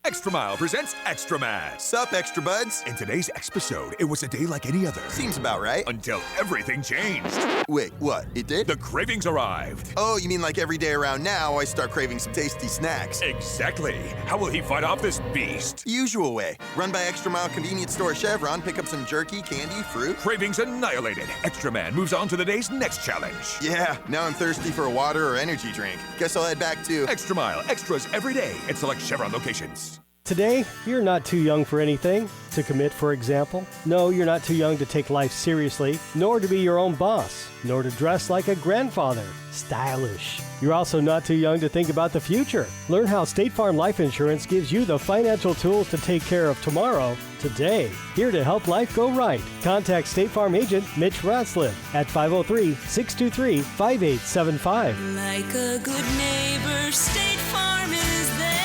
Extra Mile presents Extra Mad. Sup, Extra Buds? In today's episode, it was a day like any other. Seems about right. Until everything changed. Wait, what? It did? The cravings arrived. Oh, you mean like every day around now, I start craving some tasty snacks? Exactly. How will he fight off this beast? Usual way. Run by Extra Mile Convenience Store Chevron, pick up some jerky, candy, fruit. Cravings annihilated. Extra Man moves on to the day's next challenge. Yeah, now I'm thirsty for a water or energy drink. Guess I'll head back to Extra Mile. Extras every day at select Chevron locations. Today, you're not too young for anything. To commit, for example. No, you're not too young to take life seriously, nor to be your own boss, nor to dress like a grandfather. Stylish. You're also not too young to think about the future. Learn how State Farm Life Insurance gives you the financial tools to take care of tomorrow, today. Here to help life go right. Contact State Farm agent Mitch Ratzliff at 503-623-5875. Like a good neighbor, State Farm is there.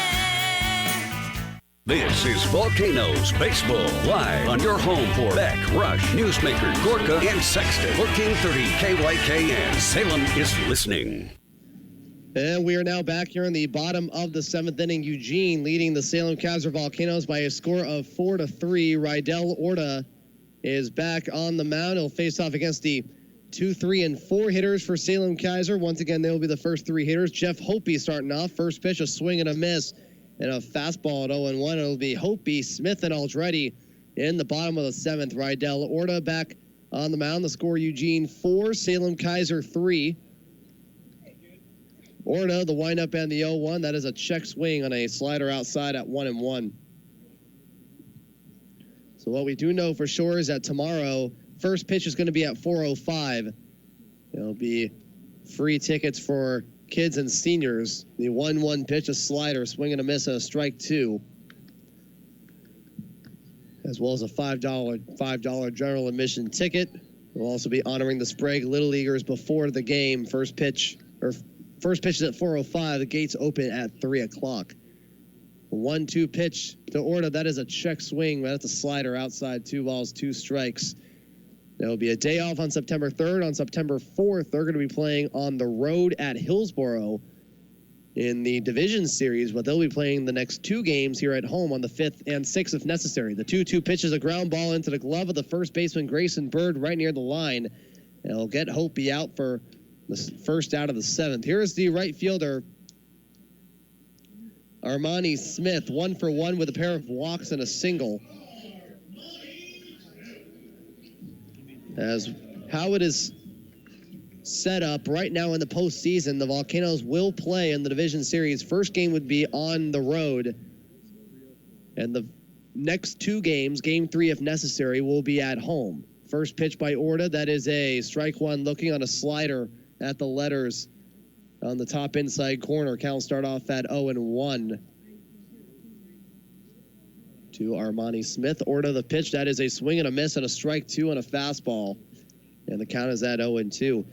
This is Volcanoes Baseball, live on your home for Beck, Rush, Newsmaker, Gorka, and Sexton. 1430 KYKN. Salem is listening. And we are now back here in the bottom of the 7th inning. Eugene leading the Salem-Keizer Volcanoes by a score of 4-3. Rydell Orta is back on the mound. He'll face off against the 2, 3, and 4 hitters for Salem-Keizer. Once again, they will be the first 3 hitters. Jeff Hopi starting off. First pitch, a swing and a miss, and a fastball at 0-1. It'll be Hopi, Smith, and Aldretti in the bottom of the 7th. Rydell Orta back on the mound. The score, Eugene 4, Salem-Keizer 3. Orta, the windup and the 0-1. That is a check swing on a slider outside at 1-1. So what we do know for sure is that tomorrow, first pitch is going to be at 4:05. There'll be free tickets for kids and seniors. The 1-1 pitch, a slider, swing and a miss, and a strike 2. As well as a $5 general admission ticket. We'll also be honoring the Sprague Little Leaguers before the game. First pitch is at 4:05. The gates open at 3 o'clock. A 1-2 pitch to Orta. That is a check swing. That's a slider outside. 2 balls, 2 strikes. There will be a day off on September 3rd. On September 4th, they're going to be playing on the road at Hillsboro in the division series, but they'll be playing the next 2 games here at home on the 5th and 6th if necessary. The 2-2 pitch is a ground ball into the glove of the first baseman, Grayson Bird, right near the line. And it'll get Hopi out for the first out of the 7th. Here's the right fielder, Armani Smith, 1 for 1 with a pair of walks and a single. As how it is set up right now in the postseason, the Volcanoes will play in the division series. First game would be on the road, and the next 2 games, game 3 if necessary, will be at home. First pitch by Orta, that is a strike 1 looking on a slider at the letters on the top inside corner. Count start off at 0-1 to Armani Smith. Orta the pitch, that is a swing and a miss and a strike 2 on a fastball. And the count is at 0-2.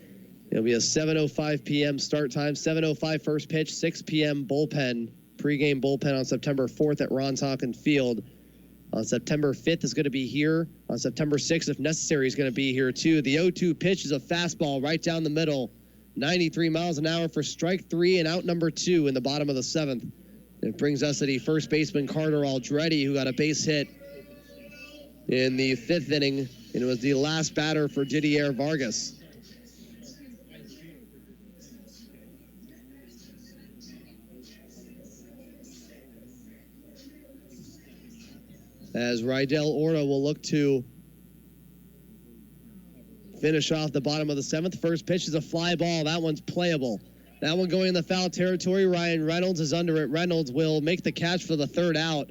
It'll be a 7:05 p.m. start time, 7:05 first pitch, 6 p.m. bullpen, pregame bullpen on September 4th at Ron Tonkin Field. On September 5th is going to be here. On September 6th, if necessary, is going to be here too. The 0-2 pitch is a fastball right down the middle. 93 miles an hour for strike 3 and out number 2 in the bottom of the 7th. It brings us to the first baseman, Carter Aldretti, who got a base hit in the 5th inning, and it was the last batter for Didier Vargas. As Rydell Orta will look to finish off the bottom of the 7th. First pitch is a fly ball. That one's playable. That one going in the foul territory. Ryan Reynolds is under it. Reynolds will make the catch for the 3rd out.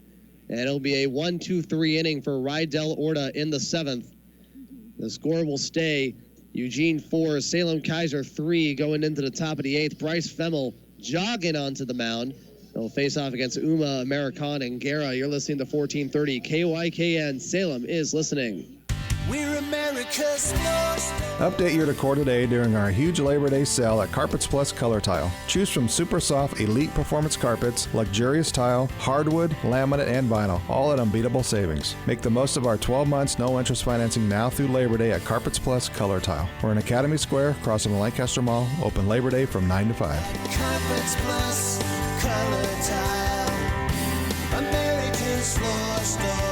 And it'll be a 1-2-3 inning for Rydell Orta in the 7th. The score will stay Eugene 4, Salem-Keizer 3 going into the top of the 8th. Bryce Femmel jogging onto the mound. They'll face off against Uma, American, and Guerra. You're listening to 1430 KYKN. Salem is listening. We're America's most. Update your decor today during our huge Labor Day sale at Carpets Plus Color Tile. Choose from super soft elite performance carpets, luxurious tile, hardwood, laminate, and vinyl, all at unbeatable savings. Make the most of our 12 months no interest financing now through Labor Day at Carpets Plus Color Tile. We're in Academy Square, across from the Lancaster Mall, open Labor Day from 9 to 5. Carpets Plus Color Tile, America's floor store.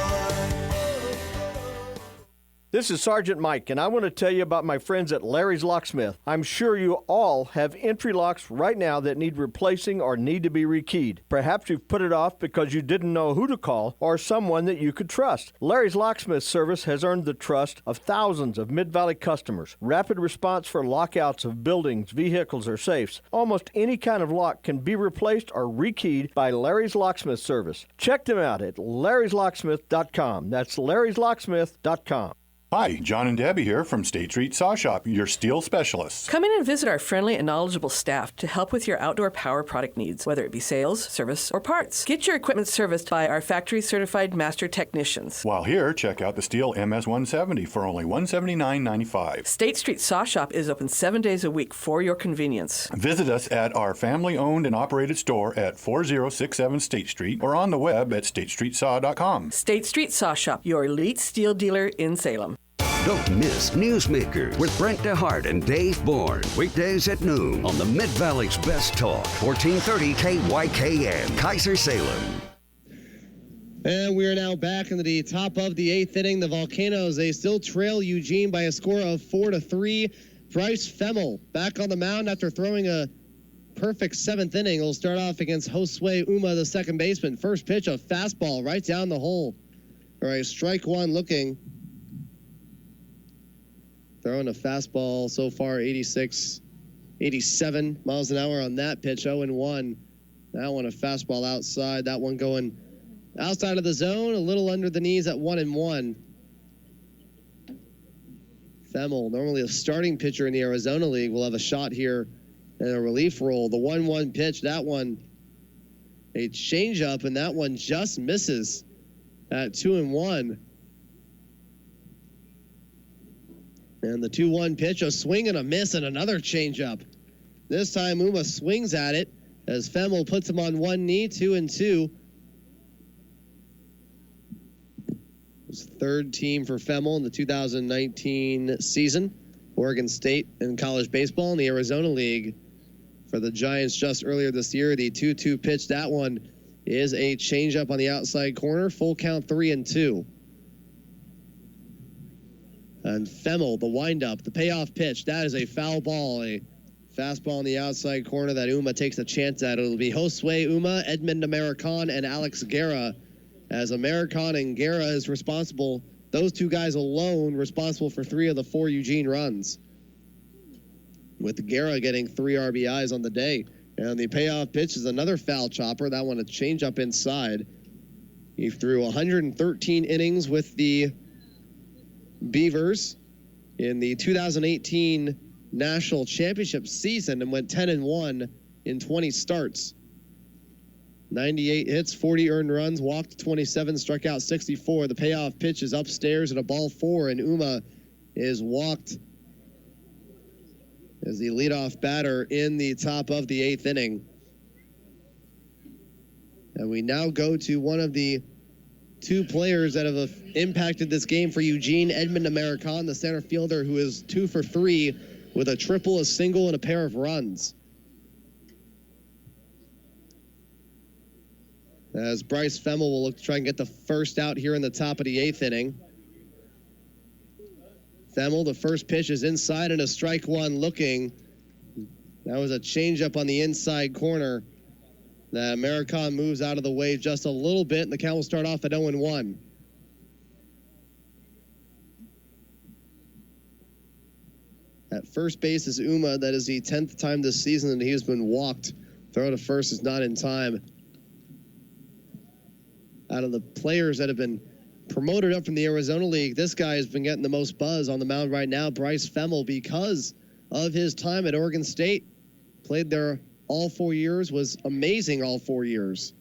This is Sergeant Mike, and I want to tell you about my friends at Larry's Locksmith. I'm sure you all have entry locks right now that need replacing or need to be rekeyed. Perhaps you've put it off because you didn't know who to call or someone that you could trust. Larry's Locksmith service has earned the trust of thousands of Mid-Valley customers. Rapid response for lockouts of buildings, vehicles, or safes. Almost any kind of lock can be replaced or rekeyed by Larry's Locksmith service. Check them out at larryslocksmith.com. That's larryslocksmith.com. Hi, John and Debbie here from State Street Saw Shop, your steel specialists. Come in and visit our friendly and knowledgeable staff to help with your outdoor power product needs, whether it be sales, service, or parts. Get your equipment serviced by our factory-certified master technicians. While here, check out the Steel MS-170 for only $179.95. State Street Saw Shop is open 7 days a week for your convenience. Visit us at our family-owned and operated store at 4067 State Street or on the web at statestreetsaw.com. State Street Saw Shop, your elite steel dealer in Salem. Don't miss Newsmakers with Brent DeHart and Dave Bourne. Weekdays at noon on the Mid-Valley's Best Talk, 1430 KYKN, Keizer, Salem. And we are now back into the top of the 8th inning. The Volcanoes, they still trail Eugene by a score of 4-3. Bryce Femmel back on the mound after throwing a perfect 7th inning. Will start off against Josue Uma, the second baseman. First pitch, a fastball right down the hole. All right, strike one looking. Throwing a fastball so far, 87 miles an hour on that pitch, 0-1. That one, a fastball outside. That one going outside of the zone, a little under the knees at 1-1. Femmel, normally a starting pitcher in the Arizona League, will have a shot here in a relief role. The 1-1 pitch, that one, a changeup, and that one just misses at 2-1. And the 2-1 pitch, a swing and a miss and another changeup. This time Uma swings at it as Femmel puts him on one knee, 2-2. It's third team for Femmel in the 2019 season. Oregon State in college baseball in the Arizona League. For the Giants just earlier this year, the 2-2 pitch, that one is a changeup on the outside corner. Full count, 3-2. And Femmel, the windup, the payoff pitch, that is a foul ball, a fastball on the outside corner that Uma takes a chance at. It'll be Josue Uma, Edmund American, and Alex Guerra, as American and Guerra is responsible, those two guys alone responsible for 3 of the 4 Eugene runs, with Guerra getting 3 RBIs on the day. And the payoff pitch is another foul chopper, that one a changeup inside. He threw 113 innings with the Beavers in the 2018 National Championship season and went 10-1 in 20 starts. 98 hits, 40 earned runs, walked 27, struck out 64. The payoff pitch is upstairs at a ball 4, and Uma is walked as the leadoff batter in the top of the 8th inning. And we now go to one of the 2 players that have impacted this game for Eugene, Edmund American, the center fielder, who is 2 for 3 with a triple, a single, and a pair of runs. As Bryce Femmel will look to try and get the first out here in the top of the 8th inning. Femmel, the first pitch is inside and a strike one looking. That was a changeup on the inside corner. The American moves out of the way just a little bit, and the count will start off at 0-1. At first base is Uma. That is the 10th time this season that he has been walked. Throw to first is not in time. Out of the players that have been promoted up from the Arizona League, this guy has been getting the most buzz on the mound right now, Bryce Femmel, because of his time at Oregon State. Played there all 4 years, was amazing all 4 years.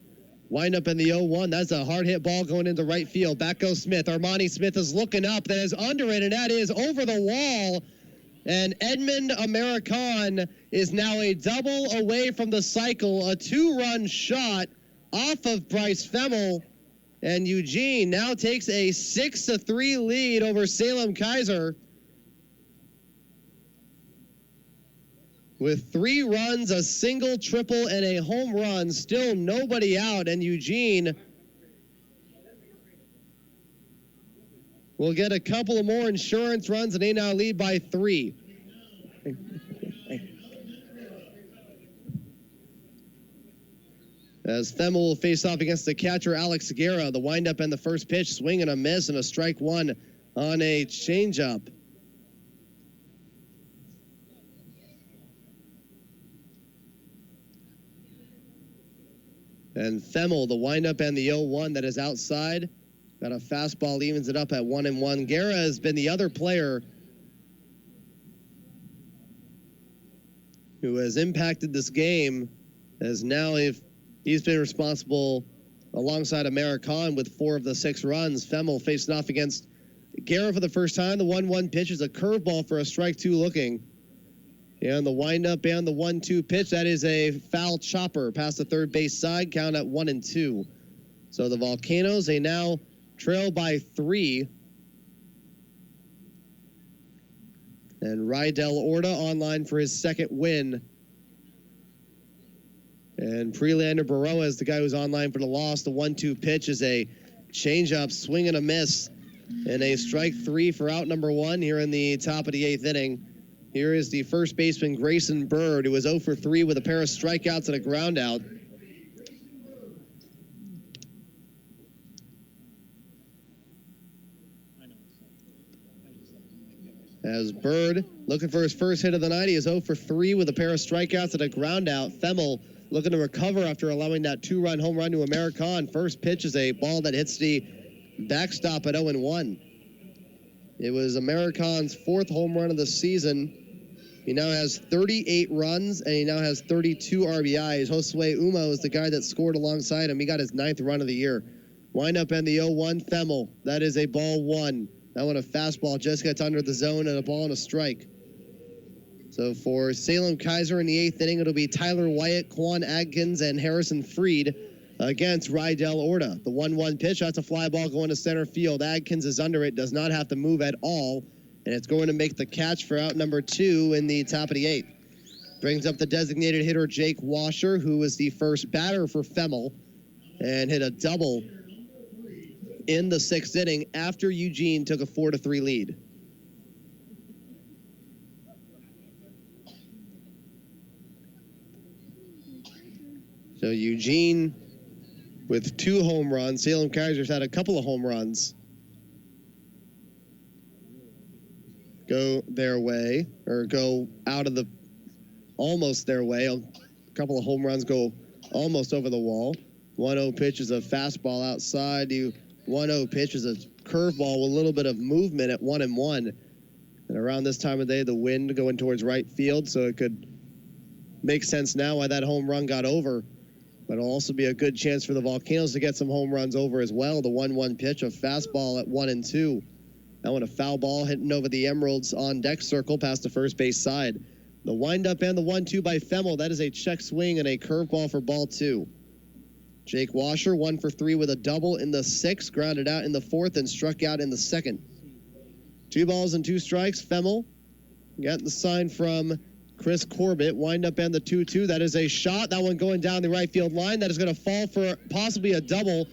Wind up in the 0-1. That's a hard hit ball going into right field. Back goes Smith. Armani Smith is looking up. That is under it, and that is over the wall. And Edmund American is now a double away from the cycle. A 2-run shot off of Bryce Femmel. And Eugene now takes a 6-3 lead over Salem-Keizer. With 3 runs, a single, triple, and a home run, still nobody out, and Eugene will get a couple of more insurance runs, and they now lead by 3. As Themmel will face off against the catcher, Alex Guerra. The windup and the first pitch, swing and a miss, and a strike one on a changeup. And Themmel, the windup and the 0-1 that is outside. Got a fastball, evens it up at 1-1. Guerra has been the other player who has impacted this game, as now if he's been responsible alongside American with 4 of the 6 runs. Themmel facing off against Guerra for the first time. The 1-1 pitch is a curveball for a strike 2 looking. And the windup and the 1-2 pitch, that is a foul chopper past the third base side, count at 1-2. So the Volcanoes, they now trail by 3. And Rydell Orta online for his second win. And Prelander Baroa is the guy who's online for the loss. The 1-2 pitch is a changeup, swing and a miss. And a strike 3 for out number 1 here in the top of the 8th inning. Here is the first baseman, Grayson Bird, who was 0 for 3 with a pair of strikeouts and a ground out. As Bird, looking for his first hit of the night, he is 0 for 3 with a pair of strikeouts and a ground out. Themmel looking to recover after allowing that 2-run home run to American. First pitch is a ball that hits the backstop at 0-1. It was American's 4th home run of the season. He now has 38 runs, and he now has 32 RBIs. Josue Umo is the guy that scored alongside him. He got his 9th run of the year. Windup and the 0-1, Themmel. That is a ball 1. That one a fastball just gets under the zone, and a ball and a strike. So for Salem-Keizer in the 8th inning, it'll be Tyler Wyatt, Quan Adkins, and Harrison Freed against Rydell Orta. The 1-1 pitch, that's a fly ball going to center field. Adkins is under it, does not have to move at all, and it's going to make the catch for out number 2 in the top of the 8th. Brings up the designated hitter, Jake Washer, who was the first batter for Themmel, and hit a double in the 6th inning after Eugene took a 4-3 lead. So Eugene with 2 home runs. Salem-Keizer's had a couple of home runs go their way, or go out of the, almost their way. A couple of home runs go almost over the wall. 1-0 pitch is a fastball outside. The 1-0 pitch is a curveball with a little bit of movement at 1-1. And around this time of day, the wind going towards right field, so it could make sense now why that home run got over. But it'll also be a good chance for the Volcanoes to get some home runs over as well. The 1-1 pitch, a fastball at 1-2. That one a foul ball hitting over the Emeralds on deck circle past the first base side. The windup and the 1-2 by Themmel. That is a check swing and a curveball for ball 2. Jake Washer, 1 for 3 with a double in the 6th, grounded out in the 4th, and struck out in the 2nd. 2 balls and 2 strikes. Themmel got the sign from Chris Corbett. Wind up and the 2-2. That is a shot. That one going down the right field line. That is going to fall for possibly a double.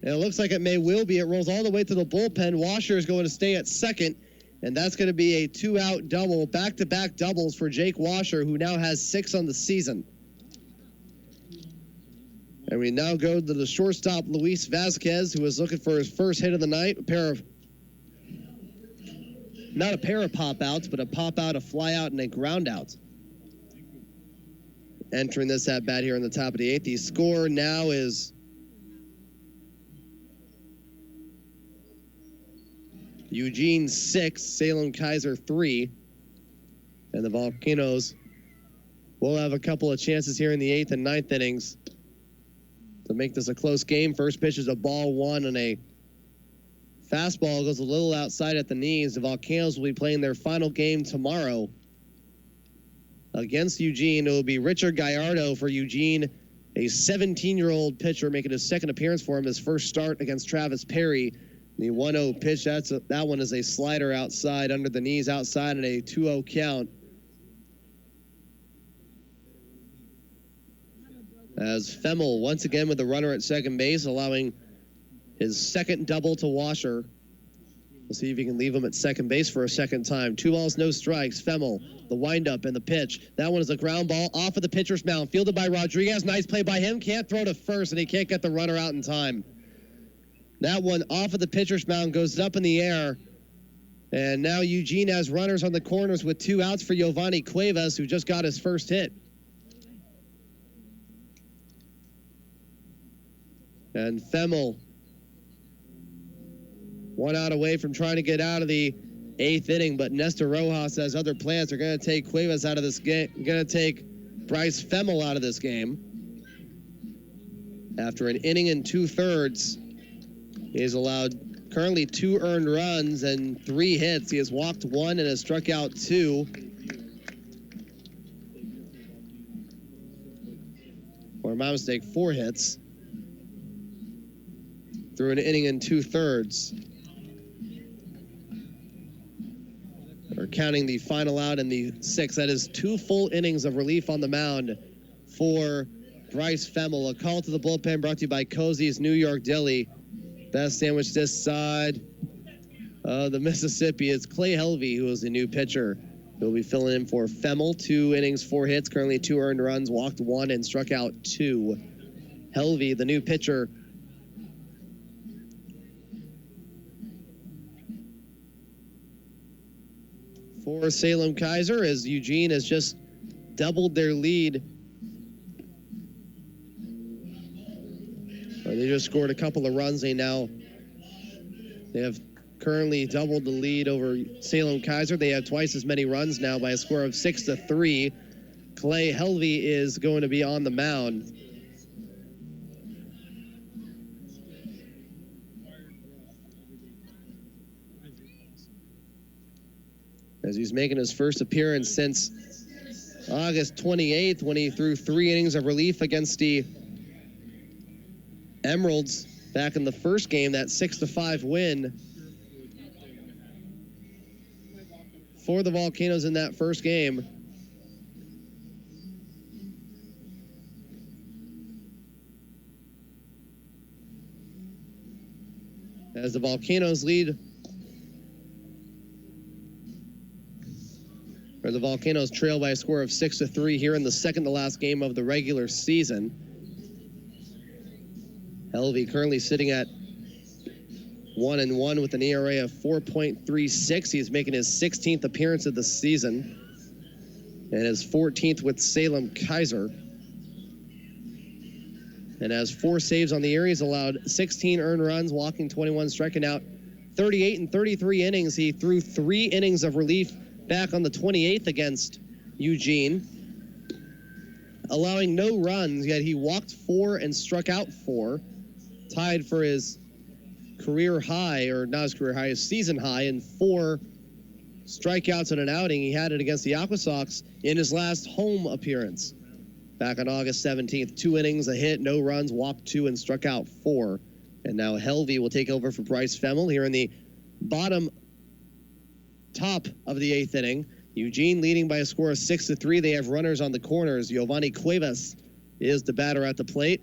And it looks like it will be. It rolls all the way to the bullpen. Washer is going to stay at second. And that's going to be a 2-out double. Back-to-back doubles for Jake Washer, who now has 6 on the season. And we now go to the shortstop, Luis Vasquez, who is looking for his first hit of the night. Not a pair of pop-outs, but a pop-out, a fly-out, and a ground-out. Entering this at-bat here in the top of the 8th. The score now is Eugene 6, Salem-Keizer 3. And the Volcanoes will have a couple of chances here in the 8th and 9th innings to make this a close game. First pitch is a ball 1 and a fastball goes a little outside at the knees. The Volcanoes will be playing their final game tomorrow against Eugene. It will be Richard Gallardo for Eugene, a 17-year-old pitcher making his second appearance for him, his first start against Travis Perry. The 1-0 pitch, that one is a slider outside, under the knees outside, and a 2-0 count. As Themmel once again with the runner at second base, allowing his second double to Washer. We'll see if he can leave him at second base for a second time. 2 balls, no strikes. Femmel, the windup and the pitch. That one is a ground ball off of the pitcher's mound. Fielded by Rodriguez. Nice play by him. Can't throw to first, and he can't get the runner out in time. That one off of the pitcher's mound goes up in the air. And now Eugene has runners on the corners with 2 outs for Giovanni Cuevas, who just got his first hit. And Femmel, 1 out away from trying to get out of the 8th inning, but Nestor Rojas has other plans. They're going to take Cuevas out of this game. Going to take Bryce Femmel out of this game. After an inning and 2/3, he has allowed currently 2 earned runs and 3 hits. He has walked 1 and has struck out 2. Or my mistake, 4 hits through an inning and 2/3. Or counting the final out in the 6th. That is 2 full innings of relief on the mound for Bryce Femmel. A call to the bullpen brought to you by Cozy's New York Deli. Best sandwich this side of the Mississippi. It's Clay Helvey, who is the new pitcher. He'll be filling in for Femmel. 2 innings, 4 hits, currently 2 earned runs, walked 1 and struck out 2. Helvey, the new pitcher. For Salem-Keizer, as Eugene has just doubled their lead. They just scored a couple of runs. They have currently doubled the lead over Salem-Keizer. They have twice as many runs now by a score of 6-3. Clay Helvey is going to be on the mound. As he's making his first appearance since August 28th, when he threw 3 innings of relief against the Emeralds back in the first game, that 6-5 win for the Volcanoes in that first game. As the Volcanoes lead, or the Volcanoes trail by a score of 6-3 here in the second to last game of the regular season. Helvey currently sitting at 1-1 with an ERA of 4.36. He's making his 16th appearance of the season and his 14th with Salem-Keizer. And has 4 saves on the year. He's allowed 16 earned runs, walking 21, striking out 38 and 33 innings. He threw 3 innings of relief back on the 28th against Eugene, allowing no runs, yet he walked 4 and struck out 4, tied for his career high, or not his career high, his season high in 4 strikeouts in an outing. He had it against the Aqua Sox in his last home appearance back on August 17th. 2 innings, a hit, no runs, walked 2 and struck out 4. And now Helvey will take over for Bryce Femmel here in the top of the 8th inning. Eugene leading by a score of 6-3. They have runners on the corners. Giovanni Cuevas is the batter at the plate.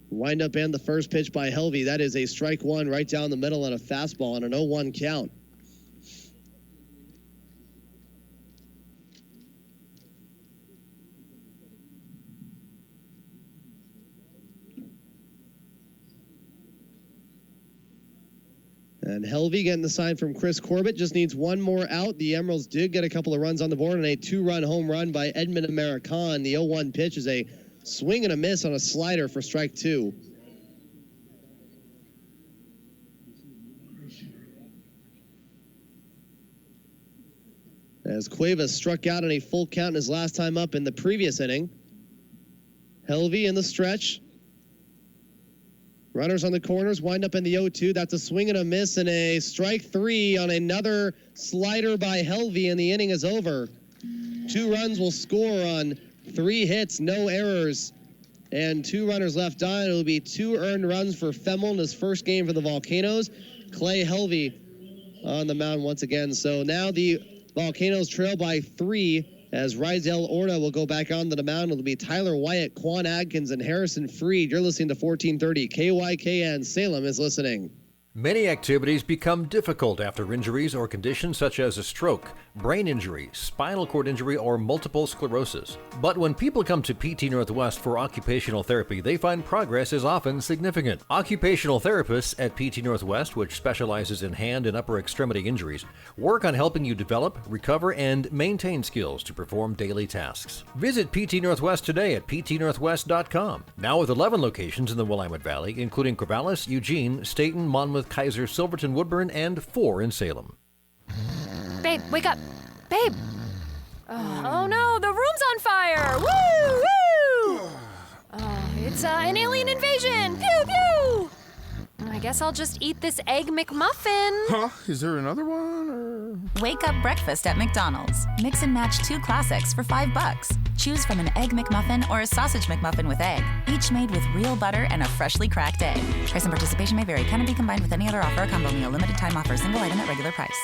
Wind up and the first pitch by Helvey. That is a strike 1 right down the middle on a fastball and an 0-1 count. And Helvey getting the sign from Chris Corbett. Just needs 1 more out. The Emeralds did get a couple of runs on the board and a 2-run home run by Edmund American. The 0-1 pitch is a swing and a miss on a slider for strike 2. As Cuevas struck out on a full count in his last time up in the previous inning. Helvey in the stretch. Runners on the corners, wind up in the 0-2. That's a swing and a miss and a strike 3 on another slider by Helvey, and the inning is over. 2 runs will score on 3 hits, no errors, and 2 runners left on. It'll be 2 earned runs for Femmel in his first game for the Volcanoes. Clay Helvey on the mound once again. So now the Volcanoes trail by 3. As Rydell Orta will go back onto the mound. It'll be Tyler Wyatt, Quan Adkins, and Harrison Freed. You're listening to 1430 KYKN. Salem is listening. Many activities become difficult after injuries or conditions such as a stroke, brain injury, spinal cord injury, or multiple sclerosis. But when people come to PT Northwest for occupational therapy, they find progress is often significant. Occupational therapists at PT Northwest, which specializes in hand and upper extremity injuries, work on helping you develop, recover, and maintain skills to perform daily tasks. Visit PT Northwest today at ptnorthwest.com. Now with 11 locations in the Willamette Valley, including Corvallis, Eugene, Staten, Monmouth, Keizer, Silverton, Woodburn, and 4 in Salem. Babe, wake up. Babe. Oh no, the room's on fire. Woo! Woo! Oh, it's an alien invasion. Pew pew! I guess I'll just eat this egg McMuffin. Huh? Is there another one? Or... Wake up breakfast at McDonald's. Mix and match 2 classics for $5. Choose from an Egg McMuffin or a Sausage McMuffin with egg, each made with real butter and a freshly cracked egg. Price and participation may vary. Cannot be combined with any other offer or combo meal. Limited time offer. Single item at regular price.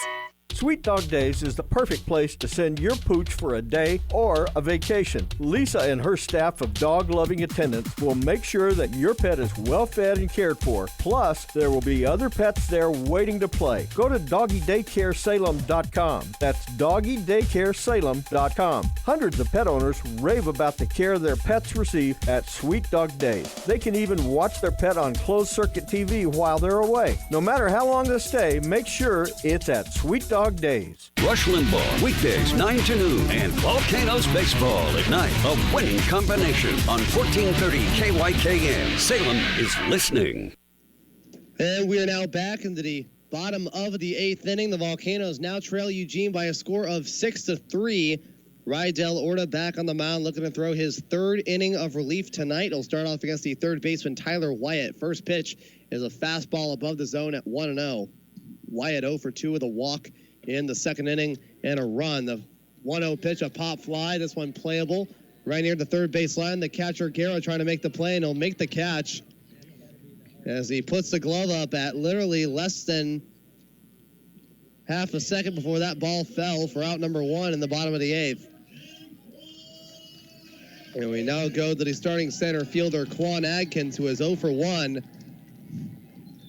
Sweet Dog Days is the perfect place to send your pooch for a day or a vacation. Lisa and her staff of dog-loving attendants will make sure that your pet is well fed and cared for. Plus, there will be other pets there waiting to play. Go to doggydaycaresalem.com. That's doggydaycaresalem.com. Hundreds of pet owners rave about the care their pets receive at Sweet Dog Days. They can even watch their pet on closed-circuit TV while they're away. No matter how long they stay, make sure it's at Sweet Dog Days. Rush Limbaugh, weekdays 9 to noon, and Volcanoes Baseball at night. A winning combination on 1430 KYKN. Salem is listening. And we are now back into the bottom of the 8th inning. The Volcanoes now trail Eugene by a score of 6-3. Rydell Orta back on the mound, looking to throw his 3rd inning of relief tonight. He'll start off against the 3rd baseman Tyler Wyatt. First pitch is a fastball above the zone at 1-0. Wyatt 0 for 2 with a walk in the 2nd inning and a run. The 1-0 pitch, a pop fly. This one playable right near the 3rd base line. The catcher, Guerra, trying to make the play, and he'll make the catch as he puts the glove up at literally less than half a second before that ball fell for out number 1 in the bottom of the 8th. And we now go to the starting center fielder, Quan Adkins, who is 0 for 1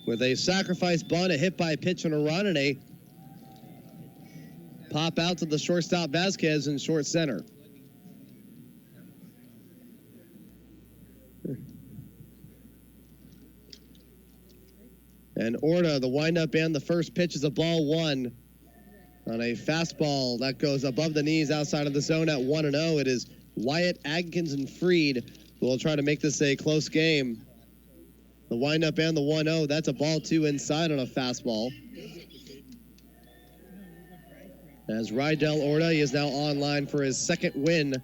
with a sacrifice bunt, a hit by pitch and a run, and a pop out to the shortstop Vasquez in short center. And Orta, the windup and the first pitch is a ball 1 on a fastball that goes above the knees outside of the zone at 1-0. It is Wyatt, Adkins, and Freed who will try to make this a close game. The windup and the 1-0, that's a ball 2 inside on a fastball. As Rydell Orta, he is now online for his 2nd win.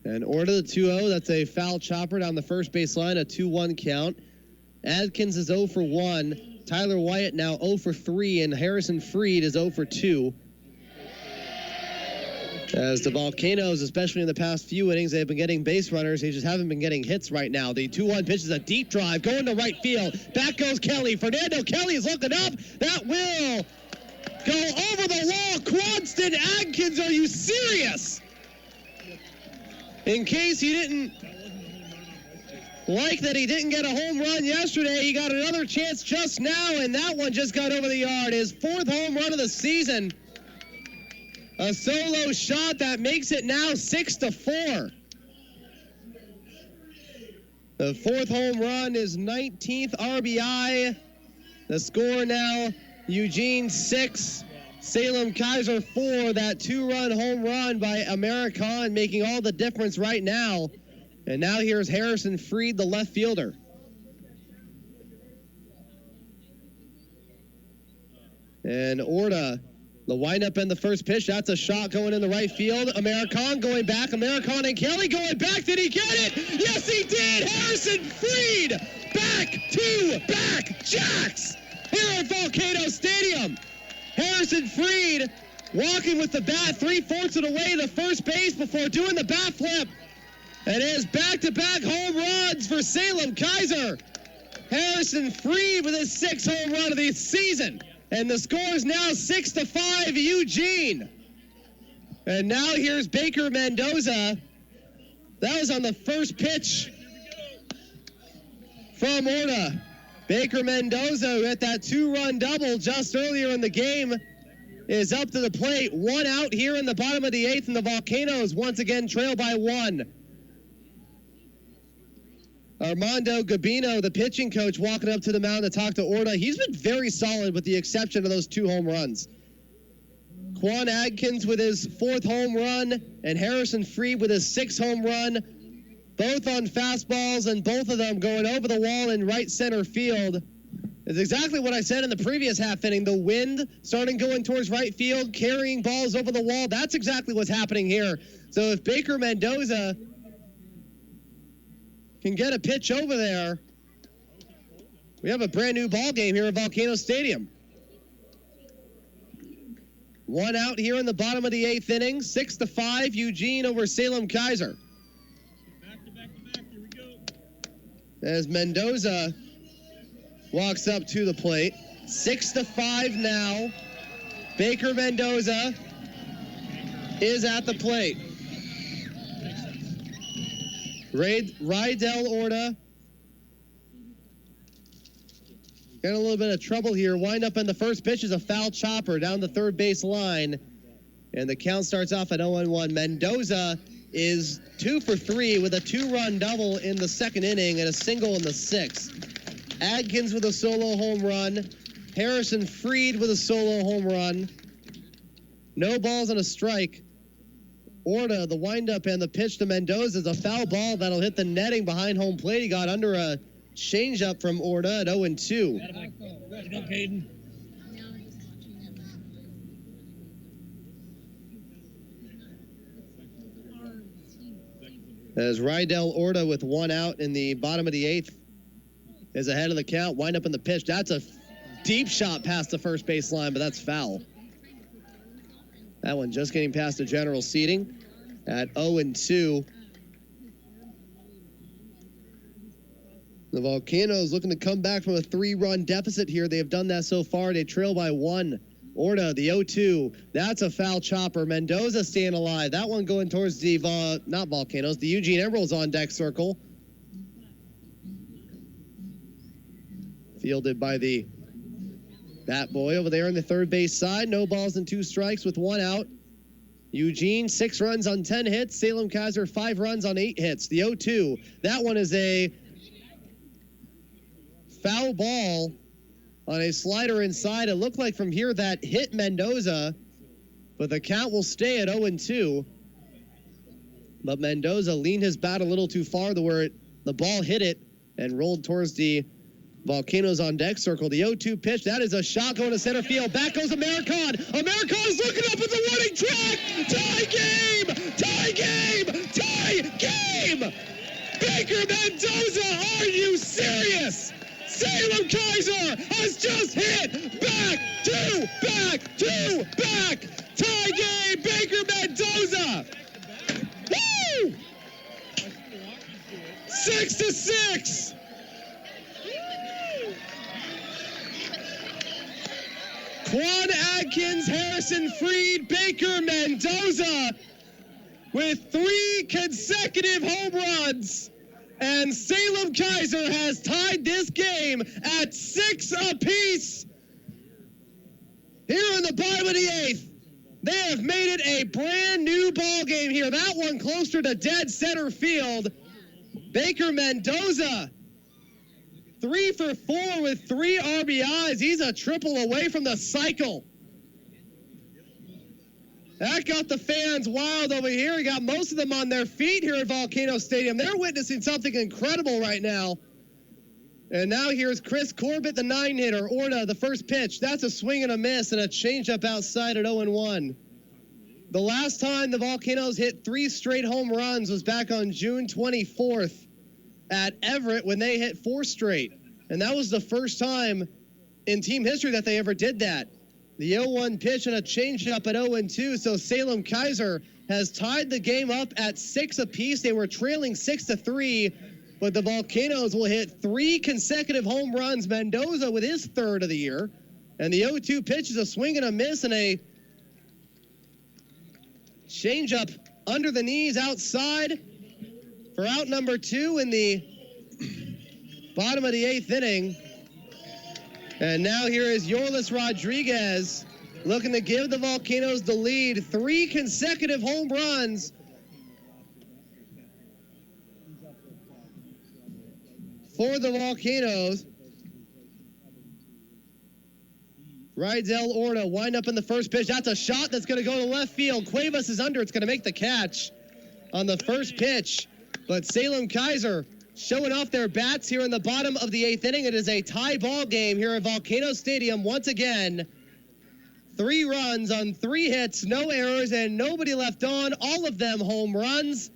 And Orta, the 2-0, that's a foul chopper down the first base line, a 2-1 count. Adkins is 0 for 1. Tyler Wyatt now 0 for 3, and Harrison Freed is 0 for 2. As the Volcanoes, especially in the past few innings, they've been getting base runners. They just haven't been getting hits right now. The 2-1 pitch is a deep drive going to right field. Back goes Kelly. Fernando Kelly is looking up. That will go over the wall. Quanston Adkins, are you serious? In case he didn't like that he didn't get a home run yesterday, he got another chance just now, and that one just got over the yard. His 4th home run of the season. A solo shot that makes it now 6-4. The 4th home run is 19th RBI. The score now, Eugene 6, Salem-Keizer 4. That 2-run home run by American making all the difference right now. And now here's Harrison Freed, the left fielder. And Orta, the windup and the first pitch, that's a shot going in the right field. American going back. American and Kelly going back. Did he get it? Yes, he did. Harrison Freed back-to-back jacks here at Volcano Stadium. Harrison Freed walking with the bat 3/4 of the way to first base before doing the bat flip. And it is back-to-back home runs for Salem-Keizer. Harrison Freed with his 6th home run of the season. And the score is now 6-5 Eugene. And now here's Baker Mendoza. That was on the first pitch from Orta. Baker Mendoza, who hit that 2-run double just earlier in the game, is up to the plate. 1 out here in the bottom of the 8th, and the Volcanoes once again trail by 1. Armando Gabino, the pitching coach, walking up to the mound to talk to Orta. He's been very solid with the exception of those 2 home runs. Quan Adkins with his 4th home run, and Harrison Freed with his 6th home run. Both on fastballs, and both of them going over the wall in right center field. It's exactly what I said in the previous half inning. The wind starting going towards right field, carrying balls over the wall. That's exactly what's happening here. So if Baker Mendoza can get a pitch over there, we have a brand new ball game here at Volcano Stadium. 1 out here in the bottom of the 8th inning. 6-5, Eugene over Salem-Keizer. As Mendoza walks up to the plate. 6-5 now. Baker Mendoza is at the plate. Rydell Orta got a little bit of trouble here. Wind up in the first pitch is a foul chopper down the third base line. And the count starts off at 0-1. Mendoza is 2 for 3 with a 2-run double in the second inning and a single in the 6th. Adkins with a solo home run. Harrison Freed with a solo home run. No balls and a strike. Orta, the windup and the pitch to Mendoza is a foul ball that'll hit the netting behind home plate. He got under a changeup from Orta at 0-2. As Rydell Orta with 1 out in the bottom of the 8th is ahead of the count. Wind up in the pitch. That's a deep shot past the first base line, but that's foul. That one just getting past the general seating at 0-2. The Volcanoes looking to come back from a 3-run deficit here. They have done that so far. They trail by 1. Orta, the 0-2. That's a foul chopper. Mendoza staying alive. That one going towards the, not Volcanoes, the Eugene Emeralds on deck circle. Fielded by the bat boy over there on the third base side. No balls and 2 strikes with 1 out. Eugene, 6 runs on 10 hits. Salem-Keizer, 5 runs on 8 hits. The 0-2. That one is a foul ball on a slider inside. It looked like from here that hit Mendoza, but the count will stay at 0-2. But Mendoza leaned his bat a little too far to where the ball hit it and rolled towards the Volcanoes on deck circle. The 0-2 pitch, that is a shot going to center field. Back goes Americon. Americon is looking up at the warning track. Tie game! Tie game! Tie game! Baker Mendoza, are you serious? Salem-Keizer has just hit back to back. Tie game, Baker Mendoza. Woo! 6-6. Quan Adkins, Harrison Freed, Baker Mendoza with 3 consecutive home runs. And Salem-Keizer has tied this game at 6 apiece. Here in the bottom of the 8th, they have made it a brand new ball game here. That one closer to dead center field. Baker Mendoza, 3 for 4 with 3 RBIs. He's a triple away from the cycle. That got the fans wild over here. He got most of them on their feet here at Volcano Stadium. They're witnessing something incredible right now. And now here's Chris Corbett, the 9-hitter. Orta, the first pitch. That's a swing and a miss and a changeup outside at 0-1. The last time the Volcanoes hit 3 straight home runs was back on June 24th at Everett when they hit 4 straight. And that was the first time in team history that they ever did that. The 0-1 pitch and a changeup at 0-2. So Salem-Keizer has tied the game up at 6 apiece. They were trailing 6-3, but the Volcanoes will hit 3 consecutive home runs. Mendoza with his 3rd of the year. And the 0-2 pitch is a swing and a miss and a Changeup under the knees outside for out number 2 in the bottom of the 8th inning. And now here is Yorlis Rodriguez looking to give the Volcanoes the lead. 3 consecutive home runs for the Volcanoes. Rydell Orta wind up in the first pitch. That's a shot that's going to go to left field. Cuevas is under. It's going to make the catch on the first pitch. But Salem-Keizer showing off their bats here in the bottom of the 8th inning. It is a tie ball game here at Volcano Stadium once again. 3 runs on 3 hits, no errors, and nobody left on. All of them home runs.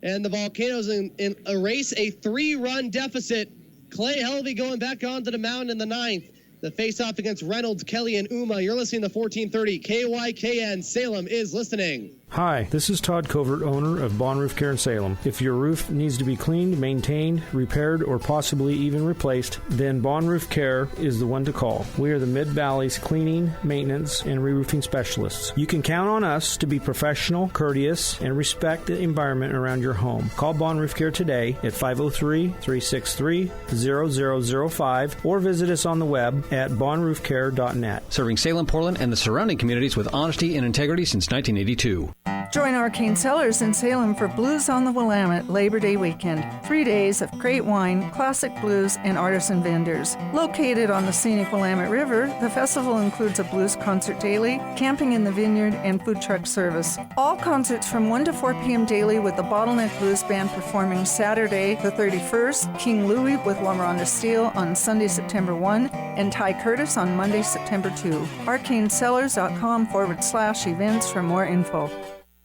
And the Volcanoes erase a 3-run deficit. Clay Helvey going back onto the mound in the 9th. The face-off against Reynolds, Kelly, and Uma. You're listening to 1430 KYKN. Salem is listening. Hi, this is Todd Covert, owner of Bond Roof Care in Salem. If your roof needs to be cleaned, maintained, repaired, or possibly even replaced, then Bond Roof Care is the one to call. We are the Mid-Valley's cleaning, maintenance, and re-roofing specialists. You can count on us to be professional, courteous, and respect the environment around your home. Call Bond Roof Care today at 503-363-0005 or visit us on the web at bondroofcare.net. Serving Salem, Portland, and the surrounding communities with honesty and integrity since 1982. Join Arcane Cellars in Salem for Blues on the Willamette Labor Day weekend. 3 days of great wine, classic blues, and artisan vendors. Located on the scenic Willamette River, the festival includes a blues concert daily, camping in the vineyard, and food truck service. All concerts from 1 to 4 p.m. daily with the Bottleneck Blues Band performing Saturday the 31st, King Louie with La Miranda Steele on Sunday, September 1, and Ty Curtis on Monday, September 2. ArcaneCellars.com/events for more info.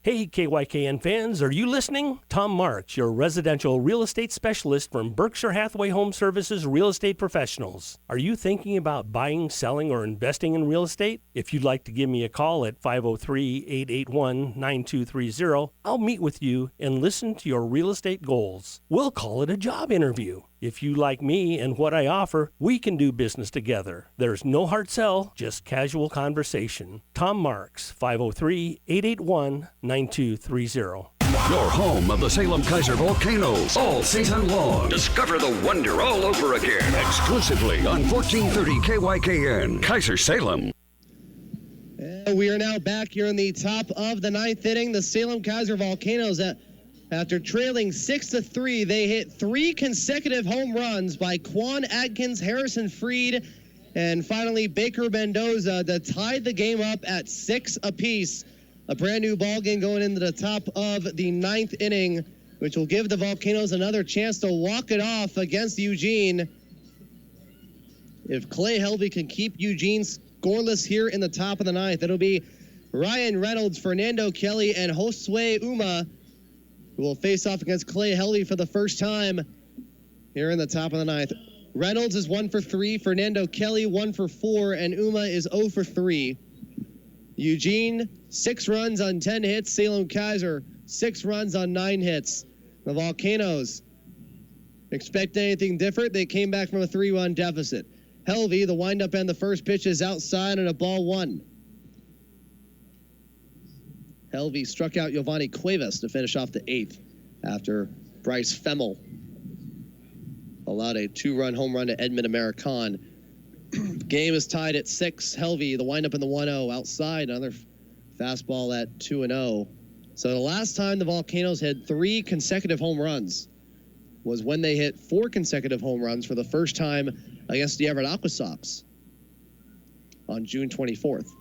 Hey, KYKN fans, are you listening? Tom Marks, your residential real estate specialist from Berkshire Hathaway Home Services Real Estate Professionals. Are you thinking about buying, selling, or investing in real estate? If you'd like to give me a call at 503-881-9230, I'll meet with you and listen to your real estate goals. We'll call it a job interview. If you like me and what I offer, we can do business together. There's no hard sell, just casual conversation. Tom Marks, 503-881-9230. Your home of the Salem-Keizer volcanoes all season long. Discover the wonder all over again. Exclusively on 1430 KYKN, Keizer Salem. We are now back here in the top of the 9th inning. The Salem-Keizer Volcanoes after trailing 6-3, they hit 3 consecutive home runs by Quan Adkins, Harrison Freed, and finally Baker Mendoza that tied the game up at 6 apiece. A brand new ball game going into the top of the 9th inning, which will give the Volcanoes another chance to walk it off against Eugene. If Clay Helvey can keep Eugene scoreless here in the top of the 9th, it'll be Ryan Reynolds, Fernando Kelly, and Josue Uma who will face off against Clay Helvey for the first time here in the top of the 9th. Reynolds is 1 for 3, Fernando Kelly 1 for 4, and Uma is 0 for 3. Eugene, 6 runs on 10 hits. Salem-Keizer, 6 runs on 9 hits. The Volcanoes expect anything different. They came back from a 3-run deficit. Helvey, the windup and the first pitch is outside and a ball 1. Helvey struck out Giovanni Cuevas to finish off the 8th after Bryce Femmel allowed a 2-run home run to Edmund American. Game is tied at 6. Helvey, the windup in the 1-0 outside, another fastball at 2-0. So the last time the Volcanoes had 3 consecutive home runs was when they hit 4 consecutive home runs for the first time against the Everett Aqua Sox on June 24th.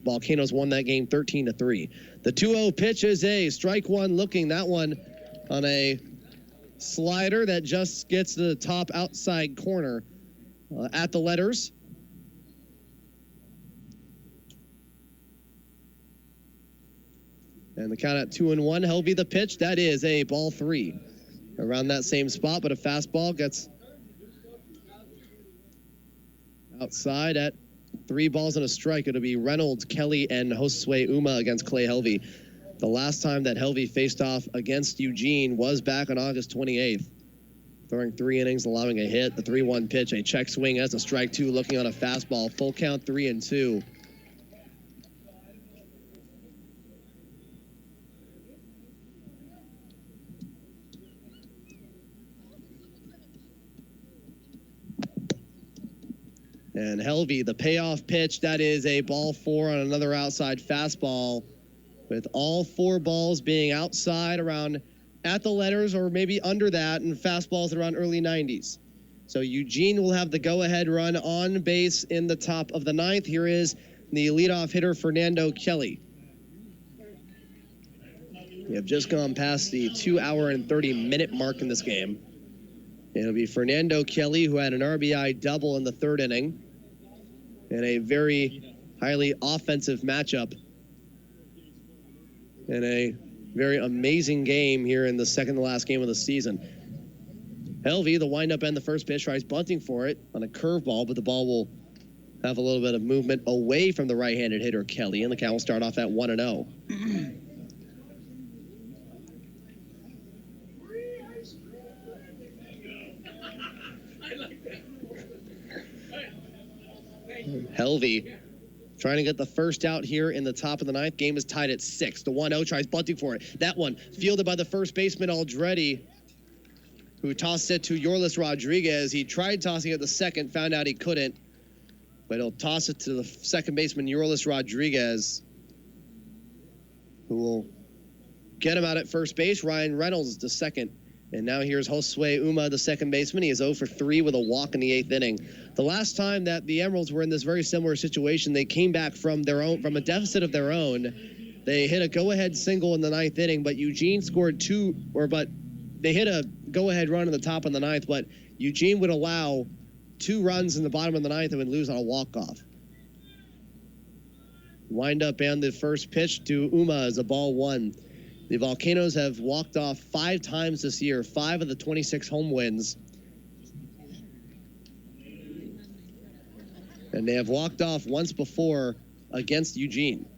Volcanoes won that game 13-3. The 2-0 pitch is a strike one looking. That one on a slider that just gets to the top outside corner at the letters. And the count at 2-1. Helvey the pitch. That is a ball 3. Around that same spot, but a fastball gets outside at 3 balls and a strike. It'll be Reynolds, Kelly, and Josue Uma against Clay Helvey. The last time that Helvey faced off against Eugene was back on August 28th. Throwing 3 innings, allowing a hit, the 3-1 pitch, a check swing as a strike 2, looking on a fastball, full count 3-2. And Helvey, the payoff pitch, that is a ball 4 on another outside fastball, with all 4 balls being outside around at the letters or maybe under that, and fastballs around early 90s. So Eugene will have the go-ahead run on base in the top of the 9th. Here is the leadoff hitter, Fernando Kelly. We have just gone past the 2 hour and 30-minute mark in this game. It'll be Fernando Kelly, who had an RBI double in the 3rd inning, in a very highly offensive matchup, in a very amazing game here in the second to last game of the season. Helvey, the windup and the first pitch, tries bunting for it on a curveball, but the ball will have a little bit of movement away from the right-handed hitter Kelly, and the count will start off at 1-0. Helvey trying to get the first out here in the top of the 9th. Game is tied at 6. The 1-0 tries bunting for it. That one fielded by the first baseman Aldretti, who tossed it to Yorlis Rodriguez. He tried tossing it the second, found out he couldn't, but he'll toss it to the second baseman Yorlis Rodriguez, who will get him out at first base. Ryan Reynolds the second. And now here's Josue Uma, the second baseman. He is 0 for 3 with a walk in the 8th inning. The last time that the Emeralds were in this very similar situation, they came back from a deficit of their own. They hit a go-ahead single in the 9th inning, but Eugene scored they hit a go-ahead run in the top of the 9th, but Eugene would allow 2 runs in the bottom of the 9th and would lose on a walk-off. Wind up and the first pitch to Uma is a ball 1. The Volcanoes have walked off 5 times this year, 5 of the 26 home wins. And they have walked off once before against Eugene.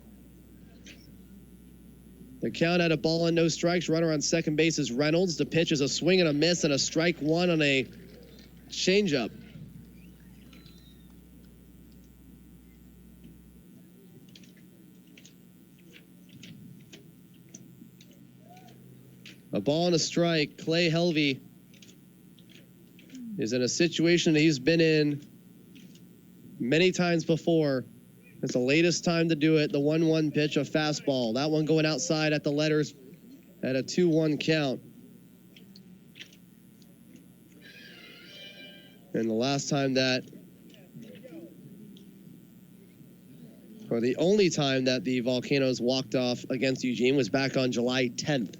The count at a ball and no strikes. Runner on second base is Reynolds. The pitch is a swing and a miss and a strike 1 on a changeup. A ball and a strike. Clay Helvey is in a situation that he's been in many times before. It's the latest time to do it. The 1-1 pitch, a fastball. That one going outside at the letters at a 2-1 count. And the last time that, or the only time that the Volcanoes walked off against Eugene was back on July 10th.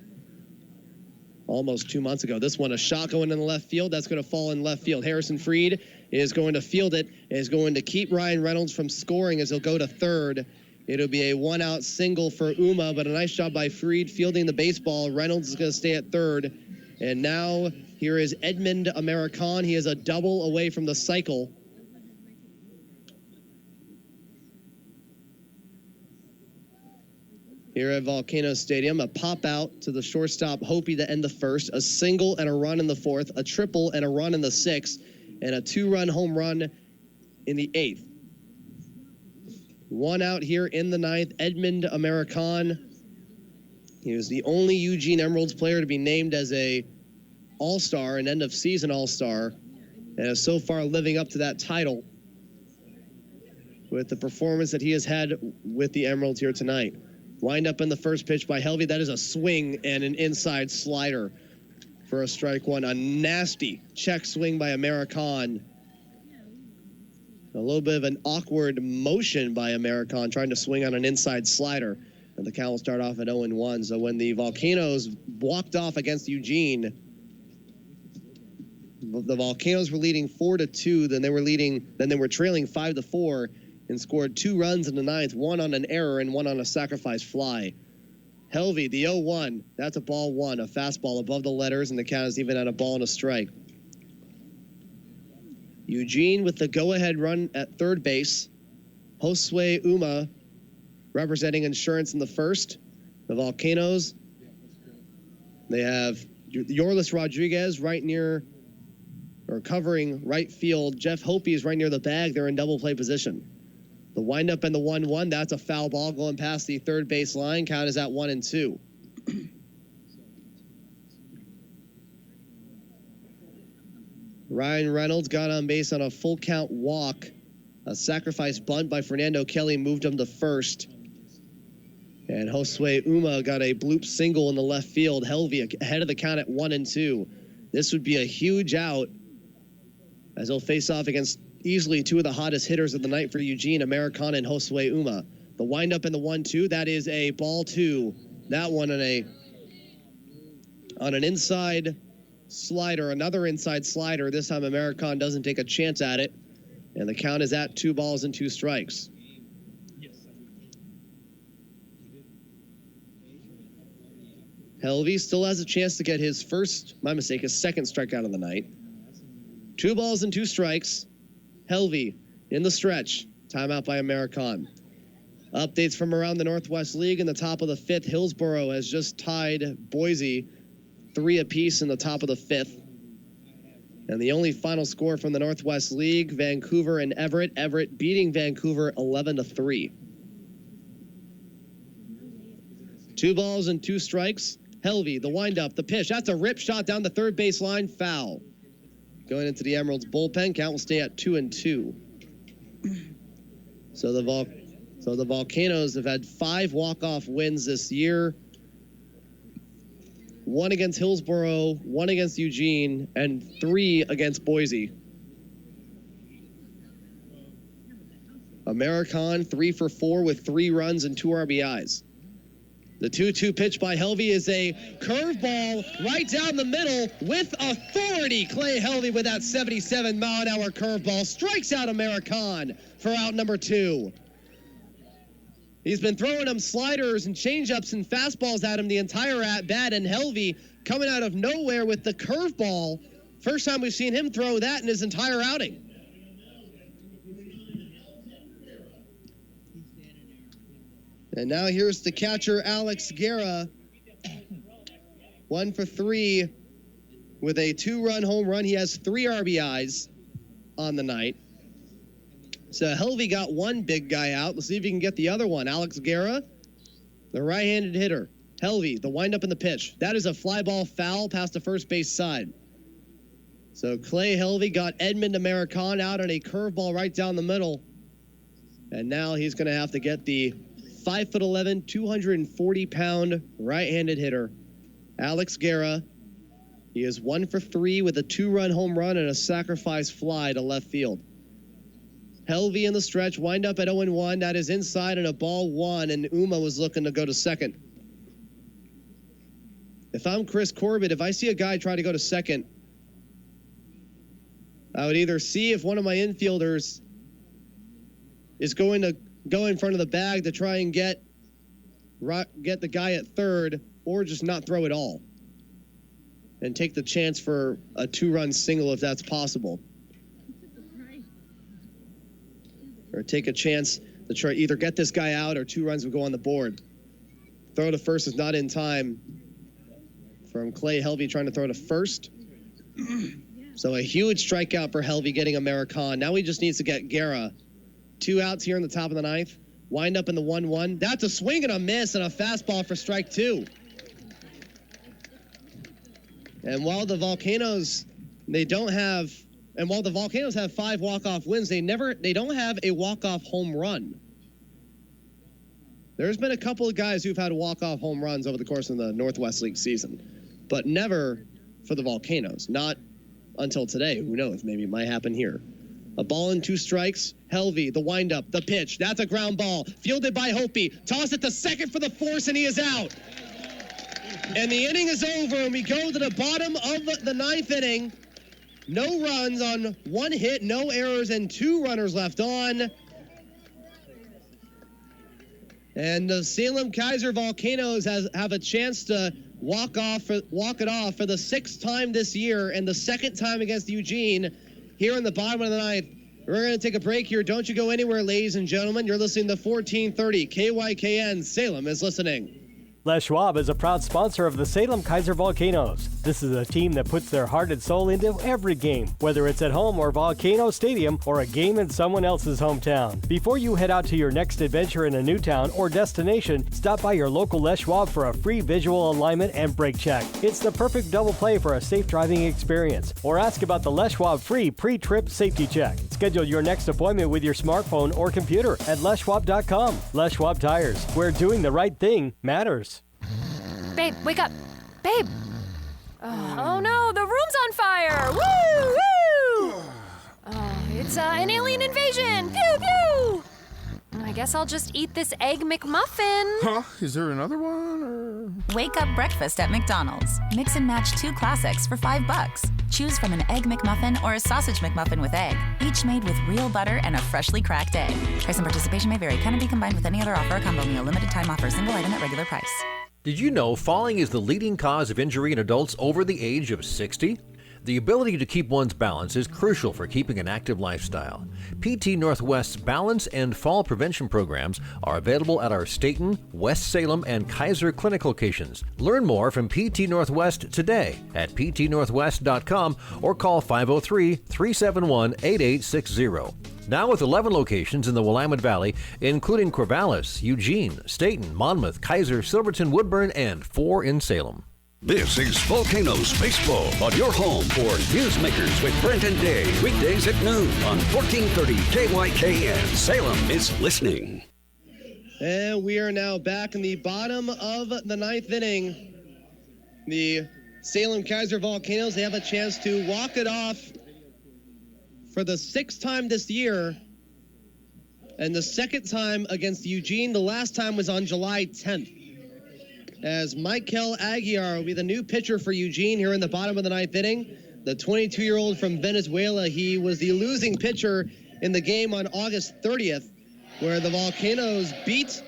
Almost 2 months ago. This one, a shot going in the left field. That's going to fall in left field. Harrison Freed is going to field it, is going to keep Ryan Reynolds from scoring as he'll go to third. It'll be a 1-out single for Uma, but a nice job by Freed fielding the baseball. Reynolds is going to stay at third. And now here is Edmund American. He is a double away from the cycle. Here at Volcano Stadium, a pop out to the shortstop Hopi to end the first, a single and a run in the 4th, a triple and a run in the 6th, and a 2-run home run in the 8th. 1 out here in the 9th, Edmund American. He was the only Eugene Emeralds player to be named as a All-Star, an end-of-season All-Star, and is so far living up to that title with the performance that he has had with the Emeralds here tonight. Wind up in the first pitch by Helvey. That is a swing and an inside slider for a strike 1. A nasty check swing by American. A little bit of an awkward motion by American trying to swing on an inside slider. And the count will start off at 0-1. So when the Volcanoes walked off against Eugene, the Volcanoes were leading 4-2. Then they were trailing 5-4. And scored 2 runs in the 9th, 1 on an error and 1 on a sacrifice fly. Helvey, the 0-1, that's a ball 1, a fastball above the letters, and the count is even at a ball and a strike. Eugene with the go-ahead run at third base. Josue Uma representing insurance in the first. The Volcanoes, they have Yorlis Rodriguez right near, or covering right field. Jeff Hopi is right near the bag. They're in double play position. The windup and the 1-1, that's a foul ball going past the third base line. Count is at 1-2. Ryan Reynolds got on base on a full count walk A sacrifice bunt by Fernando Kelly moved him to first. And Josue Uma got a bloop single in the left field. Helvey ahead of the count at 1-2. This would be a huge out as he'll face off against easily two of the hottest hitters of the night for Eugene, Americana and Josue Uma. The windup in the 1-2, that is a ball two. That one on an inside slider, another inside slider. This time Americana doesn't take a chance at it. And the count is at 2 balls and 2 strikes. Helvey still has a chance to get his second strikeout of the night. 2 balls and 2 strikes. Helvey in the stretch. Timeout by American. Updates from around the Northwest League in the top of the 5th. Hillsboro has just tied Boise 3 apiece in the top of the 5th. And the only final score from the Northwest League, Vancouver and Everett. Everett beating Vancouver 11-3. 2 balls and 2 strikes. Helvey, the windup, the pitch. That's a rip shot down the third base line. Foul. Going into the Emeralds bullpen, count will stay at 2-2. So the Volcanoes have had 5 walk-off wins this year. 1 against Hillsboro, 1 against Eugene, and 3 against Boise. American 3 for 4 with 3 runs and 2 RBIs. The 2-2 pitch by Helvey is a curveball right down the middle with authority. Clay Helvey with that 77-mile-an-hour curveball strikes out American for out number 2. He's been throwing him sliders and changeups and fastballs at him the entire at-bat, and Helvey coming out of nowhere with the curveball. First time we've seen him throw that in his entire outing. And now here's the catcher, Alex Guerra. 1 for 3 with a 2-run home run. He has 3 RBIs on the night. So Helvey got 1 big guy out. Let's see if he can get the other one. Alex Guerra, the right-handed hitter. Helvey, the windup in the pitch. That is a fly ball foul past the first base side. So Clay Helvey got Edmund American out on a curveball right down the middle. And now he's going to have to get the 5'11", 240-pound right-handed hitter, Alex Guerra. He is 1 for 3 with a 2-run home run and a sacrifice fly to left field. Helvey in the stretch, wind up at 0-1. That is inside and a ball 1, and Uma was looking to go to second. If I'm Chris Corbett, if I see a guy try to go to second, I would either see if one of my infielders is going to go in front of the bag to try and get the guy at third, or just not throw it all and take the chance for a 2-run single if that's possible. Or take a chance to try either get this guy out or 2 runs would go on the board. Throw to first is not in time from Clay Helvey trying to throw to first. So a huge strikeout for Helvey getting American. Now he just needs to get Guerra. 2 outs here in the top of the 9th. Wind up in the 1-1. That's a swing and a miss and a fastball for strike 2. And while the Volcanoes have 5 walk-off wins, they don't have a walk-off home run. There's been a couple of guys who've had walk-off home runs over the course of the Northwest League season, but never for the Volcanoes. Not until today. Who knows? Maybe it might happen here. A ball and 2 strikes. Helvey, the windup, the pitch. That's a ground ball. Fielded by Hopi. Toss it to second for the force, and he is out. And the inning is over, and we go to the bottom of the 9th inning. No runs on 1 hit, no errors, and 2 runners left on. And the Salem-Keizer Volcanoes have a chance to walk it off for the 6th time this year and the 2nd time against Eugene here in the bottom of the 9th. We're going to take a break here. Don't you go anywhere, ladies and gentlemen. You're listening to 1430 KYKN. Salem is listening. Les Schwab is a proud sponsor of the Salem-Keizer Volcanoes. This is a team that puts their heart and soul into every game, whether it's at home or Volcano Stadium or a game in someone else's hometown. Before you head out to your next adventure in a new town or destination, stop by your local Les Schwab for a free visual alignment and brake check. It's the perfect double play for a safe driving experience. Or ask about the Les Schwab free pre-trip safety check. Schedule your next appointment with your smartphone or computer at leschwab.com. Les Schwab Tires, where doing the right thing matters. Babe, wake up. Babe. Oh no, the room's on fire. Woo! Woo! It's an alien invasion. Pew pew! I guess I'll just eat this egg McMuffin. Huh? Is there another one, or? Wake up breakfast at McDonald's. Mix and match 2 classics for $5. Choose from an Egg McMuffin or a Sausage McMuffin with egg, each made with real butter and a freshly cracked egg. Price and participation may vary. Cannot be combined with any other offer or combo meal. Limited time offer. Single item at regular price. Did you know falling is the leading cause of injury in adults over the age of 60? The ability to keep one's balance is crucial for keeping an active lifestyle. PT Northwest's balance and fall prevention programs are available at our Staten, West Salem, and Keizer clinic locations. Learn more from PT Northwest today at ptnorthwest.com or call 503-371-8860. Now with 11 locations in the Willamette Valley, including Corvallis, Eugene, Staten, Monmouth, Keizer, Silverton, Woodburn, and 4 in Salem. This is Volcanoes Baseball on your home for Newsmakers with Brent and Dave. Weekdays at noon on 1430 KYKN. Salem is listening. And we are now back in the bottom of the 9th inning. The Salem-Keizer Volcanoes, they have a chance to walk it off for the 6th time this year. And the 2nd time against Eugene. The last time was on July 10th. As Michael Aguiar will be the new pitcher for Eugene here in the bottom of the 9th inning. The 22-year-old from Venezuela, he was the losing pitcher in the game on August 30th, where the Volcanoes beat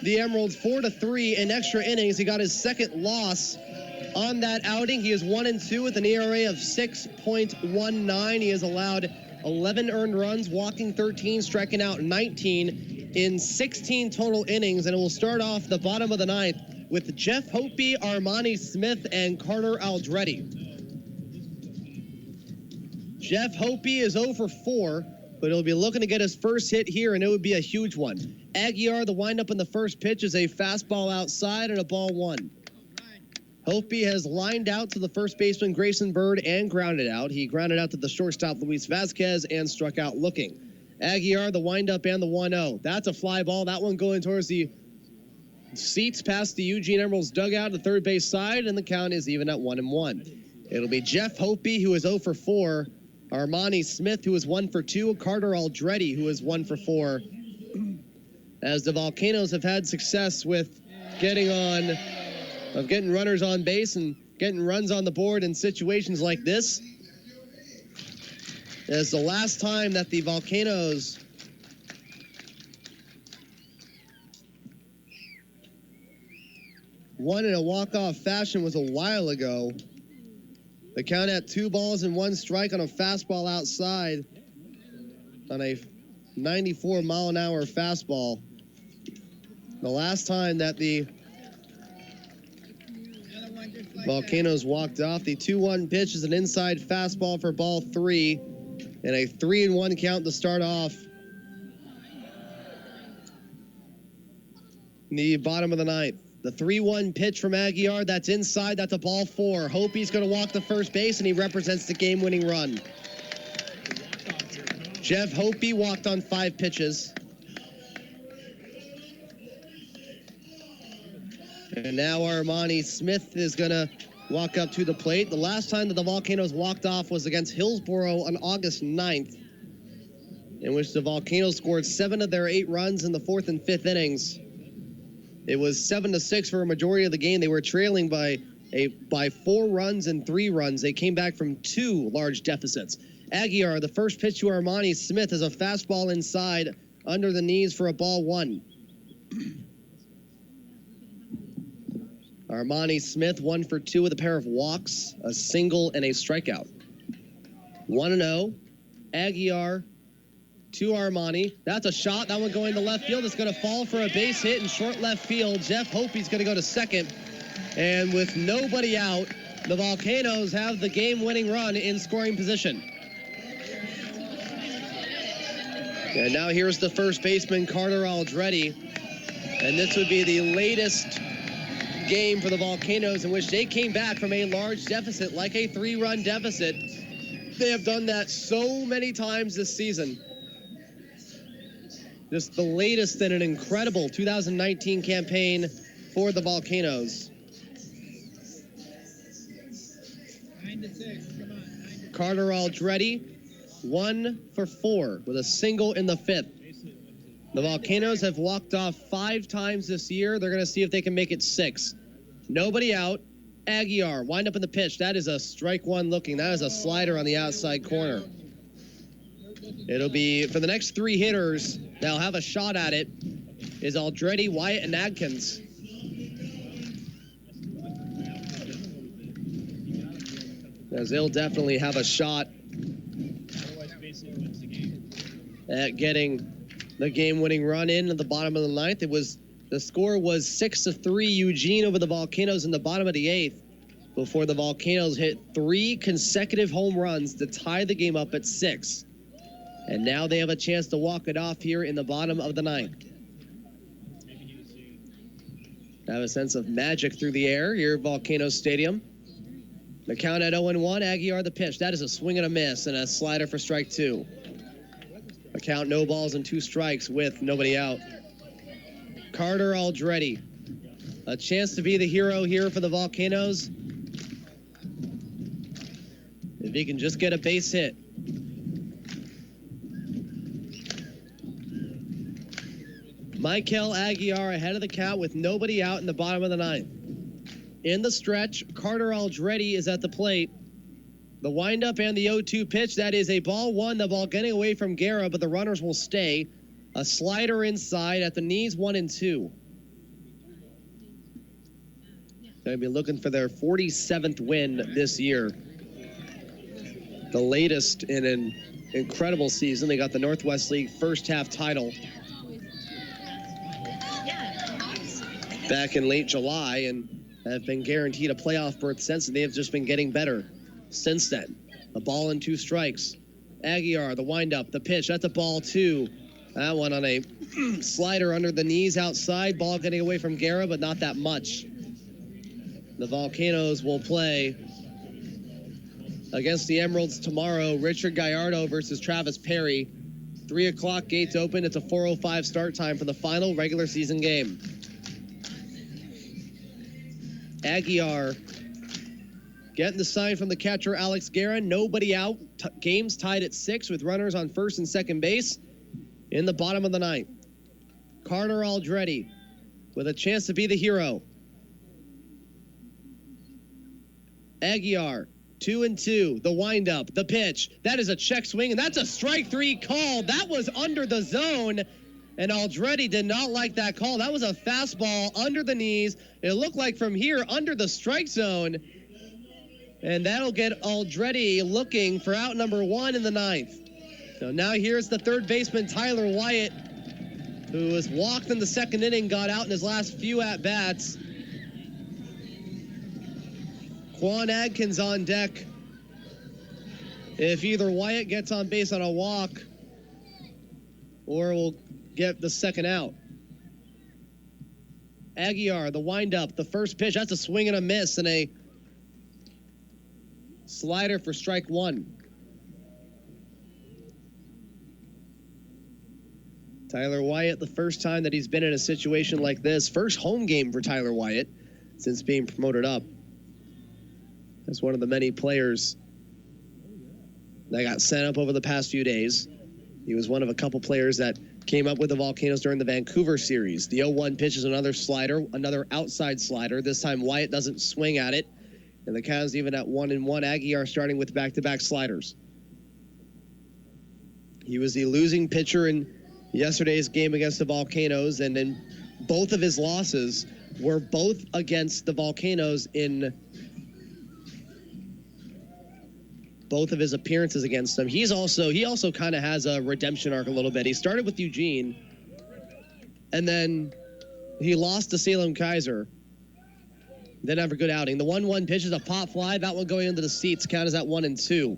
the Emeralds 4-3 in extra innings. He got his 2nd loss on that outing. He is 1-2 with an ERA of 6.19. He has allowed 11 earned runs, walking 13, striking out 19 in 16 total innings, and it will start off the bottom of the 9th with Jeff Hope, Armani Smith, and Carter Aldretti. Jeff Hope is 0 for 4, but he'll be looking to get his first hit here, and it would be a huge one. Aguiar, the windup in the first pitch is a fastball outside and a ball 1. Hope has lined out to the first baseman Grayson Bird and grounded out. He grounded out to the shortstop Luis Vasquez and struck out looking. Aguiar, the windup and the 1-0. That's a fly ball. That one going towards the seats past the Eugene Emeralds dugout, the third base side, and the count is even at 1-1. It'll be Jeff Hope, who is 0 for 4. Armani Smith, who is 1 for 2. Carter Aldretti, who is 1 for 4. As the Volcanoes have had success with getting runners on base and getting runs on the board in situations like this. As the last time that the Volcanoes won in a walk-off fashion was a while ago. The count at 2 balls and 1 strike on a fastball outside on a 94-mile-an-hour fastball. The last time that the Volcanoes walked off, the 2-1 pitch is an inside fastball for ball 3. And a 3-1 count to start off the bottom of the 9th. The 3-1 pitch from Aguiar, that's inside, that's a ball 4. Hope he's going to walk to first base, and he represents the game-winning run. Jeff Hope walked on 5 pitches. And now Armani Smith is going to walk up to the plate. The last time that the Volcanoes walked off was against Hillsboro on August 9th, in which the Volcanoes scored 7 of their 8 runs in the 4th and 5th innings. It was 7-6 for a majority of the game. They were trailing by 4 runs and 3 runs. They came back from 2 large deficits. Aguiar, the first pitch to Armani Smith, is a fastball inside under the knees for a ball 1. Armani Smith 1 for 2 with a pair of walks, a single, and a strikeout. 1-0. Aguiar to Armani. That's a shot. That one going to left field. It's going to fall for a base hit in short left field. Jeff Hope's going to go to second. And with nobody out, the Volcanoes have the game-winning run in scoring position. And now here's the first baseman, Carter Aldretti. And this would be the latest game for the Volcanoes in which they came back from a large deficit, like a 3-run deficit. They have done that so many times this season. Just the latest in an incredible 2019 campaign for the Volcanoes. Carter Aldretti, 1 for 4 with a single in the 5th. The Volcanoes have walked off 5 times this year. They're going to see if they can make it 6. Nobody out. Aguiar, wind up in the pitch. That is a strike one looking. That is a slider on the outside corner. It'll be, for the next 3 hitters, they'll have a shot at it, is Aldretti, Wyatt, and Adkins. As they'll definitely have a shot at getting the game-winning run in at the bottom of the 9th. The score was 6-3 Eugene over the Volcanoes in the bottom of the 8th before the Volcanoes hit 3 consecutive home runs to tie the game up at 6. And now they have a chance to walk it off here in the bottom of the 9th. Have a sense of magic through the air here at Volcano Stadium. The count at 0-1, Aguiar the pitch. That is a swing and a miss and a slider for strike 2. A count, no balls and 2 strikes with nobody out. Carter Aldretti, a chance to be the hero here for the Volcanoes. If he can just get a base hit. Michael Aguiar ahead of the count with nobody out in the bottom of the 9th. In the stretch, Carter Aldretti is at the plate. The windup and the 0-2 pitch, that is a ball 1. The ball getting away from Guerra, but the runners will stay. A slider inside at the knees, 1 and 2. They'll be looking for their 47th win this year. The latest in an incredible season. They got the Northwest League first half title back in late July and have been guaranteed a playoff berth since, and they have just been getting better since then. A ball and 2 strikes. Aguiar, the windup, the pitch. That's a ball 2. That one on a slider under the knees outside. Ball getting away from Guerra, but not that much. The Volcanoes will play against the Emeralds tomorrow. Richard Gallardo versus Travis Perry. 3 o'clock, gates open. It's a 4:05 start time for the final regular season game. Aguiar getting the sign from the catcher, Alex Guerin. Nobody out. Game's tied at 6 with runners on first and second base in the bottom of the 9th. Carter Aldretti with a chance to be the hero. Aguiar, 2-2. The windup, the pitch. That is a check swing, and that's a strike 3 call. That was under the zone. And Aldretti did not like that call. That was a fastball under the knees. It looked like from here under the strike zone. And that'll get Aldretti looking for out number 1 in the 9th. So now here's the third baseman, Tyler Wyatt, who was walked in the second inning, got out in his last few at-bats. Quan Adkins on deck. If either Wyatt gets on base on a walk or will get the second out. Aguiar, the windup, the first pitch. That's a swing and a miss and a slider for strike 1. Tyler Wyatt, the first time that he's been in a situation like this. First home game for Tyler Wyatt since being promoted up. As one of the many players that got sent up over the past few days. He was one of a couple players that came up with the Volcanoes during the Vancouver series. The 0-1 pitch is another slider, another outside slider. This time Wyatt doesn't swing at it. And the count is even at 1-1. Aguiar starting with back-to-back sliders. He was the losing pitcher in yesterday's game against the Volcanoes, and in both of his losses were both against the Volcanoes in both of his appearances against them. He also kind of has a redemption arc a little bit. He started with Eugene, and then he lost to Salem-Keizer. Didn't have a good outing. The 1-1 pitch is a pop fly. That one going into the seats. Count is at 1-2.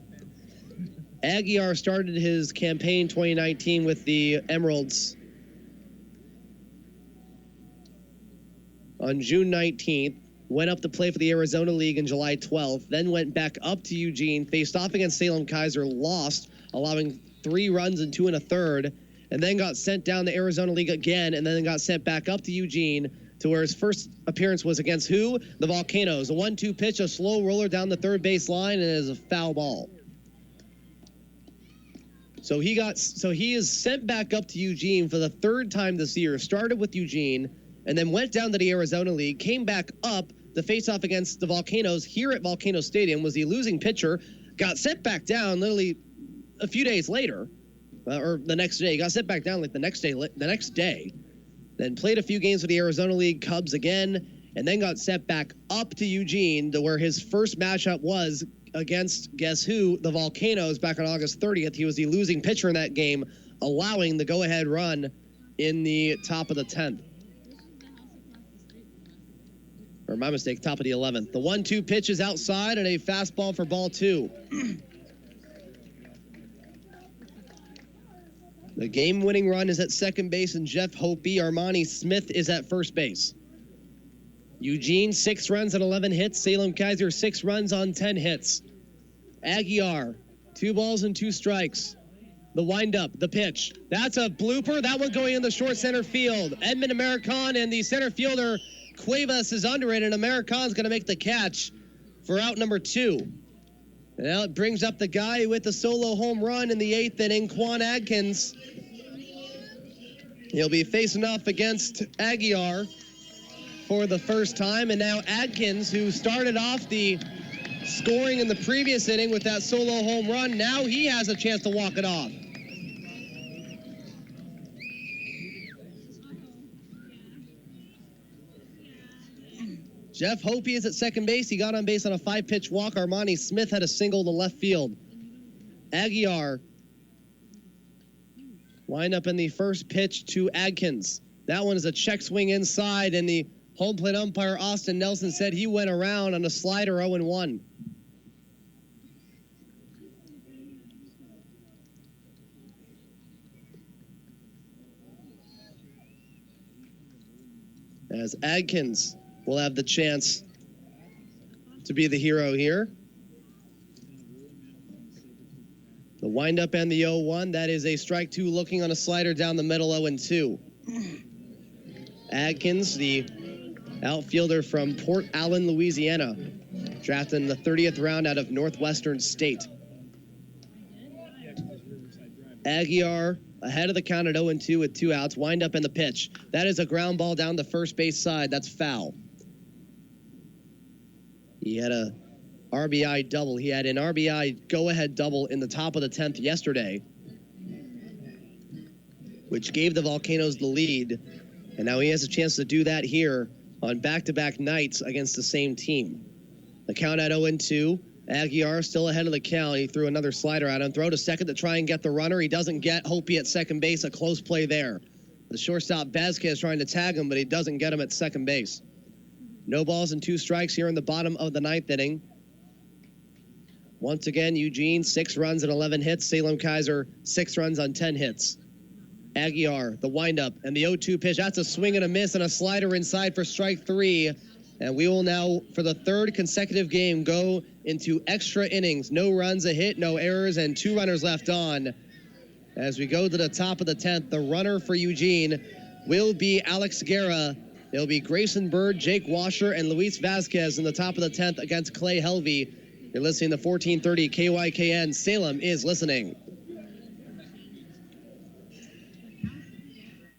Aguiar started his campaign 2019 with the Emeralds on June 19th. Went up to play for the Arizona League in July 12th, then went back up to Eugene, faced off against Salem-Keizer, lost, allowing 3 runs and 2 1/3, and then got sent down the Arizona League again, and then got sent back up to Eugene, to where his first appearance was against who? The Volcanoes. A 1-2 pitch, a slow roller down the third base line, and it is a foul ball. So he is sent back up to Eugene for the 3rd time this year. Started with Eugene, and then went down to the Arizona League, came back up to face off against the Volcanoes here at Volcano Stadium, was the losing pitcher, got sent back down literally a few days later, or the next day. He got sent back down like the next day, then played a few games with the Arizona League Cubs again, and then got sent back up to Eugene, to where his first matchup was against, guess who, the Volcanoes back on August 30th. He was the losing pitcher in that game, allowing the go-ahead run in the top of the 10th. Or my mistake, top of the 11th. The 1-2 pitch is outside and a fastball for ball 2. The game-winning run is at second base, and Jeff Hopi. Armani Smith is at first base. Eugene, 6 runs on 11 hits. Salem-Keizer, 6 runs on 10 hits. Aguiar, 2 balls and 2 strikes. The windup, the pitch. That's a blooper. That one going in the short center field. Edmund American and the center fielder Cuevas is under it, and American's going to make the catch for out number 2. And now it brings up the guy with the solo home run in the 8th inning, Quan Adkins. He'll be facing off against Aguiar for the first time, and now Adkins, who started off the scoring in the previous inning with that solo home run, now he has a chance to walk it off. Jeff Hopi is at second base. He got on base on a 5-pitch walk. Armani Smith had a single to left field. Aguiar line up in the first pitch to Adkins. That one is a check swing inside, and the home plate umpire Austin Nelson said he went around on a slider 0-1. As Adkins will have the chance to be the hero here. The windup and the 0-1. That is a strike 2 looking on a slider down the middle, 0-2. Adkins, the outfielder from Port Allen, Louisiana, drafted in the 30th round out of Northwestern State. Aguiar ahead of the count at 0-2 with 2 outs. Wind up in the pitch. That is a ground ball down the first base side. That's foul. He had a RBI double. He had an RBI go-ahead double in the top of the 10th yesterday, which gave the Volcanoes the lead. And now he has a chance to do that here on back-to-back nights against the same team. The count at 0-2. Aguiar still ahead of the count. He threw another slider at him. Throw to second to try and get the runner. He doesn't get Hopi at second base. A close play there. The shortstop Vasquez trying to tag him, but he doesn't get him at second base. No balls and 2 strikes here in the bottom of the 9th inning. Once again, Eugene, 6 runs and 11 hits. Salem-Keizer, 6 runs on 10 hits. Aguiar, the windup, and the 0-2 pitch. That's a swing and a miss and a slider inside for strike 3. And we will now, for the 3rd consecutive game, go into extra innings. No runs, a hit, no errors, and 2 runners left on. As we go to the top of the 10th, the runner for Eugene will be Alex Guerra. It'll be Grayson Bird, Jake Washer, and Luis Vasquez in the top of the 10th against Clay Helvey. You're listening to 1430 KYKN. Salem is listening.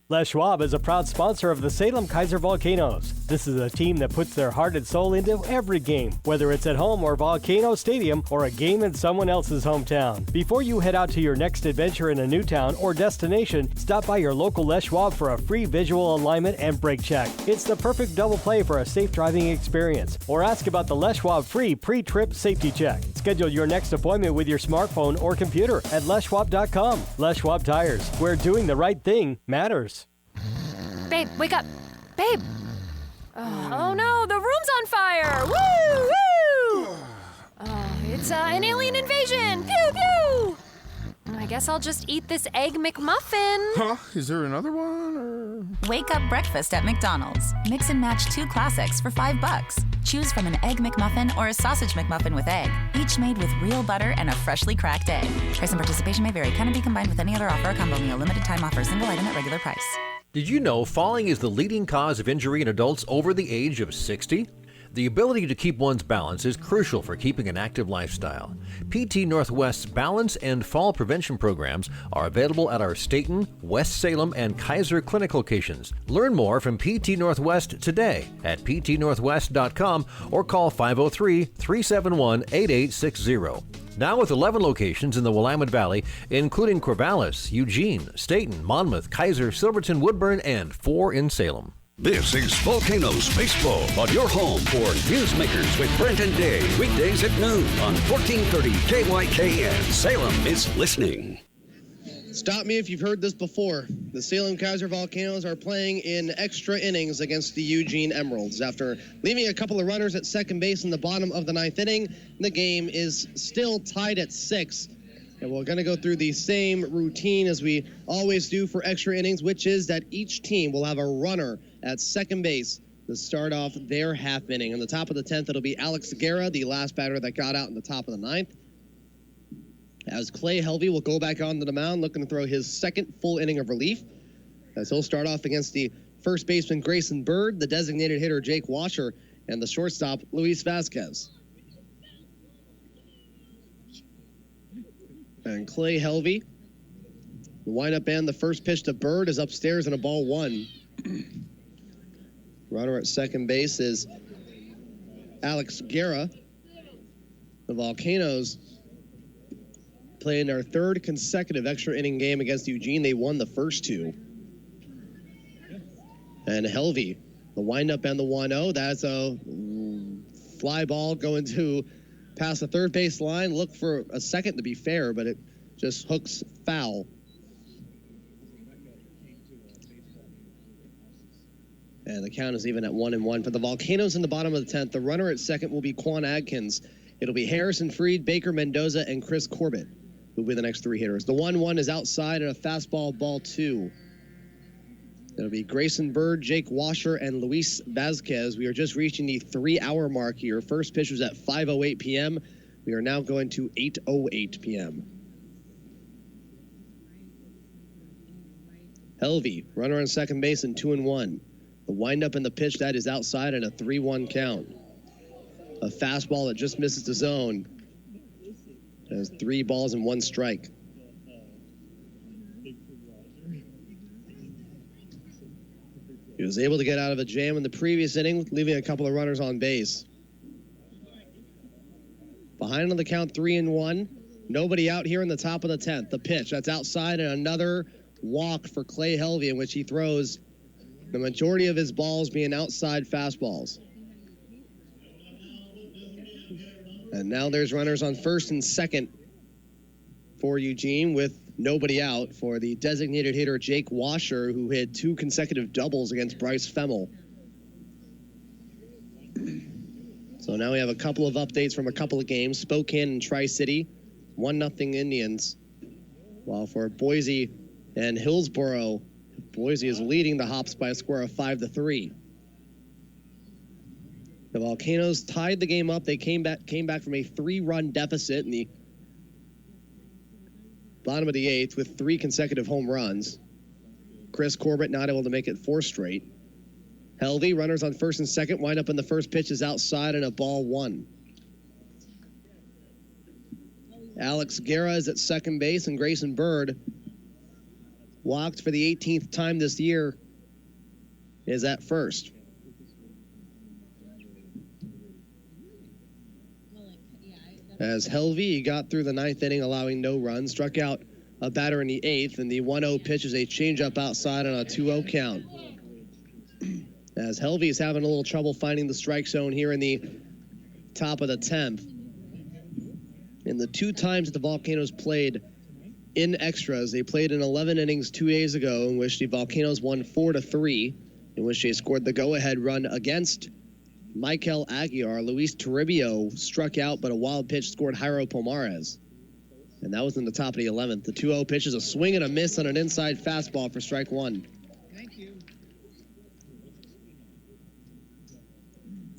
Les Schwab is a proud sponsor of the Salem-Keizer Volcanoes. This is a team that puts their heart and soul into every game, whether it's at home or Volcano Stadium or a game in someone else's hometown. Before you head out to your next adventure in a new town or destination, stop by your local Les Schwab for a free visual alignment and brake check. It's the perfect double play for a safe driving experience. Or ask about the Les Schwab free pre-trip safety check. Schedule your next appointment with your smartphone or computer at leschwab.com. Les Schwab Tires, where doing the right thing matters. Babe, wake up. Babe. Oh no, the room's on fire. Woo! Woo! It's an alien invasion. Pew pew! I guess I'll just eat this egg McMuffin. Huh? Is there another one? Or... Wake up breakfast at McDonald's. Mix and match 2 classics for $5. Choose from an Egg McMuffin or a Sausage McMuffin with egg, each made with real butter and a freshly cracked egg. Price and participation may vary. Cannot be combined with any other offer or combo meal. Limited time offer. Single item at regular price. Did you know falling is the leading cause of injury in adults over the age of 60? The ability to keep one's balance is crucial for keeping an active lifestyle. PT Northwest's balance and fall prevention programs are available at our Staten, West Salem, and Keizer clinic locations. Learn more from PT Northwest today at ptnorthwest.com or call 503-371-8860. Now with 11 locations in the Willamette Valley, including Corvallis, Eugene, Staten, Monmouth, Keizer, Silverton, Woodburn, and 4 in Salem. This is Volcanoes Baseball on your home for Newsmakers with Brent and Dave. Weekdays at noon on 1430 KYKN. Salem is listening. Stop me if you've heard this before. The Salem-Keizer Volcanoes are playing in extra innings against the Eugene Emeralds. After leaving a couple of runners at second base in the bottom of the 9th inning, the game is still tied at 6. And we're going to go through the same routine as we always do for extra innings, which is that each team will have a runner at second base to start off their half inning. In the top of the 10th, it'll be Alex Guerra, the last batter that got out in the top of the 9th. As Clay Helvey will go back onto the mound, looking to throw his second full inning of relief, as he'll start off against the first baseman Grayson Bird, the designated hitter Jake Washer, and the shortstop Luis Vasquez. And Clay Helvey, the windup and the first pitch to Bird is upstairs and a ball 1. Runner at second base is Alex Guerra. The Volcanoes playing their 3rd consecutive extra inning game against Eugene. They won the first 2. And Helvey, the windup and the 1-0. That's a fly ball going to past the third base line. Look for a second to be fair, but it just hooks foul. And the count is even at 1-1. For the Volcanoes in the bottom of the 10th, the runner at second will be Quan Adkins. It'll be Harrison Freed, Baker Mendoza, and Chris Corbett who will be the next 3 hitters. The 1-1 is outside and a fastball, ball 2. It'll be Grayson Bird, Jake Washer, and Luis Vasquez. We are just reaching the 3-hour mark here. First pitch was at 5:08 p.m. We are now going to 8:08 p.m. Helvey, runner on second base and 2-1. The windup and the pitch, that is outside and a 3-1 count. A fastball that just misses the zone. Has 3 balls and 1 strike. He was able to get out of a jam in the previous inning, leaving a couple of runners on base. Behind on the count, 3-1. Nobody out here in the top of the 10th. The pitch, that's outside, and another walk for Clay Helvey, in which he throws the majority of his balls being outside fastballs. And now there's runners on first and second for Eugene with nobody out for the designated hitter Jake Washer, who hit 2 consecutive doubles against Bryce Femmel. So now we have a couple of updates from a couple of games. Spokane and Tri-City, 1-0 Indians. While for Boise and Hillsboro, Boise is leading the Hops by a score of 5-3. The Volcanoes tied the game up. They came back from a 3-run deficit in the bottom of the 8th with 3 consecutive home runs. Chris Corbett not able to make it 4 straight. Helvey, runners on first and second, wind up in the first pitch is outside and a ball 1. Alex Guerra is at second base, and Grayson Bird walked for the 18th time this year, is at first. As Helvey got through the 9th inning, allowing no runs, struck out a batter in the 8th, and the 1-0 pitch is a changeup outside on a 2-0 count. As Helvey is having a little trouble finding the strike zone here in the top of the 10th. In the 2 times that the Volcanoes played in extras, they played in 11 innings 2 days ago, in which the Volcanoes won 4-3, in which they scored the go-ahead run against Michael Aguiar. Luis Toribio struck out, but a wild pitch scored Jairo Pomares. And that was in the top of the 11th. The 2-0 pitch is a swing and a miss on an inside fastball for strike 1. Thank you.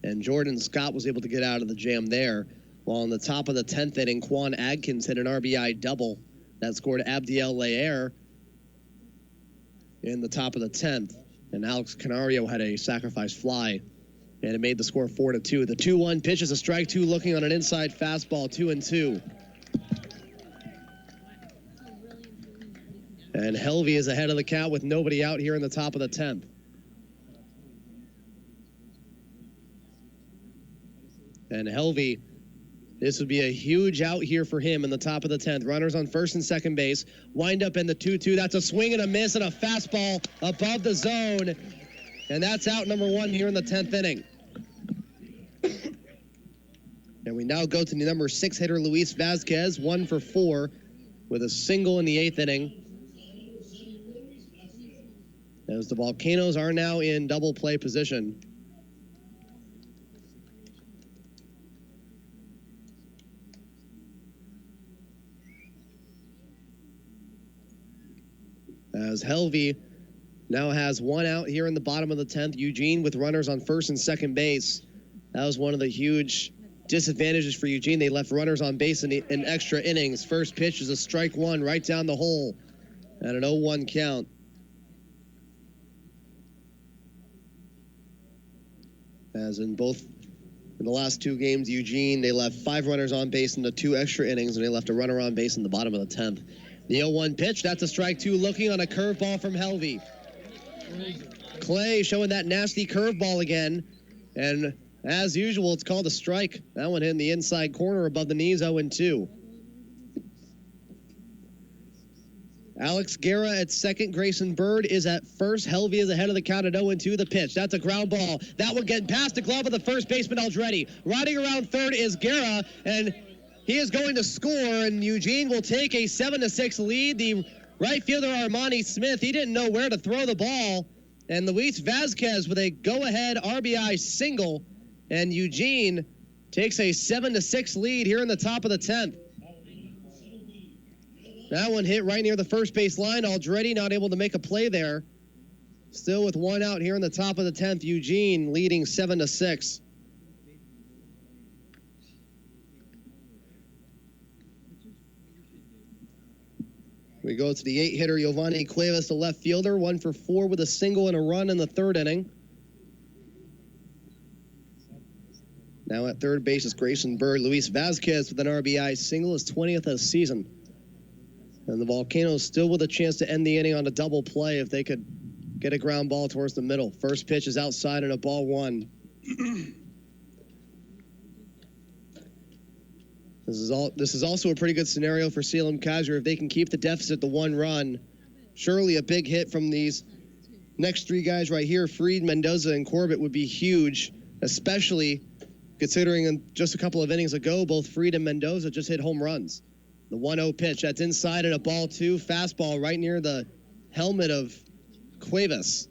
And Jordan Scott was able to get out of the jam there. While in the top of the 10th inning, Quan Adkins hit an RBI double that scored Abdiel Laer in the top of the 10th. And Alex Canario had a sacrifice fly, and it made the score 4-2. The 2-1 pitch is a strike 2 looking on an inside fastball, 2-2. And Helvey is ahead of the count with nobody out here in the top of the 10th. And Helvey, this would be a huge out here for him in the top of the 10th. Runners on first and second base. Wind up in the 2-2. That's a swing and a miss and a fastball above the zone. And that's out number 1 here in the 10th inning. And we now go to the number 6 hitter, Luis Vazquez, 1 for 4 with a single in the 8th inning. As the Volcanoes are now in double play position. As Helvey now has 1 out here in the bottom of the 10th. Eugene with runners on first and second base. That was one of the huge disadvantages for Eugene. They left runners on base in extra innings. First pitch is a strike 1 right down the hole at an 0-1 count. As in the last 2 games, Eugene, they left 5 runners on base in the 2 extra innings, and they left a runner on base in the bottom of the 10th. The 0-1 pitch, that's a strike 2 looking on a curveball from Helvey. Clay showing that nasty curveball again, and as usual, it's called a strike. That one hit in the inside corner above the knees, 0-2. Alex Guerra at second. Grayson Bird is at first. Helvey is ahead of the count at 0-2. The pitch. That's a ground ball. That one getting past the glove of the first baseman, Aldretti. Riding around third is Guerra, and he is going to score, and Eugene will take a 7-6 lead. The right fielder, Armani Smith, he didn't know where to throw the ball, and Luis Vazquez with a go-ahead RBI single, and Eugene takes a 7-6 lead here in the top of the 10th. That one hit right near the first base line. Aldretti not able to make a play there. Still with 1 out here in the top of the 10th. Eugene leading 7-6. We go to the 8 hitter, Giovanni Cuevas, the left fielder. 1 for 4 with a single and a run in the 3rd inning. Now at third base is Grayson Bird. Luis Vazquez with an RBI single, his 20th of the season. And the Volcanoes still with a chance to end the inning on a double play if they could get a ground ball towards the middle. First pitch is outside and a ball 1. This is also a pretty good scenario for Salem-Keizer if they can keep the deficit to 1 run. Surely a big hit from these next 3 guys right here, Fried, Mendoza, and Corbett, would be huge, especially considering in just a couple of innings ago, both Fried and Mendoza just hit home runs. The 1-0 pitch, that's inside and a ball 2. Fastball right near the helmet of Cuevas.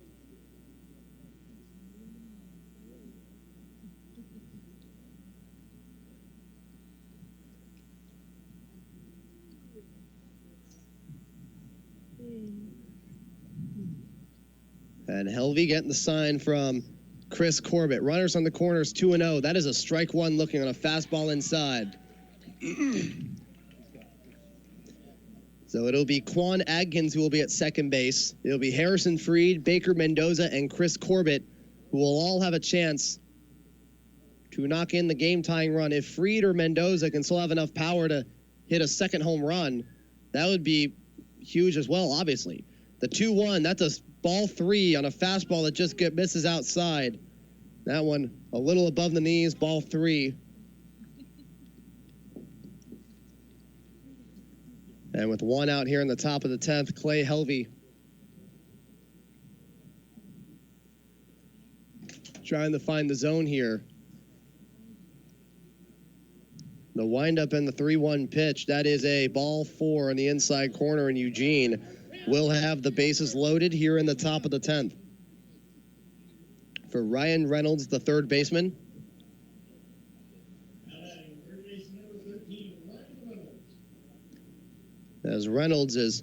And Helvey getting the sign from Chris Corbett. Runners on the corners, 2-0. That is a strike 1 looking on a fastball inside. So it'll be Quan Adkins who will be at second base. It'll be Harrison Fried, Baker Mendoza, and Chris Corbett, who will all have a chance to knock in the game-tying run. If Fried or Mendoza can still have enough power to hit a second home run, that would be huge as well, obviously. The 2-1, that's a ball 3 on a fastball that just misses outside. That one a little above the knees, ball 3. And with 1 out here in the top of the 10th, Clay Helvey trying to find the zone here. The windup and the 3-1 pitch, that is a ball 4 in the inside corner, and Eugene will have the bases loaded here in the top of the 10th. For Ryan Reynolds, the third baseman. As Reynolds is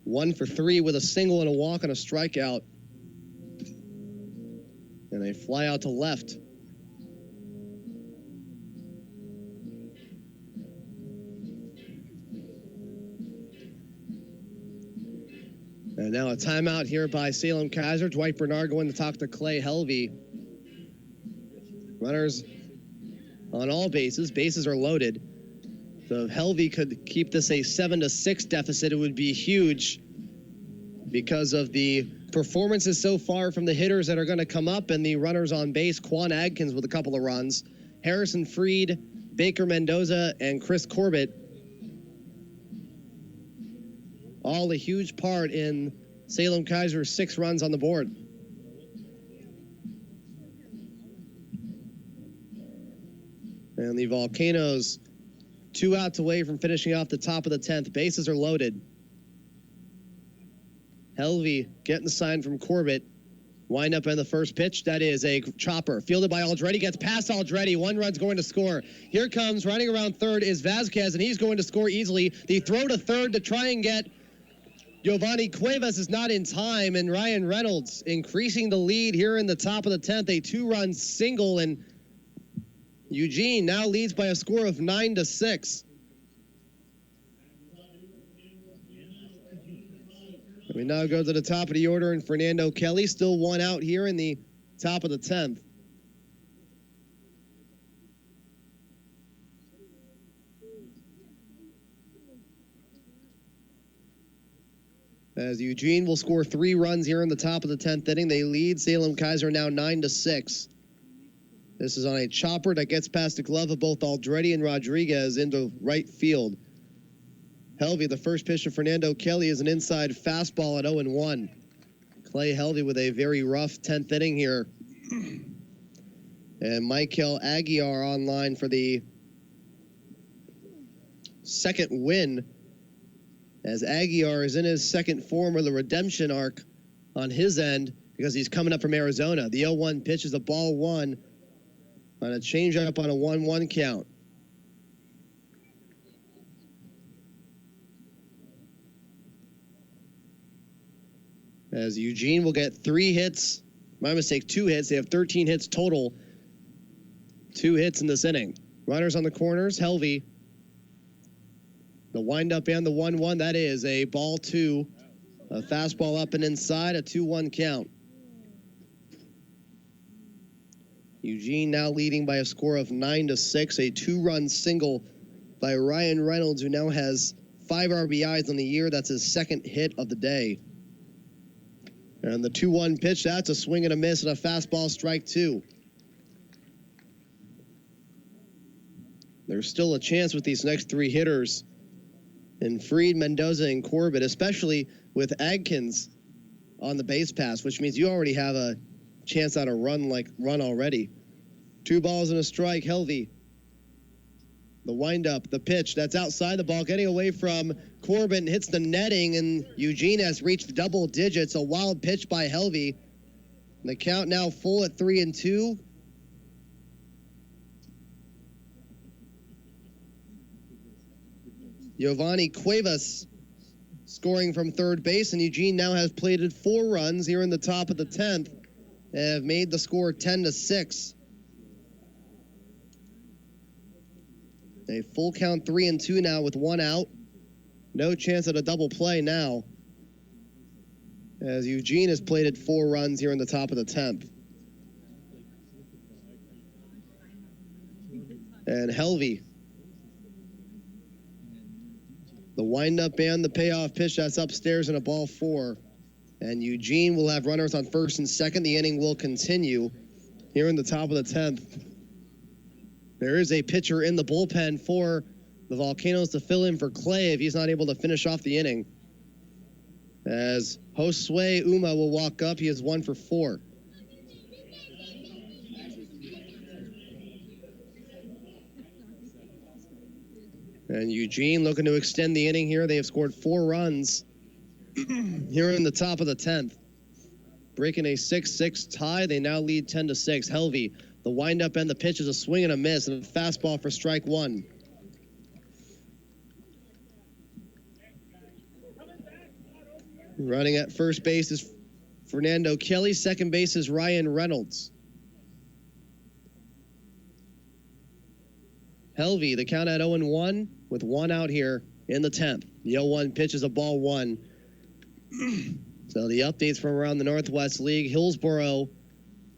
1 for 3 with a single and a walk and a strikeout. And a fly out to left. And now a timeout here by Salem-Keizer. Dwight Bernard going to talk to Clay Helvey. Runners on all bases. Bases are loaded. So if Helvey could keep this a 7-6 deficit, it would be huge because of the performances so far from the hitters that are going to come up and the runners on base. Quan Adkins with a couple of runs. Harrison Freed, Baker Mendoza, and Chris Corbett. All a huge part in Salem-Keizer's 6 runs on the board. And the Volcanoes 2 outs away from finishing off the top of the 10th. Bases are loaded. Helvey getting the sign from Corbett. Wind up in the first pitch. That is a chopper. Fielded by Aldretti. Gets past Aldretti. 1 run's going to score. Here comes, running around third, is Vasquez, and he's going to score easily. The throw to third to try and get Giovanni Cuevas is not in time, and Ryan Reynolds increasing the lead here in the top of the 10th. A 2-run single, and Eugene now leads by a score of 9-6. We now go to the top of the order, and Fernando Kelly still 1 out here in the top of the 10th. As Eugene will score 3 runs here in the top of the 10th inning. They lead Salem-Keizer now 9-6. This is on a chopper that gets past the glove of both Aldretti and Rodriguez into right field. Helvey, the first pitch of Fernando Kelly, is an inside fastball at 0-1. Clay Helvey with a very rough 10th inning here. And Michael Aguiar online for the second win, as Aguiar is in his second form of the redemption arc on his end because he's coming up from Arizona. The 0-1 pitch is a ball 1 on a changeup on a 1-1 count. As Eugene will get 3 hits. My mistake, 2 hits. They have 13 hits total. 2 hits in this inning. Runners on the corners. Helvey. The windup and the 1-1. That is a ball 2. A fastball up and inside. A 2-1 count. Eugene now leading by a score of 9-6. A 2-run single by Ryan Reynolds, who now has 5 RBIs on the year. That's his second hit of the day. And the 2-1 pitch, that's a swing and a miss and a fastball, strike 2. There's still a chance with these next 3 hitters in Freed, Mendoza, and Corbett, especially with Adkins on the base pass, which means you already have a chance at a run already. 2 balls and a strike. Helvey. The windup, the pitch, that's outside the ball, getting away from Corbett and hits the netting, and Eugene has reached double digits. A wild pitch by Helvey. The count now full at 3-2. Giovanni Cuevas scoring from third base, and Eugene now has plated 4 runs here in the top of the 10th and have made the score 10-6. A full count 3-2 now with 1 out. No chance at a double play now, as Eugene has plated 4 runs here in the top of the 10th. And Helvey. The windup and the payoff pitch, that's upstairs in a ball 4. And Eugene will have runners on first and second. The inning will continue here in the top of the 10th. There is a pitcher in the bullpen for the Volcanoes to fill in for Clay if he's not able to finish off the inning. As Josue Uma will walk up, he is 1 for 4. And Eugene looking to extend the inning here. They have scored 4 runs here in the top of the 10th. Breaking a 6-6 tie, they now lead 10-6. Helvey, the windup and the pitch is a swing and a miss, and a fastball for strike 1. Running at first base is Fernando Kelly. Second base is Ryan Reynolds. Helvey, the count at 0-1 with 1 out here in the 10th. The 0-1 pitch is a ball 1. So the updates from around the Northwest League. Hillsboro,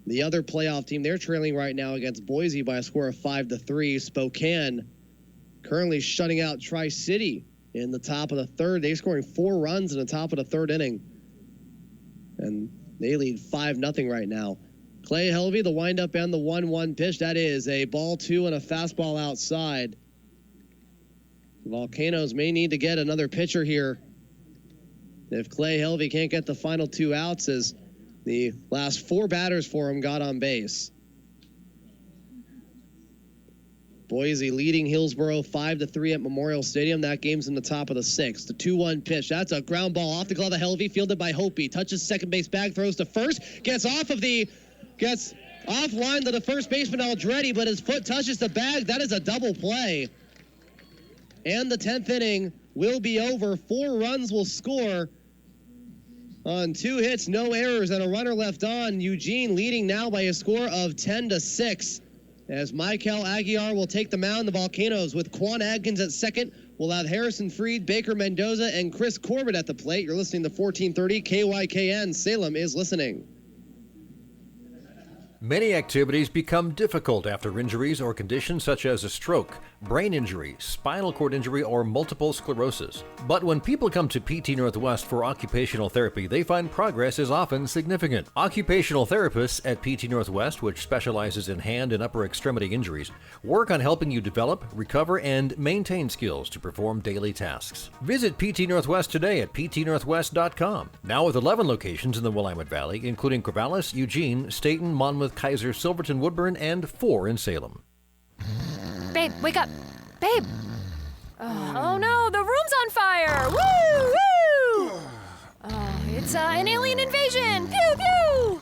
the other playoff team, they're trailing right now against Boise by a score of 5-3. Spokane currently shutting out Tri-City in the top of the 3rd. They're scoring 4 runs in the top of the 3rd inning. And they lead 5-0 right now. Clay Helvey, the windup and the 1-1 pitch. That is a ball 2 and a fastball outside. The Volcanoes may need to get another pitcher here if Clay Helvey can't get the final 2 outs, as the last 4 batters for him got on base. Boise leading Hillsboro 5-3 at Memorial Stadium. That game's in the top of the 6th. The 2-1 pitch. That's a ground ball off the glove of Helvey, fielded by Hopi. Touches second base bag, throws to first, gets offline to the first baseman Aldretti, but his foot touches the bag. That is a double play. And the 10th inning will be over. 4 runs will score on 2 hits, no errors, and a runner left on. Eugene leading now by a score of 10-6. As Michael Aguiar will take the mound, the Volcanoes with Quan Adkins at second. We'll have Harrison Freed, Baker Mendoza, and Chris Corbett at the plate. You're listening to 1430 KYKN. Salem is listening. Many activities become difficult after injuries or conditions such as a stroke, brain injury, spinal cord injury, or multiple sclerosis. But when people come to PT Northwest for occupational therapy, they find progress is often significant. Occupational therapists at PT Northwest, which specializes in hand and upper extremity injuries, work on helping you develop, recover, and maintain skills to perform daily tasks. Visit PT Northwest today at ptnorthwest.com. Now with 11 locations in the Willamette Valley, including Corvallis, Eugene, Staten, Monmouth, Keizer, Silverton, Woodburn, and 4 in Salem. Babe, wake up. Babe. Oh no, the room's on fire. Woo! Woo! Oh, it's an alien invasion. Pew pew!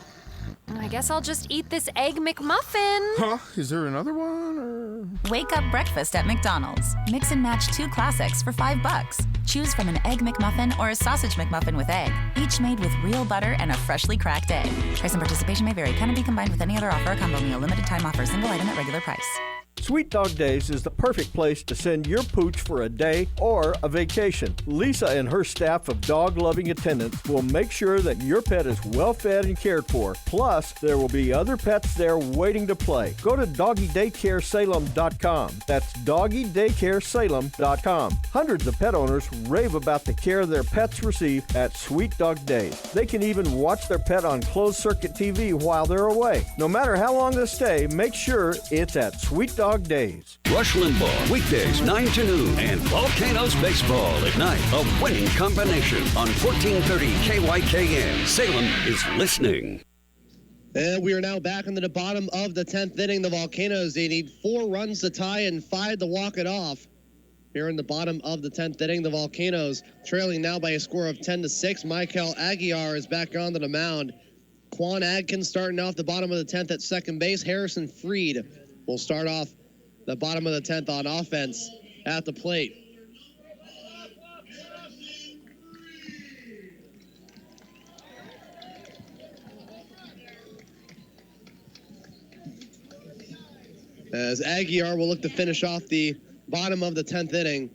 I guess I'll just eat this egg McMuffin. Huh? Is there another one, or? Wake up breakfast at McDonald's. Mix and match 2 classics for $5. Choose from an Egg McMuffin or a Sausage McMuffin with egg, each made with real butter and a freshly cracked egg. Price and participation may vary. Cannot be combined with any other offer or combo meal. Limited time offer. Single item at regular price. Sweet Dog Days is the perfect place to send your pooch for a day or a vacation. Lisa and her staff of dog-loving attendants will make sure that your pet is well fed and cared for. Plus, there will be other pets there waiting to play. Go to doggydaycaresalem.com. That's doggydaycaresalem.com. Hundreds of pet owners rave about the care their pets receive at Sweet Dog Days. They can even watch their pet on closed-circuit TV while they're away. No matter how long they stay, make sure it's at Sweet Dog Days. Rush Limbaugh, weekdays 9 to noon, and Volcanoes baseball at night. A winning combination on 1430 KYKN. Salem is listening. And we are now back into the bottom of the 10th inning. The Volcanoes, they need 4 runs to tie and 5 to walk it off. Here in the bottom of the 10th inning, the Volcanoes trailing now by a score of 10-6. Michael Aguiar is back onto the mound. Quan Adkins starting off the bottom of the 10th at second base. Harrison Freed will start off the bottom of the 10th on offense at the plate. As Aguiar will look to finish off the bottom of the 10th inning.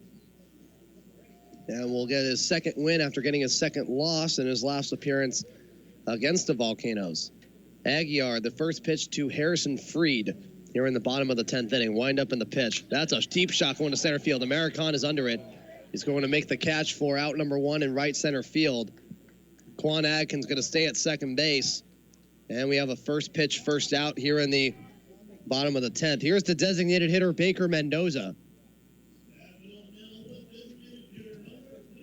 And will get his second win after getting his second loss in his last appearance against the Volcanoes. Aguiar, the first pitch to Harrison Freed. Here in the bottom of the 10th inning, wind up in the pitch. That's a deep shot going to center field. American is under it. He's going to make the catch for out number 1 in right center field. Quan Adkins going to stay at second base. And we have a first pitch, first out here in the bottom of the 10th. Here's the designated hitter, Baker Mendoza,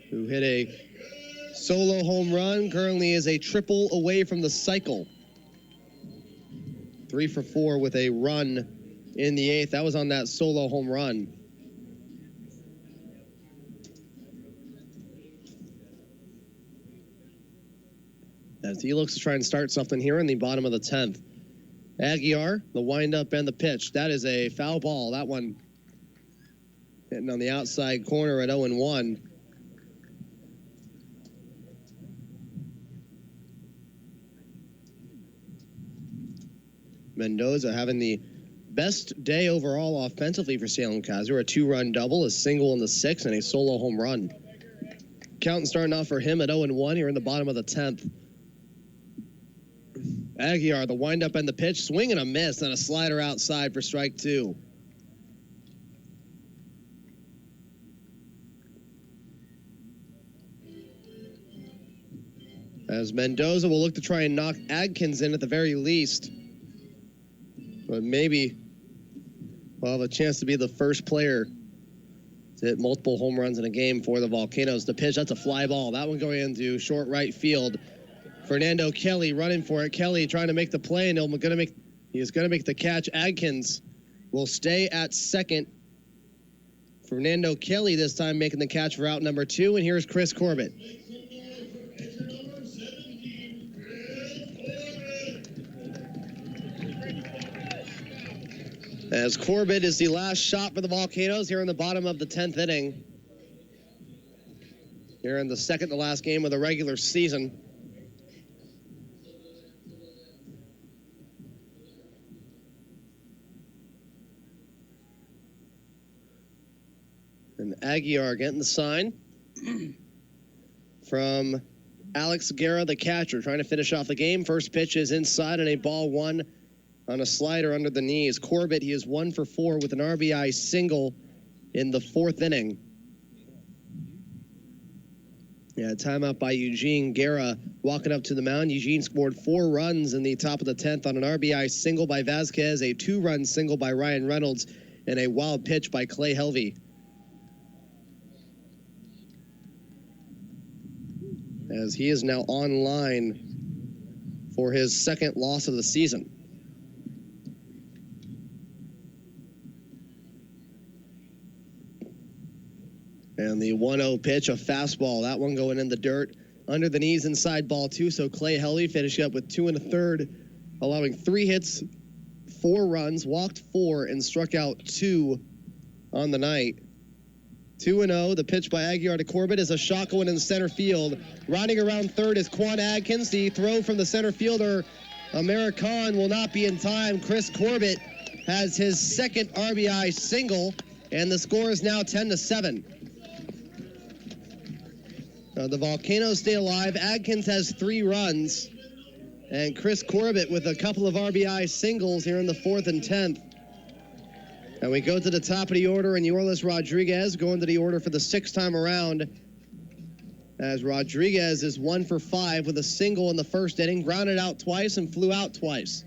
who hit a solo home run. Currently is a triple away from the cycle. 3 for 4 with a run in the 8th. That was on that solo home run. As he looks to try and start something here in the bottom of the 10th. Aguiar, the windup and the pitch. That is a foul ball. That one hitting on the outside corner at 0-1. Mendoza having the best day overall offensively for Salem-Keizer. A 2-run double, a single in the 6th, and a solo home run. Counting starting off for him at 0-1 here in the bottom of the 10th. Aguiar, the windup and the pitch, swing and a miss, and a slider outside for strike 2. As Mendoza will look to try and knock Adkins in at the very least. But maybe we'll have a chance to be the first player to hit multiple home runs in a game for the Volcanoes. The pitch, that's a fly ball. That one going into short right field. Fernando Kelly running for it. Kelly trying to make the play, and he is going to make the catch. Adkins will stay at second. Fernando Kelly this time making the catch for out number 2, and here's Chris Corbett. As Corbett is the last shot for the Volcanoes here in the bottom of the 10th inning. Here in the second to last game of the regular season. And Aguiar getting the sign from Alex Guerra, the catcher, trying to finish off the game. First pitch is inside and a ball 1 on a slider under the knees. Corbett, he is 1 for 4 with an RBI single in the 4th inning. Yeah, timeout by Eugene. Guerra walking up to the mound. Eugene scored 4 runs in the top of the 10th on an RBI single by Vasquez, a 2-run single by Ryan Reynolds, and a wild pitch by Clay Helvey. As he is now online for his second loss of the season. And the 1-0 pitch, a fastball. That one going in the dirt. Under the knees, inside ball 2. So Clay Helvey finishing up with 2 1/3, allowing 3 hits, 4 runs, walked 4, and struck out 2 on the night. 2-0. The pitch by Aguiar to Corbett is a shot going in the center field. Riding around third is Quan Adkins. The throw from the center fielder, American, will not be in time. Chris Corbett has his second RBI single, and the score is now 10-7. The Volcanoes stay alive. Adkins has 3 runs, and Chris Corbett with a couple of RBI singles here in the 4th and 10th. And we go to the top of the order, and Yorlis Rodriguez going to the order for the 6th time around. As Rodriguez is 1 for 5 with a single in the 1st inning, grounded out twice and flew out twice.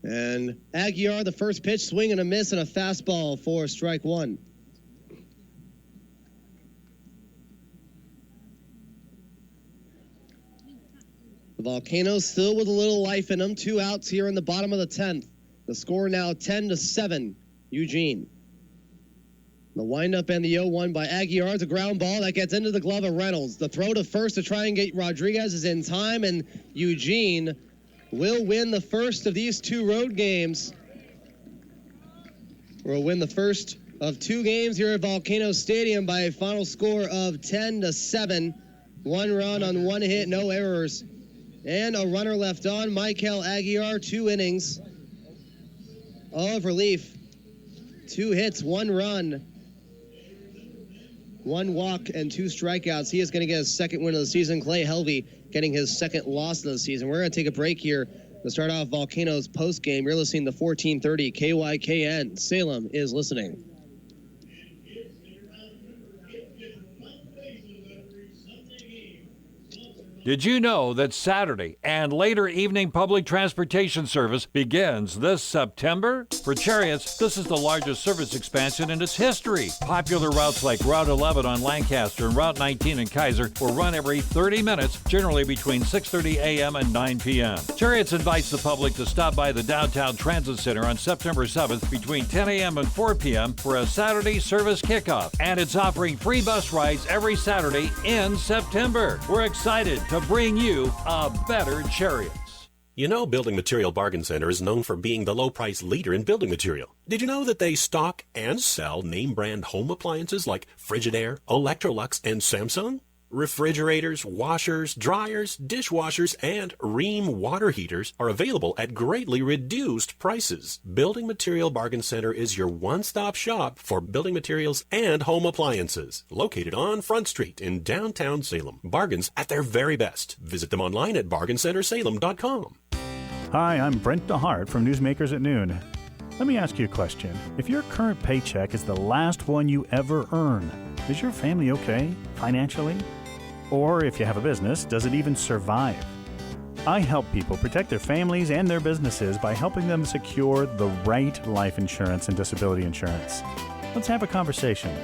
And Aguiar, the first pitch, swing and a miss and a fastball for strike 1. The Volcanoes still with a little life in them. 2 outs here in the bottom of the 10th. The score now 10-7, Eugene. The windup and the 0-1 by Aguiar. It's a ground ball that gets into the glove of Reynolds. The throw to first to try and get Rodriguez is in time, and Eugene will win the first of these 2 road games. We'll win the first of 2 games here at Volcano Stadium by a final score of 10-7. 1 run on 1 hit, no errors. And a runner left on. Michael Aguiar, 2 innings of relief. 2 hits, 1 run, 1 walk, and 2 strikeouts. He is going to get his second win of the season. Clay Helvey getting his second loss of the season. We're going to take a break here To start off Volcanoes postgame, you're listening to 1430 KYKN. Salem is listening. Did you know that Saturday and later evening public transportation service begins this September? For Chariots, this is the largest service expansion in its history. Popular routes like Route 11 on Lancaster and Route 19 in Keizer will run every 30 minutes, generally between 6:30 a.m. and 9 p.m. Chariots invites the public to stop by the Downtown Transit Center on September 7th between 10 a.m. and 4 p.m. for a Saturday service kickoff. And it's offering free bus rides every Saturday in September. We're excited to bring you a better Chariots. You know, Building Material Bargain Center is known for being the low-price leader in building material. Did you know that they stock and sell name-brand home appliances like Frigidaire, Electrolux, and Samsung? Refrigerators, washers, dryers, dishwashers, and Rheem water heaters are available at greatly reduced prices. Building Material Bargain Center is your one-stop shop for building materials and home appliances. Located on Front Street in downtown Salem. Bargains at their very best. Visit them online at bargaincentersalem.com. Hi, I'm Brent DeHart from Newsmakers at Noon. Let me ask you a question. If your current paycheck is the last one you ever earn, is your family okay financially? Or if you have a business, does it even survive? I help people protect their families and their businesses by helping them secure the right life insurance and disability insurance. Let's have a conversation.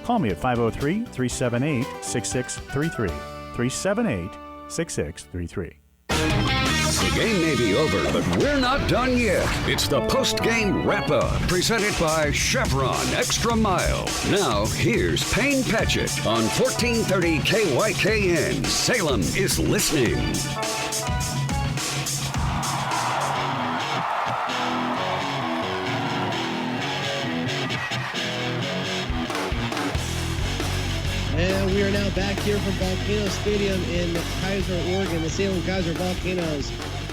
Call me at 503-378-6633. 378-6633. The game may be over, but we're not done yet. It's the post-game wrap-up, presented by Chevron Extra Mile. Now, here's Payne Patchett on 1430 KYKN. Salem is listening. And we are now back here from Volcano Stadium in Keizer, Oregon. The Salem-Keizer Volcanoes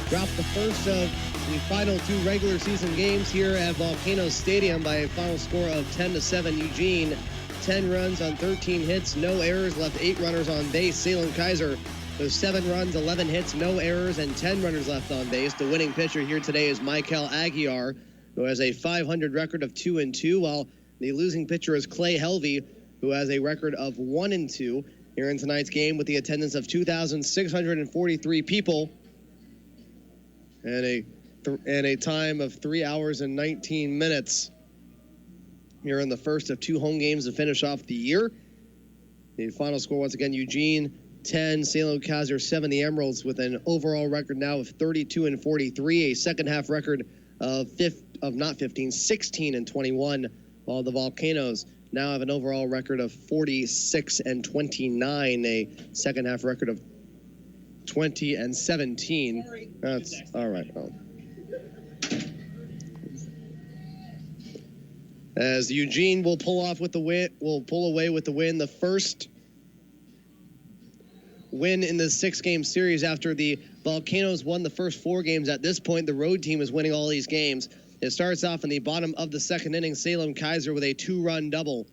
dropped the first of the final two regular season games here at Volcano Stadium by a final score of 10-7. Eugene, 10 runs on 13 hits, no errors, left 8 runners on base. Salem-Keizer, those 7 runs, 11 hits, no errors, and 10 runners left on base. The winning pitcher here today is Michael Aguiar, who has a .500 record of 2-2, while the losing pitcher is Clay Helvey, who has a record of 1-2 here in tonight's game with the attendance of 2,643 people and a time of 3 hours and 19 minutes here in the first of 2 home games to finish off the year. The final score, once again, Eugene 10, Salem-Keizer 7. The Emeralds with an overall record now of 32-43, a second half record of 16-21, while the Volcanoes now have an overall record of 46-29, a second half record of 20-17. That's all right. Oh. As Eugene will pull away with the win, the first win in the 6-game series after the Volcanoes won the first 4 games. At this point, the road team is winning all these games. It starts off in the bottom of the second inning. Salem-Keizer with a 2-run double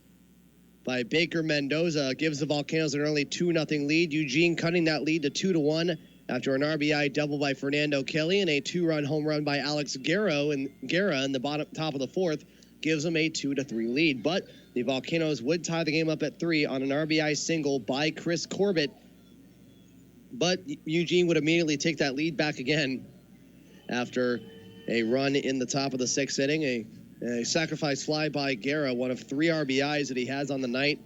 by Baker Mendoza gives the Volcanoes an early 2-0 lead. Eugene cutting that lead to 2-1 after an RBI double by Fernando Kelly and a 2-run home run by Alex Guerra in the top of the 4th gives them a 2-3 lead. But the Volcanoes would tie the game up at 3 on an RBI single by Chris Corbett. But Eugene would immediately take that lead back again after a run in the top of the 6th inning, a sacrifice fly by Guerra, one of 3 RBIs that he has on the night,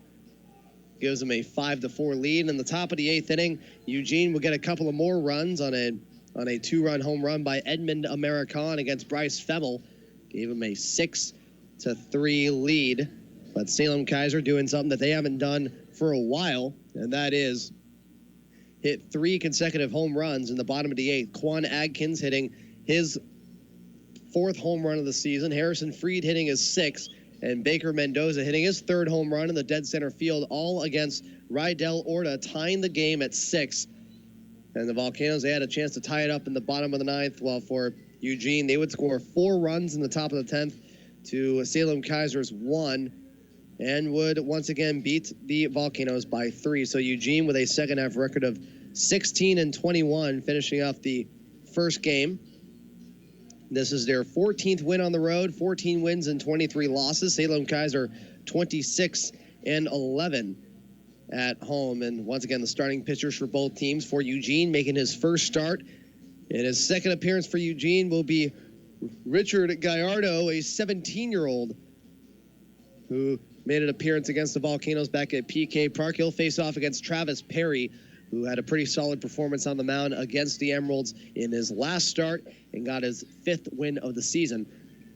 gives him a 5-4 lead. In the top of the 8th inning, Eugene will get a couple of more runs on a 2-run home run by Edmund American against Bryce Femmel, gave him a 6-3 lead. But Salem-Keizer doing something that they haven't done for a while, and that is hit 3 consecutive home runs in the bottom of the 8th. Quan Adkins hitting his 4th home run of the season, Harrison Freed hitting his 6th, and Baker Mendoza hitting his 3rd home run in the dead center field, all against Rydell Orta, tying the game at 6. And the Volcanoes, they had a chance to tie it up in the bottom of the 9th, while for Eugene, they would score 4 runs in the top of the 10th to Salem-Keizer's 1, and would once again beat the Volcanoes by 3. So Eugene with a second half record of 16-21, finishing off the first game. This is their 14th win on the road, 14 wins and 23 losses. Salem-Keizer 26-11 at home. And once again, the starting pitchers for both teams. For Eugene, making his first start. And his second appearance for Eugene will be Richard Gallardo, a 17-year-old who made an appearance against the Volcanoes back at PK Park. He'll face off against Travis Perry, who had a pretty solid performance on the mound against the Emeralds in his last start and got his 5th win of the season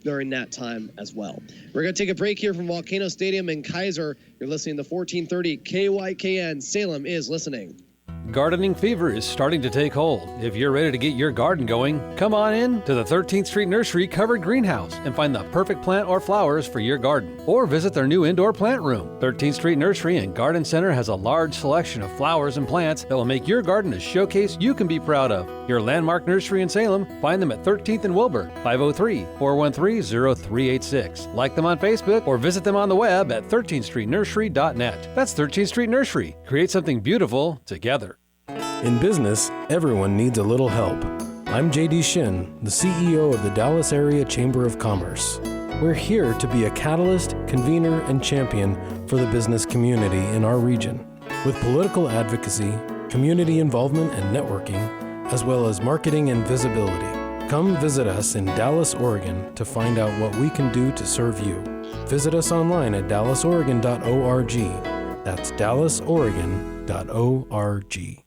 during that time as well. We're going to take a break here from Volcano Stadium in Keizer. You're listening to 1430 KYKN. Salem is listening. Gardening fever is starting to take hold. If you're ready to get your garden going, come on in to the 13th Street Nursery Covered Greenhouse and find the perfect plant or flowers for your garden. Or visit their new indoor plant room. 13th Street Nursery and Garden Center has a large selection of flowers and plants that will make your garden a showcase you can be proud of. Your landmark nursery in Salem, find them at 13th and Wilbur, 503-413-0386. Like them on Facebook or visit them on the web at 13thstreetnursery.net. That's 13th Street Nursery. Create something beautiful together. In business, everyone needs a little help. I'm JD Shin, the CEO of the Dallas Area Chamber of Commerce. We're here to be a catalyst, convener, and champion for the business community in our region. With political advocacy, community involvement and networking, as well as marketing and visibility. Come visit us in Dallas, Oregon to find out what we can do to serve you. Visit us online at dallasoregon.org. That's dallasoregon.org.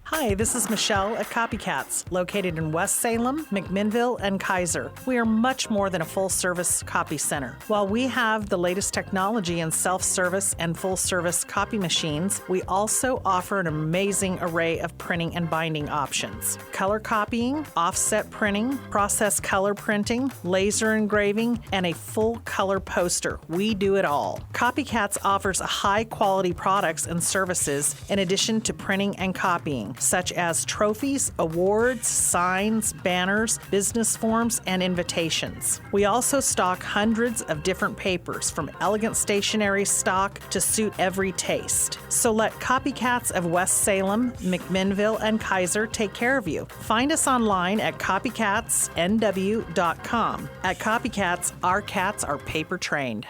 Hi, this is Michelle at Copycats, located in West Salem, McMinnville, and Keizer. We are much more than a full-service copy center. While we have the latest technology in self-service and full-service copy machines, we also offer an amazing array of printing and binding options. Color copying, offset printing, process color printing, laser engraving, and a full-color poster. We do it all. Copycats offers high-quality products and services in addition to printing and copying, such as trophies, awards, signs, banners, business forms, and invitations. We also stock hundreds of different papers, from elegant stationery stock to suit every taste. So let Copycats of West Salem, McMinnville, and Keizer take care of you. Find us online at copycatsnw.com. At Copycats, our cats are paper trained.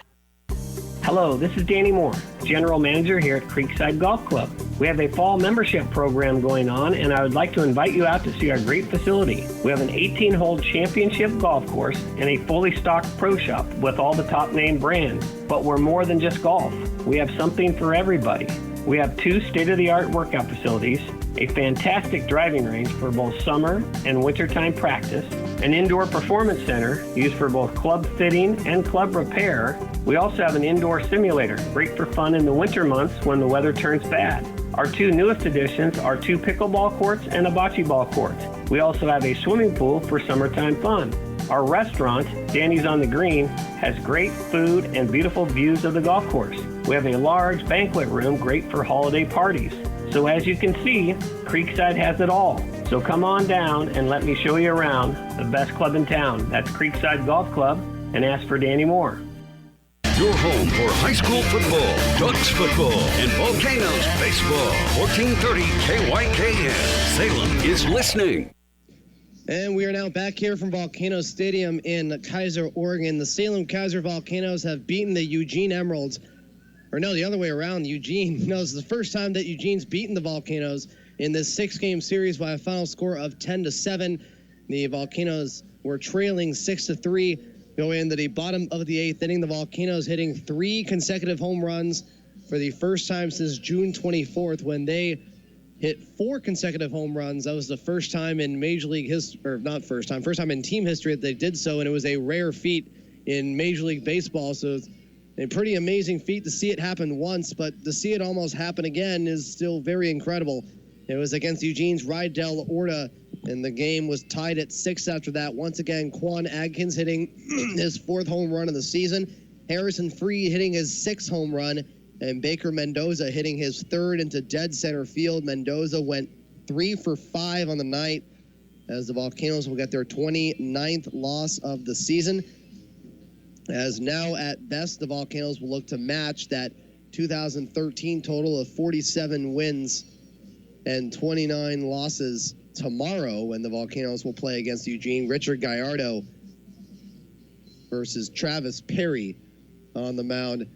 Hello, this is Danny Moore, General Manager here at Creekside Golf Club. We have a fall membership program going on, and I would like to invite you out to see our great facility. We have an 18-hole championship golf course and a fully stocked pro shop with all the top name brands. But we're more than just golf. We have something for everybody. We have 2 state-of-the-art workout facilities, a fantastic driving range for both summer and wintertime practice, an indoor performance center used for both club fitting and club repair. We also have an indoor simulator, great for fun in the winter months when the weather turns bad. Our 2 newest additions are 2 pickleball courts and a bocce ball court. We also have a swimming pool for summertime fun. Our restaurant, Danny's on the Green, has great food and beautiful views of the golf course. We have a large banquet room great for holiday parties. So as you can see, Creekside has it all. So come on down and let me show you around the best club in town. That's Creekside Golf Club, and ask for Danny Moore. Your home for high school football, Ducks football, and Volcanoes baseball. 1430 KYKN. Salem is listening. And we are now back here from Volcano Stadium in Keizer, Oregon. The Salem-Keizer Volcanoes have beaten the Eugene Emeralds. Or no, the other way around. Eugene. No, this is the first time that Eugene's beaten the Volcanoes in this 6-game series by a final score of 10-7. The Volcanoes were trailing 6-3 going into the bottom of the 8th inning. The Volcanoes hitting 3 consecutive home runs for the first time since June 24th, when they hit 4 consecutive home runs. That was the first time in Major League history, or not first time in team history that they did so, and it was a rare feat in Major League Baseball. So it's a pretty amazing feat to see it happen once, but to see it almost happen again is still very incredible. It was against Eugene's Rydell Orta, and the game was tied at 6 after that. Once again, Quan Adkins hitting his 4th home run of the season, Harrison Freed hitting his 6th home run, and Baker Mendoza hitting his 3rd into dead center field. Mendoza went 3 for 5 on the night, as the Volcanoes will get their 29th loss of the season. As now at best, the Volcanoes will look to match that 2013 total of 47 wins and 29 losses tomorrow when the Volcanoes will play against Eugene. Richard Gallardo versus Travis Perry on the mound,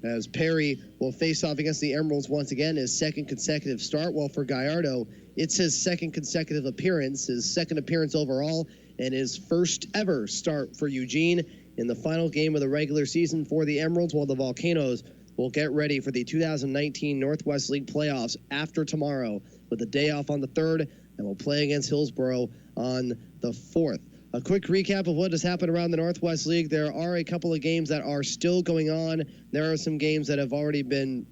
as Perry will face off against the Emeralds once again, his second consecutive start. While for Gallardo, it's his second consecutive appearance, his second appearance overall, and his first ever start for Eugene in the final game of the regular season for the Emeralds, while the Volcanoes will get ready for the 2019 Northwest League playoffs after tomorrow with a day off on the 3rd, and will play against Hillsborough on the 4th. A quick recap of what has happened around the Northwest League. There are a couple of games that are still going on. There are some games that have already been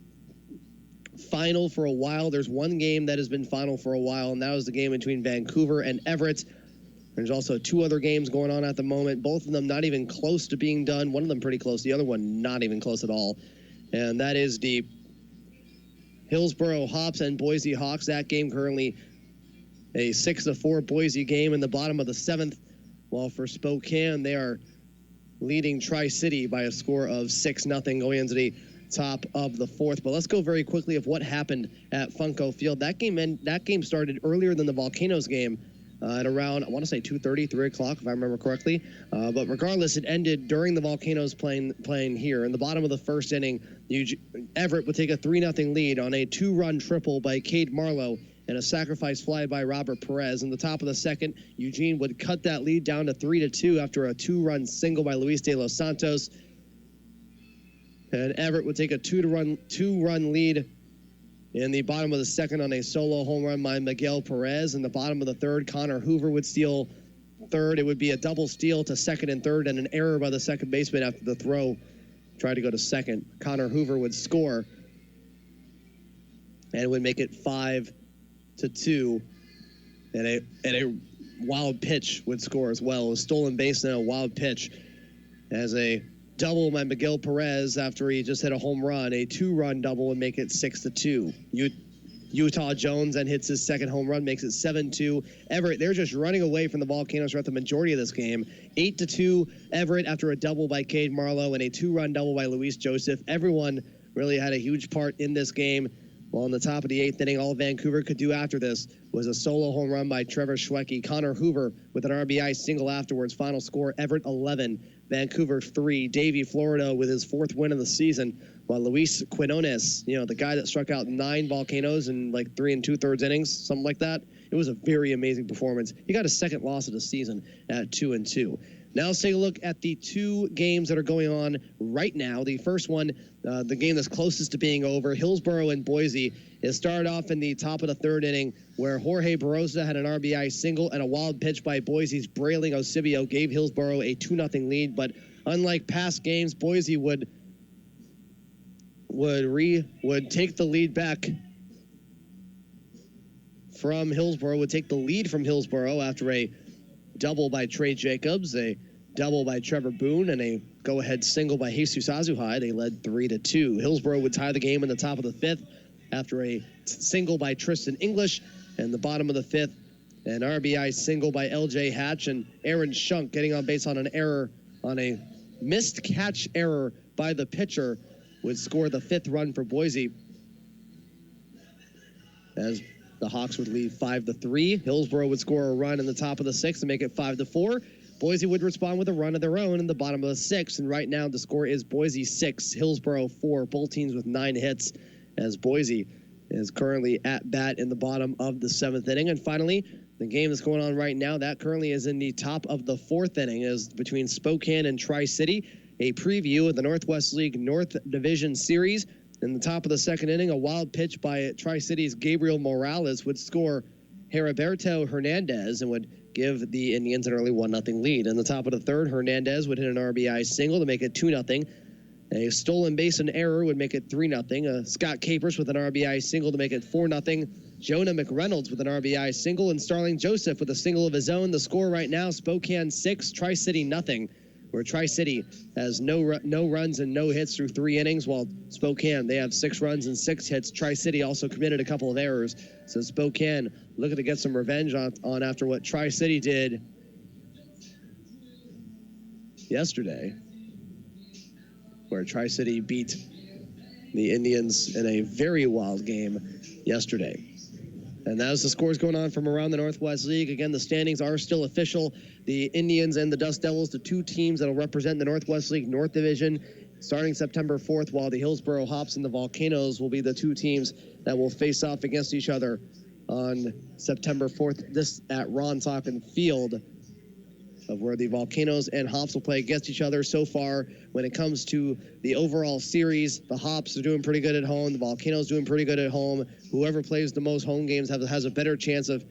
final for a while. There's one game that has been final for a while, and that was the game between Vancouver and Everett. There's also 2 other games going on at the moment, both of them not even close to being done. One of them pretty close, the other one not even close at all. And that is the Hillsborough Hops and Boise Hawks. That game currently a 6-4 Boise game in the bottom of the 7th. While for Spokane, they are leading Tri-City by a score of 6-0 going into the top of the 4th. But let's go very quickly of what happened at Funko Field. That game started earlier than the Volcanoes game at around, I want to say 2:30, 3 o'clock, if I remember correctly. But regardless, it ended during the Volcanoes playing here. In the bottom of the first inning, Everett would take a 3-0 lead on a 2-run triple by Cade Marlowe and a sacrifice fly by Robert Perez. In the top of the second, Eugene would cut that lead down to 3-2 after a 2-run single by Luis de los Santos. And Everett would take a 2-run lead in the bottom of the second on a solo home run by Miguel Perez. In the bottom of the third, Connor Hoover would steal third. It would be a double steal to second and third, and an error by the second baseman after the throw tried to go to second. Connor Hoover would score and would make it 5-2, and a wild pitch would score as well. A stolen base and a wild pitch as a double by Miguel Perez after he just hit a home run. A 2-run double would make it 6-2. Utah Jones then hits his second home run, makes it 7-2. Everett, they're just running away from the Volcanoes throughout the majority of this game. 8-2 Everett after a double by Cade Marlowe and a 2-run double by Luis Joseph. Everyone really had a huge part in this game. Well, in the top of the 8th inning, all Vancouver could do after this was a solo home run by Trevor Schwecke. Connor Hoover with an RBI single afterwards. Final score, Everett 11, Vancouver 3. Davey Florida with his 4th win of the season, while Luis Quinones, the guy that struck out 9 Volcanoes in like 3 2/3 innings, something like that. It was a very amazing performance. He got his second loss of the season at 2-2. Now let's take a look at the 2 games that are going on right now. The first one, the game that's closest to being over, Hillsborough and Boise. It started off in the top of the 3rd inning where Jorge Barosa had an RBI single and a wild pitch by Boise's Brayling Osibio gave Hillsborough a 2-0 lead. But unlike past games, Boise would take the lead back from Hillsborough, would take the lead from Hillsborough after a double by Trey Jacobs, a double by Trevor Boone, and a go-ahead single by Jesus Azuhai. They led 3-2. Hillsborough would tie the game in the top of the 5th after a single by Tristan English, and the bottom of the 5th, an RBI single by LJ Hatch, and Aaron Shunk getting on base on an error, on a missed catch error by the pitcher, would score the 5th run for Boise, as the Hawks would lead 5-3. Hillsborough would score a run in the top of the 6th to make it 5-4. Boise would respond with a run of their own in the bottom of the 6th, and right now the score is Boise 6, Hillsborough 4. Both teams with 9 hits, as Boise is currently at bat in the bottom of the 7th inning. And finally, the game that's going on right now, that currently is in the top of the 4th inning, is between Spokane and Tri-City. A preview of the Northwest League North Division Series. In the top of the 2nd inning, a wild pitch by Tri-City's Gabriel Morales would score Heriberto Hernandez and would give the Indians an early 1-0 lead. In the top of the 3rd, Hernandez would hit an RBI single to make it 2-0. A stolen base and error would make it 3-0. Scott Capers with an RBI single to make it 4-0. Jonah McReynolds with an RBI single, and Starling Joseph with a single of his own. The score right now, Spokane 6, Tri-City 0. Where Tri-City has no runs and no hits through 3 innings, while Spokane, they have 6 runs and 6 hits. Tri-City also committed a couple of errors, so Spokane looking to get some revenge on after what Tri-City did yesterday, where Tri-City beat the Indians in a very wild game yesterday. And that was the scores going on from around the Northwest League. Again, the standings are still official. The Indians and the Dust Devils, the two teams that will represent the Northwest League North Division, starting September 4th, while the Hillsboro Hops and the Volcanoes will be the two teams that will face off against each other on September 4th, this at Ron Socken Field, of where the Volcanoes and Hops will play against each other. So far, when it comes to the overall series, the Hops are doing pretty good at home. The Volcanoes doing pretty good at home. Whoever plays the most home games has a better chance of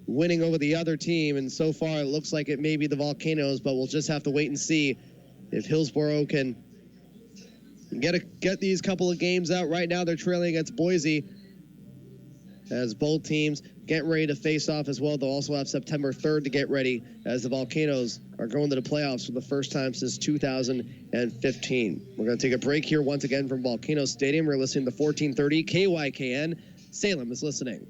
winning over the other team. And so far, it looks like it may be the Volcanoes, but we'll just have to wait and see if Hillsboro can get these couple of games out. Right now, they're trailing against Boise, as both teams get ready to face off as well. They'll also have September 3rd to get ready, as the Volcanoes are going to the playoffs for the first time since 2015. We're going to take a break here once again from Volcano Stadium. We're listening to 1430 KYKN. Salem is listening.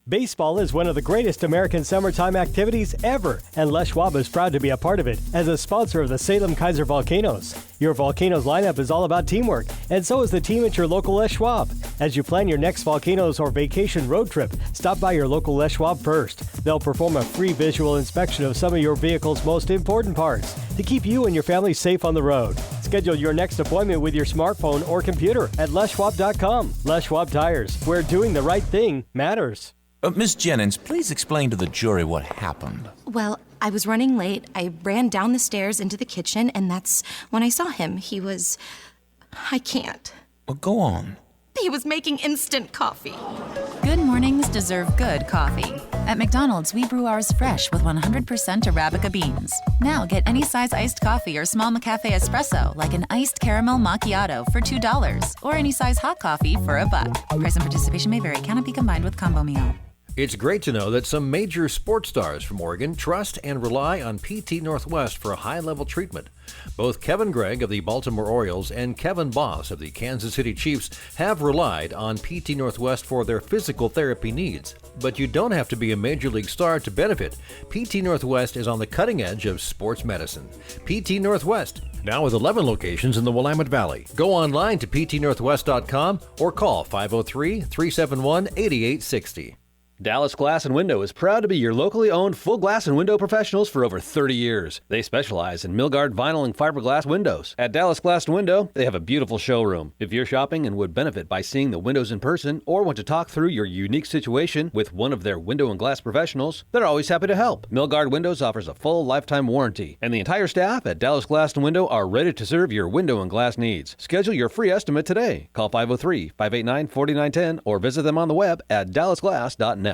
Baseball is one of the greatest American summertime activities ever, and Les Schwab is proud to be a part of it as a sponsor of the Salem-Keizer Volcanoes. Your Volcanoes lineup is all about teamwork, and so is the team at your local Les Schwab. As you plan your next Volcanoes or vacation road trip, stop by your local Les Schwab first. They'll perform a free visual inspection of some of your vehicle's most important parts to keep you and your family safe on the road. Schedule your next appointment with your smartphone or computer at leschwab.com. Les Schwab Tires, where doing the right thing matters. Miss Jennings, please explain to the jury what happened. Well, I was running late. I ran down the stairs into the kitchen, and that's when I saw him. I can't. Well, go on. He was making instant coffee. Good mornings deserve good coffee. At McDonald's, we brew ours fresh with 100% Arabica beans. Now get any size iced coffee or small McCafe espresso, like an iced caramel macchiato for $2, or any size hot coffee for $1. Price and participation may vary. Cannot be combined with combo meal. It's great to know that some major sports stars from Oregon trust and rely on PT Northwest for a high-level treatment. Both Kevin Gregg of the Baltimore Orioles and Kevin Boss of the Kansas City Chiefs have relied on PT Northwest for their physical therapy needs. But you don't have to be a major league star to benefit. PT Northwest is on the cutting edge of sports medicine. PT Northwest, now with 11 locations in the Willamette Valley. Go online to ptnorthwest.com or call 503-371-8860. Dallas Glass and Window is proud to be your locally owned full glass and window professionals for over 30 years. They specialize in Milgard vinyl and fiberglass windows. At Dallas Glass and Window, they have a beautiful showroom. If you're shopping and would benefit by seeing the windows in person or want to talk through your unique situation with one of their window and glass professionals, they're always happy to help. Milgard Windows offers a full lifetime warranty, and the entire staff at Dallas Glass and Window are ready to serve your window and glass needs. Schedule your free estimate today. Call 503-589-4910 or visit them on the web at dallasglass.net.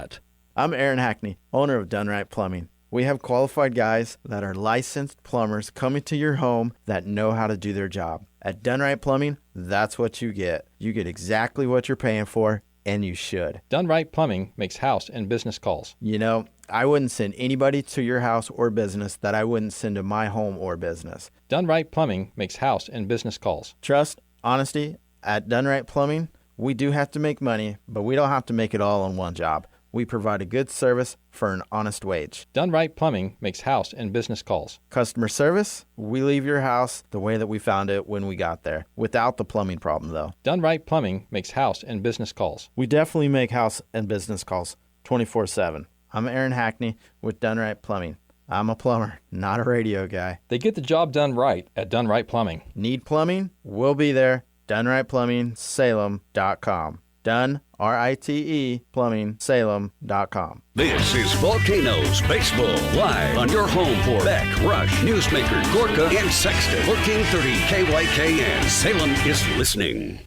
I'm Aaron Hackney, owner of Done Right Plumbing. We have qualified guys that are licensed plumbers coming to your home that know how to do their job. At Done Right Plumbing, that's what you get. You get exactly what you're paying for, and you should. Done Right Plumbing makes house and business calls. You know, I wouldn't send anybody to your house or business that I wouldn't send to my home or business. Done Right Plumbing makes house and business calls. Trust, honesty, at Done Right Plumbing, we do have to make money, but we don't have to make it all on one job. We provide a good service for an honest wage. Done Right Plumbing makes house and business calls. Customer service, we leave your house the way that we found it when we got there, without the plumbing problem though. Done Right Plumbing makes house and business calls. We definitely make house and business calls 24/7. I'm Aaron Hackney with Done Right Plumbing. I'm a plumber, not a radio guy. They get the job done right at Done Right Plumbing. Need plumbing? We'll be there. Done Right Plumbing, Salem.com. Done, R-I-T-E, plumbing, Salem.com. This is Volcanoes Baseball, live on your home for Beck, Rush, Newsmaker, Gorka, and Sexton. 1430 KYKN. Salem is listening.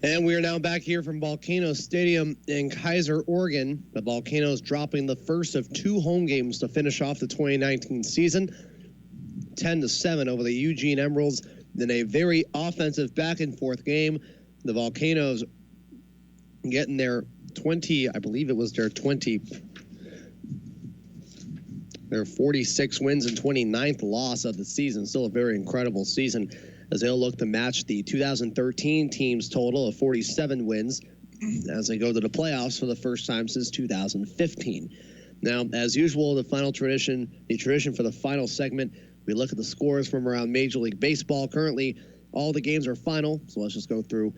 And we are now back here from Volcano Stadium in Keizer, Oregon. The Volcanoes dropping the first of two home games to finish off the 2019 season. 10-7 over the Eugene Emeralds in a very offensive back-and-forth game. The Volcanoes getting their 20, I believe it was their 46 wins and 29th loss of the season. Still a very incredible season as they'll look to match the 2013 team's total of 47 wins as they go to the playoffs for the first time since 2015. Now, as usual, the tradition for the final segment, we look at the scores from around Major League Baseball. Currently, all the games are final, so let's just go through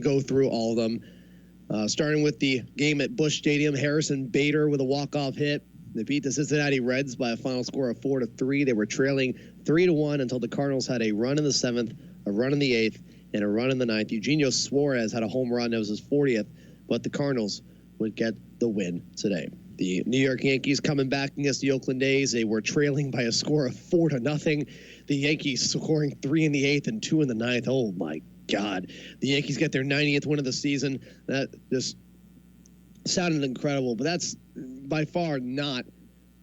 go through all of them. Starting with the game at Busch Stadium, Harrison Bader with a walk-off hit. They beat the Cincinnati Reds by a final score of 4-3. They were trailing 3-1 until the Cardinals had a run in the 7th, a run in the 8th, and a run in the 9th. Eugenio Suarez had a home run. That was his 40th, but the Cardinals would get the win today. The New York Yankees coming back against the Oakland A's. They were trailing by a score of 4-0. The Yankees scoring 3 in the 8th and 2 in the 9th. Oh, my God. The Yankees get their 90th win of the season. That just sounded incredible, but that's by far not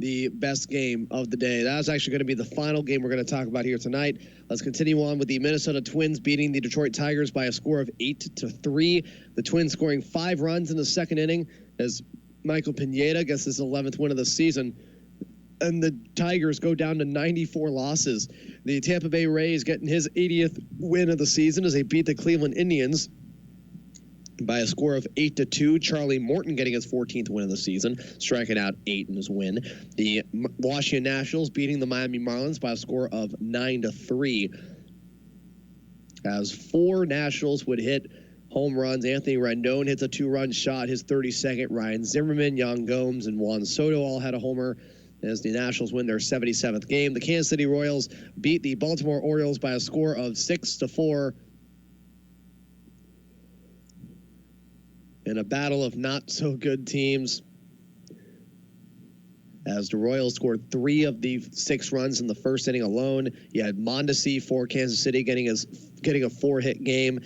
the best game of the day. That was actually going to be the final game we're going to talk about here tonight. Let's continue on with the Minnesota Twins beating the Detroit Tigers by a score of 8-3. The Twins scoring 5 runs in the second inning as Michael Pineda gets his 11th win of the season. And the Tigers go down to 94 losses. The Tampa Bay Rays getting his 80th win of the season as they beat the Cleveland Indians by a score of 8-2. Charlie Morton getting his 14th win of the season, striking out 8 in his win. The Washington Nationals beating the Miami Marlins by a score of 9-3. As 4 Nationals would hit home runs. Anthony Rendon hits a 2-run shot, his 32nd. Ryan Zimmerman, Yan Gomes, and Juan Soto all had a homer as the Nationals win their 77th game. The Kansas City Royals beat the Baltimore Orioles by a score of 6-4. In a battle of not-so-good teams, as the Royals scored 3 of the 6 runs in the first inning alone. You had Mondesi for Kansas City getting a 4-hit game.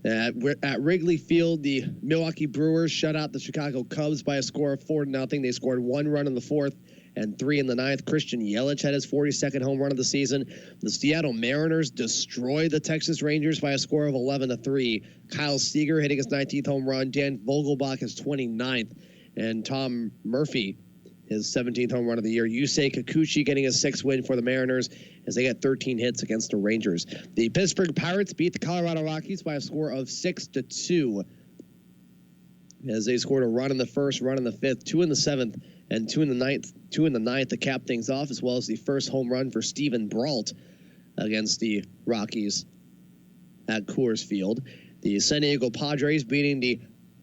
At Wrigley Field, the Milwaukee Brewers shut out the Chicago Cubs by a score of 4-0. They scored 1 run in the 4th and 3 in the 9th. Christian Yelich had his 42nd home run of the season. The Seattle Mariners destroyed the Texas Rangers by a score of 11-3. Kyle Seager hitting his 19th home run. Dan Vogelbach his 29th. And Tom Murphy his 17th home run of the year. Yusei Kikuchi getting his 6th win for the Mariners as they got 13 hits against the Rangers. The Pittsburgh Pirates beat the Colorado Rockies by a score of 6-2 as they scored a run in the 1st, run in the 5th, 2 in the 7th, and 2 in the 9th to cap things off, as well as the first home run for Steven Brault against the Rockies at Coors Field. The San Diego Padres beating the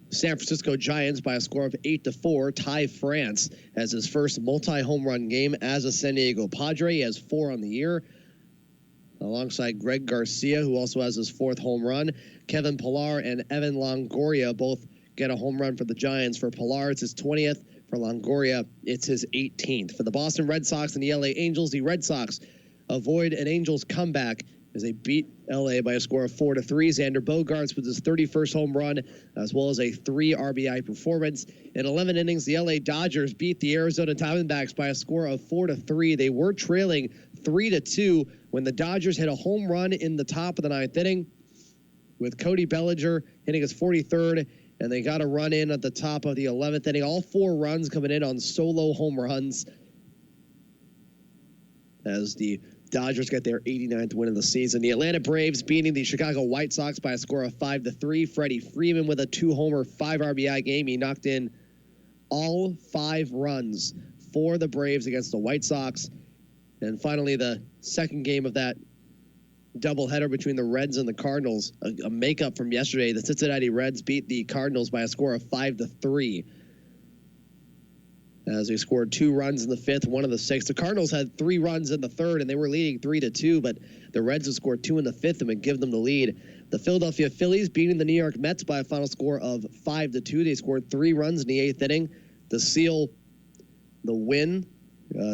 San Francisco Giants by a score of 8-4. Ty France has his first multi-home run game as a San Diego Padre. He has 4 on the year, alongside Greg Garcia, who also has his 4th home run. Kevin Pillar and Evan Longoria both get a home run for the Giants. For Pillar, it's his 20th. For Longoria, it's his 18th. For the Boston Red Sox and the LA Angels, the Red Sox avoid an Angels comeback as they beat LA by a score of 4-3. Xander Bogaerts with his 31st home run, as well as a 3 RBI performance. In 11 innings, the LA Dodgers beat the Arizona Diamondbacks by a score of 4-3. They were trailing 3-2 when the Dodgers hit a home run in the top of the 9th inning with Cody Bellinger hitting his 43rd, and they got a run in at the top of the 11th inning. All 4 runs coming in on solo home runs as the Dodgers get their 89th win of the season. The Atlanta Braves beating the Chicago White Sox by a score of 5-3. Freddie Freeman with a 2-homer, 5 RBI game. He knocked in all 5 runs for the Braves against the White Sox. And finally, the second game of that doubleheader between the Reds and the Cardinals, a makeup from yesterday. The Cincinnati Reds beat the Cardinals by a score of 5-3. As they scored 2 runs in the 5th, 1 in the 6th. The Cardinals had 3 runs in the 3rd, and they were leading 3-2, but the Reds had scored 2 in the 5th and would give them the lead. The Philadelphia Phillies beating the New York Mets by a final score of 5-2. They scored 3 runs in the 8th inning to seal the win.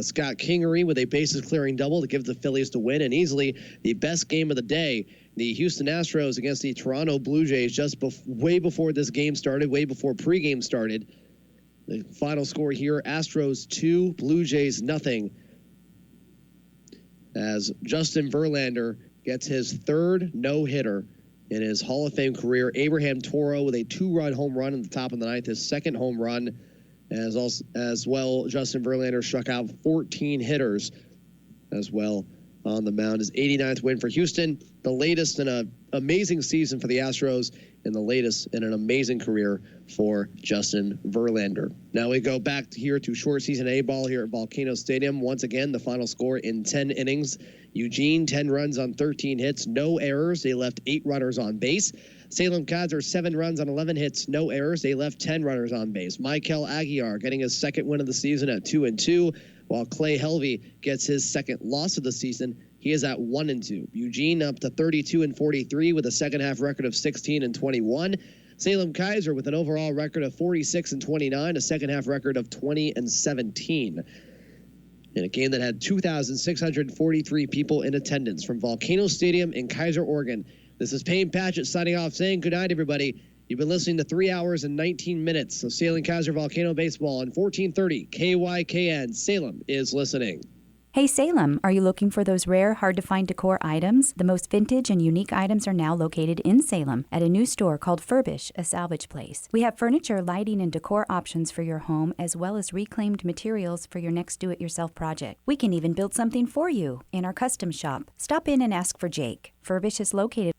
Scott Kingery with a bases-clearing double to give the Phillies the win, and easily the best game of the day. The Houston Astros against the Toronto Blue Jays just way before this game started, way before pregame started. The final score here, Astros 2, Blue Jays 0. As Justin Verlander gets his 3rd no-hitter in his Hall of Fame career. Abraham Toro with a 2-run home run in the top of the 9th, his 2nd home run. As well, Justin Verlander struck out 14 hitters as well on the mound. His 89th win for Houston, the latest in an amazing season for the Astros in the latest in an amazing career for Justin Verlander. Now we go back here to short season A ball here at Volcano Stadium. Once again, the final score in 10 innings. Eugene, 10 runs on 13 hits, no errors. They left 8 runners on base. Salem-Keizer, 7 runs on 11 hits, no errors. They left 10 runners on base. Michael Aguiar getting his second win of the season at 2-2, while Clay Helvey gets his second loss of the season. He is at 1-2. Eugene up to 32-43 with a second half record of 16-21. Salem-Keizer with an overall record of 46-29, a second half record of 20-17. In a game that had 2,643 people in attendance from Volcano Stadium in Keizer, Oregon. This is Payne Patchett signing off, saying good night, everybody. You've been listening to 3 hours and 19 minutes of Salem-Keizer Volcano Baseball on 1430 KYKN. Salem is listening. Hey Salem, are you looking for those rare, hard-to-find decor items? The most vintage and unique items are now located in Salem at a new store called Furbish, a salvage place. We have furniture, lighting, and decor options for your home, as well as reclaimed materials for your next do-it-yourself project. We can even build something for you in our custom shop. Stop in and ask for Jake. Furbish is located